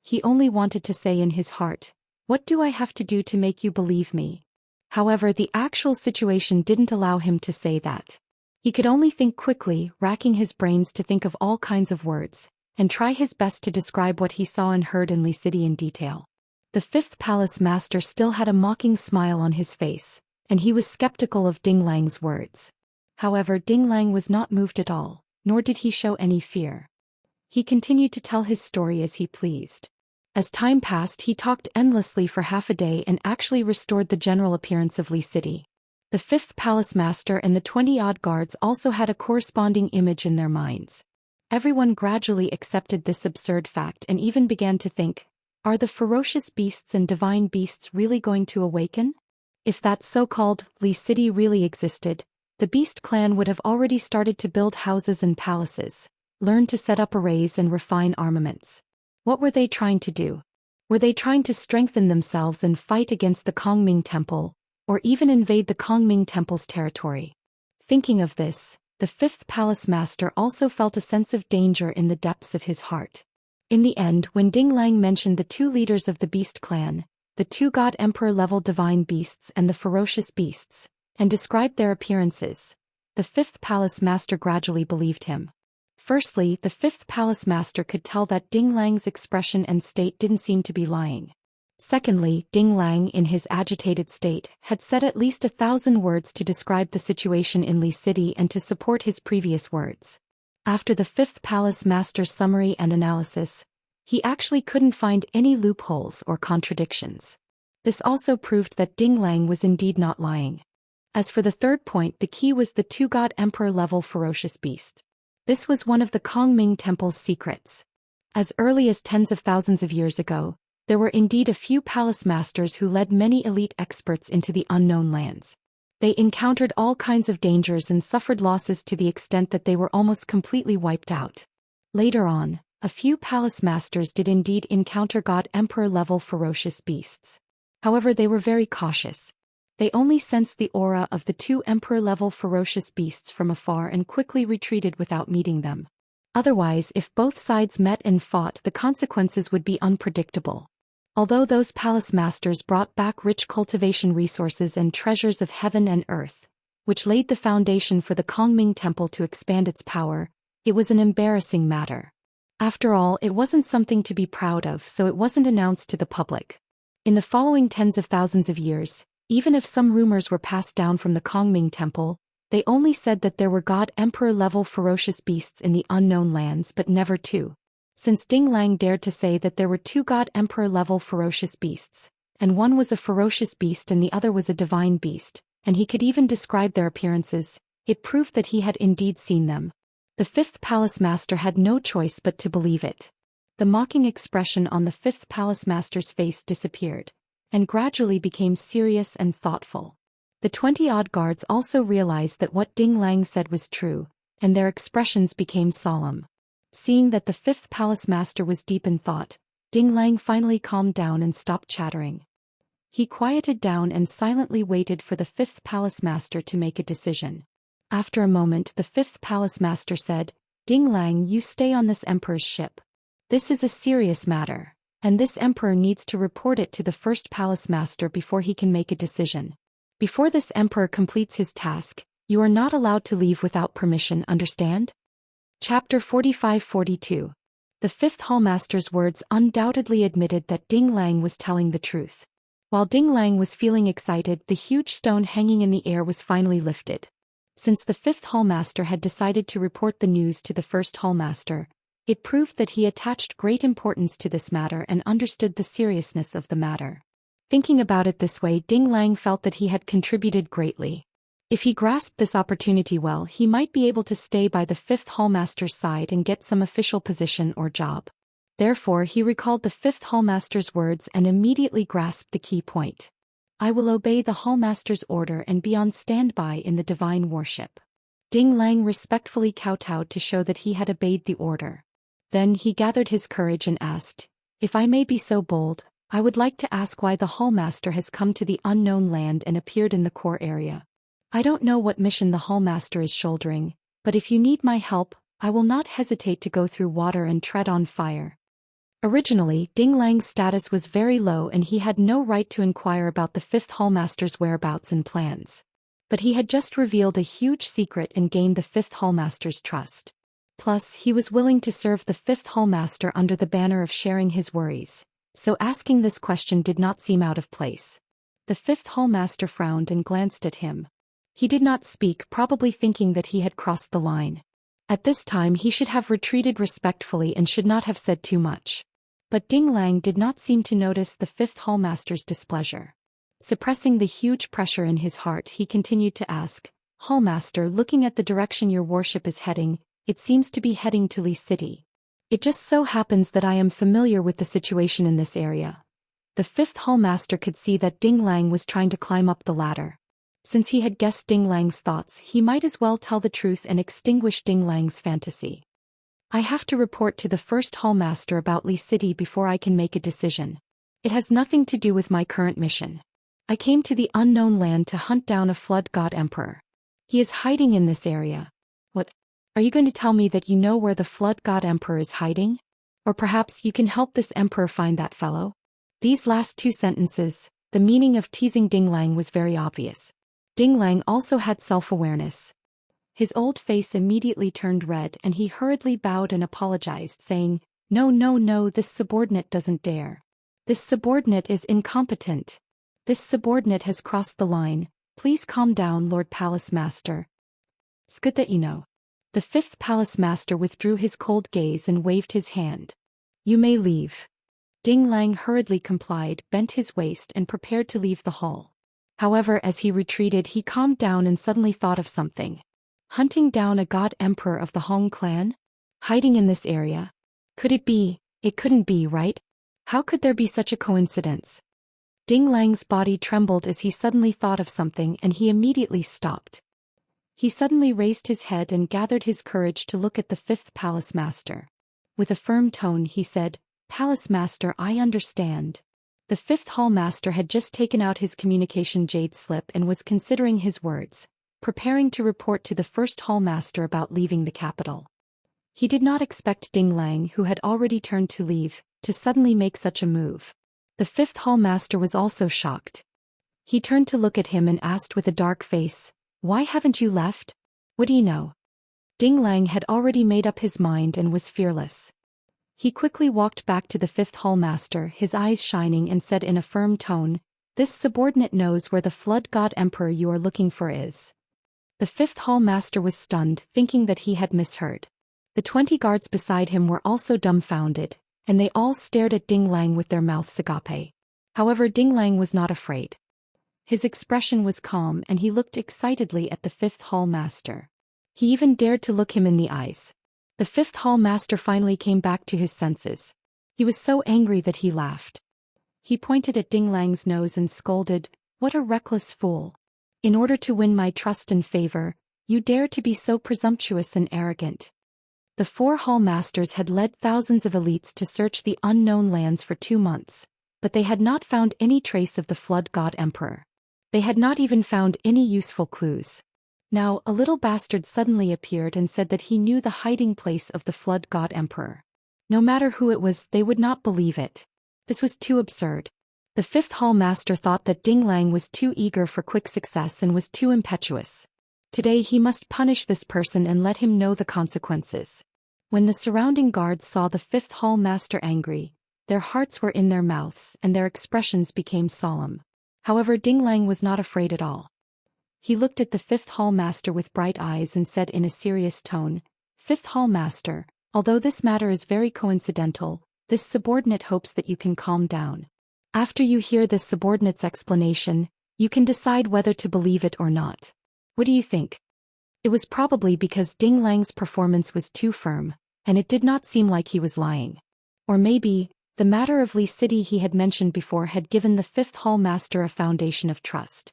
He only wanted to say in his heart, "What do I have to do to make you believe me?" However, the actual situation didn't allow him to say that. He could only think quickly, racking his brains to think of all kinds of words, and try his best to describe what he saw and heard in Li City in detail. The fifth palace master still had a mocking smile on his face, and he was skeptical of Ding Lang's words. However, Ding Lang was not moved at all, nor did he show any fear. He continued to tell his story as he pleased. As time passed, he talked endlessly for half a day and actually restored the general appearance of Li City. The fifth palace master and the 20-odd guards also had a corresponding image in their minds. Everyone gradually accepted this absurd fact and even began to think, are the ferocious beasts and divine beasts really going to awaken? If that so-called Li City really existed, the Beast clan would have already started to build houses and palaces, learn to set up arrays and refine armaments. What were they trying to do? Were they trying to strengthen themselves and fight against the Kongming Temple, or even invade the Kongming Temple's territory? Thinking of this, the fifth palace master also felt a sense of danger in the depths of his heart. In the end, when Ding Lang mentioned the two leaders of the Beast clan, the two God Emperor-level divine beasts and the ferocious beasts, and described their appearances, the fifth palace master gradually believed him. Firstly, the fifth palace master could tell that Ding Lang's expression and state didn't seem to be lying. Secondly, Ding Lang, in his agitated state, had said at least 1,000 words to describe the situation in Li City and to support his previous words. After the fifth palace master's summary and analysis, he actually couldn't find any loopholes or contradictions. This also proved that Ding Lang was indeed not lying. As for the third point, the key was the two God Emperor-level ferocious beasts. This was one of the Kongming Temple's secrets. As early as tens of thousands of years ago, there were indeed a few palace masters who led many elite experts into the unknown lands. They encountered all kinds of dangers and suffered losses to the extent that they were almost completely wiped out. Later on, a few palace masters did indeed encounter God Emperor-level ferocious beasts. However, they were very cautious. They only sensed the aura of the two Emperor-level ferocious beasts from afar and quickly retreated without meeting them. Otherwise, if both sides met and fought, the consequences would be unpredictable. Although those palace masters brought back rich cultivation resources and treasures of heaven and earth, which laid the foundation for the Kongming Temple to expand its power, it was an embarrassing matter. After all, it wasn't something to be proud of, so it wasn't announced to the public. In the following tens of thousands of years, even if some rumors were passed down from the Kongming Temple, they only said that there were God Emperor-level ferocious beasts in the unknown lands, but never two. Since Ding Lang dared to say that there were two God Emperor-level ferocious beasts, and one was a ferocious beast and the other was a divine beast, and he could even describe their appearances, it proved that he had indeed seen them. The fifth palace master had no choice but to believe it. The mocking expression on the fifth palace master's face disappeared, and gradually became serious and thoughtful. The 20-odd guards also realized that what Ding Lang said was true, and their expressions became solemn. Seeing that the fifth palace master was deep in thought, Ding Lang finally calmed down and stopped chattering. He quieted down and silently waited for the fifth palace master to make a decision. After a moment, the fifth palace master said, "Ding Lang, you stay on this emperor's ship. This is a serious matter, and this emperor needs to report it to the first palace master before he can make a decision. Before this emperor completes his task, you are not allowed to leave without permission, understand?" Chapter 45-42. The fifth hallmaster's words undoubtedly admitted that Ding Lang was telling the truth. While Ding Lang was feeling excited, the huge stone hanging in the air was finally lifted. Since the fifth hallmaster had decided to report the news to the first hallmaster, it proved that he attached great importance to this matter and understood the seriousness of the matter. Thinking about it this way, Ding Lang felt that he had contributed greatly. If he grasped this opportunity well, he might be able to stay by the fifth hallmaster's side and get some official position or job. Therefore, he recalled the fifth hallmaster's words and immediately grasped the key point. "I will obey the hallmaster's order and be on standby in the divine worship." Ding Lang respectfully kowtowed to show that he had obeyed the order. Then he gathered his courage and asked, "If I may be so bold, I would like to ask why the hallmaster has come to the unknown land and appeared in the core area. I don't know what mission the hallmaster is shouldering, but if you need my help, I will not hesitate to go through water and tread on fire." Originally, Ding Lang's status was very low and he had no right to inquire about the fifth hallmaster's whereabouts and plans. But he had just revealed a huge secret and gained the fifth hallmaster's trust. Plus, he was willing to serve the fifth hallmaster under the banner of sharing his worries, so asking this question did not seem out of place. The fifth hallmaster frowned and glanced at him. He did not speak, probably thinking that he had crossed the line. At this time he should have retreated respectfully and should not have said too much. But Ding Lang did not seem to notice the fifth hallmaster's displeasure. Suppressing the huge pressure in his heart, he continued to ask, "Hallmaster, looking at the direction your worship is heading, it seems to be heading to Li City. It just so happens that I am familiar with the situation in this area." The fifth hallmaster could see that Ding Lang was trying to climb up the ladder. Since he had guessed Ding Lang's thoughts, he might as well tell the truth and extinguish Ding Lang's fantasy. "I have to report to the first hallmaster about Li City before I can make a decision. It has nothing to do with my current mission. I came to the unknown land to hunt down a flood god emperor. He is hiding in this area." "What? Are you going to tell me that you know where the flood god emperor is hiding? Or perhaps you can help this emperor find that fellow?" These last two sentences, the meaning of teasing Ding Lang was very obvious. Ding Lang also had self-awareness. His old face immediately turned red and he hurriedly bowed and apologized, saying, No, this subordinate doesn't dare. This subordinate is incompetent. This subordinate has crossed the line. Please calm down, Lord Palace Master." "It's good that you know." The fifth Palace Master withdrew his cold gaze and waved his hand. "You may leave." Ding Lang hurriedly complied, bent his waist and prepared to leave the hall. However, as he retreated, he calmed down and suddenly thought of something. Hunting down a god emperor of the Hong clan? Hiding in this area? Could it be? It couldn't be, right? How could there be such a coincidence? Ding Lang's body trembled as he suddenly thought of something and he immediately stopped. He suddenly raised his head and gathered his courage to look at the fifth Palace Master. With a firm tone he said, "Palace Master, I understand." The fifth hall master had just taken out his communication jade slip and was considering his words, preparing to report to the first hall master about leaving the capital. He did not expect Ding Lang, who had already turned to leave, to suddenly make such a move. The fifth hall master was also shocked. He turned to look at him and asked with a dark face, "Why haven't you left? What do you know?" Ding Lang had already made up his mind and was fearless. He quickly walked back to the fifth hall master, his eyes shining, and said in a firm tone, "This subordinate knows where the flood god emperor you are looking for is." The fifth hall master was stunned, thinking that he had misheard. The 20 guards beside him were also dumbfounded, and they all stared at Ding Lang with their mouths agape. However, Ding Lang was not afraid. His expression was calm and he looked excitedly at the fifth hall master. He even dared to look him in the eyes. The fifth hall master finally came back to his senses. He was so angry that he laughed. He pointed at Ding Lang's nose and scolded, "What a reckless fool. In order to win my trust and favor, you dare to be so presumptuous and arrogant." The 4 hall masters had led thousands of elites to search the unknown lands for 2 months, but they had not found any trace of the flood god emperor. They had not even found any useful clues. Now, a little bastard suddenly appeared and said that he knew the hiding place of the flood god emperor. No matter who it was, they would not believe it. This was too absurd. The fifth hall master thought that Ding Lang was too eager for quick success and was too impetuous. Today he must punish this person and let him know the consequences. When the surrounding guards saw the fifth hall master angry, their hearts were in their mouths and their expressions became solemn. However, Ding Lang was not afraid at all. He looked at the fifth hall master with bright eyes and said in a serious tone, "Fifth hall master, although this matter is very coincidental, this subordinate hopes that you can calm down. After you hear this subordinate's explanation, you can decide whether to believe it or not. What do you think?" It was probably because Ding Lang's performance was too firm, and it did not seem like he was lying. Or maybe, the matter of Li City he had mentioned before had given the fifth hall master a foundation of trust.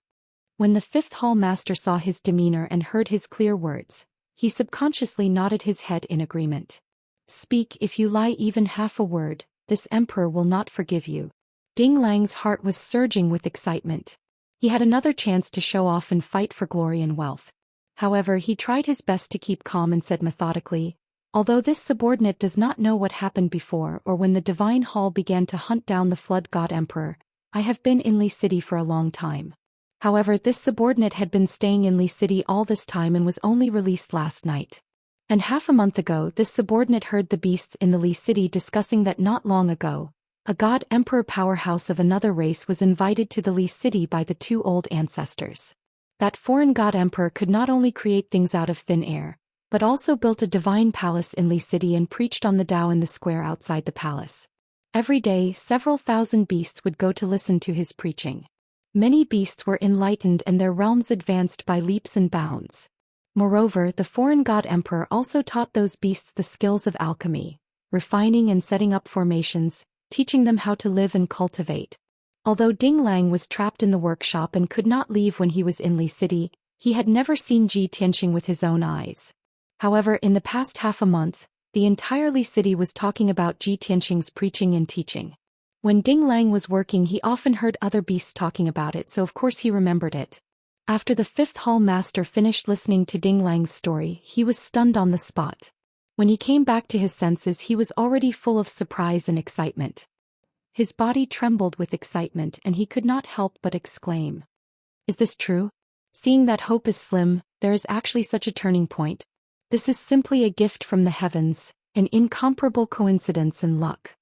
When the fifth hall master saw his demeanor and heard his clear words, he subconsciously nodded his head in agreement. "Speak, if you lie even half a word, this emperor will not forgive you." Ding Lang's heart was surging with excitement. He had another chance to show off and fight for glory and wealth. However, he tried his best to keep calm and said methodically, "Although this subordinate does not know what happened before or when the divine hall began to hunt down the flood god emperor, I have been in Li City for a long time. However, this subordinate had been staying in Li City all this time and was only released last night. And half a month ago this subordinate heard the beasts in the Li City discussing that not long ago, A god emperor powerhouse of another race was invited to the Li city by the two old ancestors. That foreign god emperor could not only create things out of thin air, but also built a divine palace in Li city and preached on the Tao in the square outside the palace. Every day, several thousand beasts would go to listen to his preaching. Many beasts were enlightened and their realms advanced by leaps and bounds. Moreover, the foreign god emperor also taught those beasts the skills of alchemy, refining and setting up formations, teaching them how to live and cultivate. Although Ding Lang was trapped in the workshop and could not leave when he was in Li City, he had never seen Ji Tianqing with his own eyes. However, in the past half a month, the entire Li City was talking about Ji Tianqing's preaching and teaching. When Ding Lang was working, he often heard other beasts talking about it, so of course he remembered it. After the fifth hall master finished listening to Ding Lang's story, he was stunned on the spot. When he came back to his senses, he was already full of surprise and excitement. His body trembled with excitement and he could not help but exclaim, "Is this true? Seeing that hope is slim, there is actually such a turning point. This is simply a gift from the heavens, an incomparable coincidence and luck."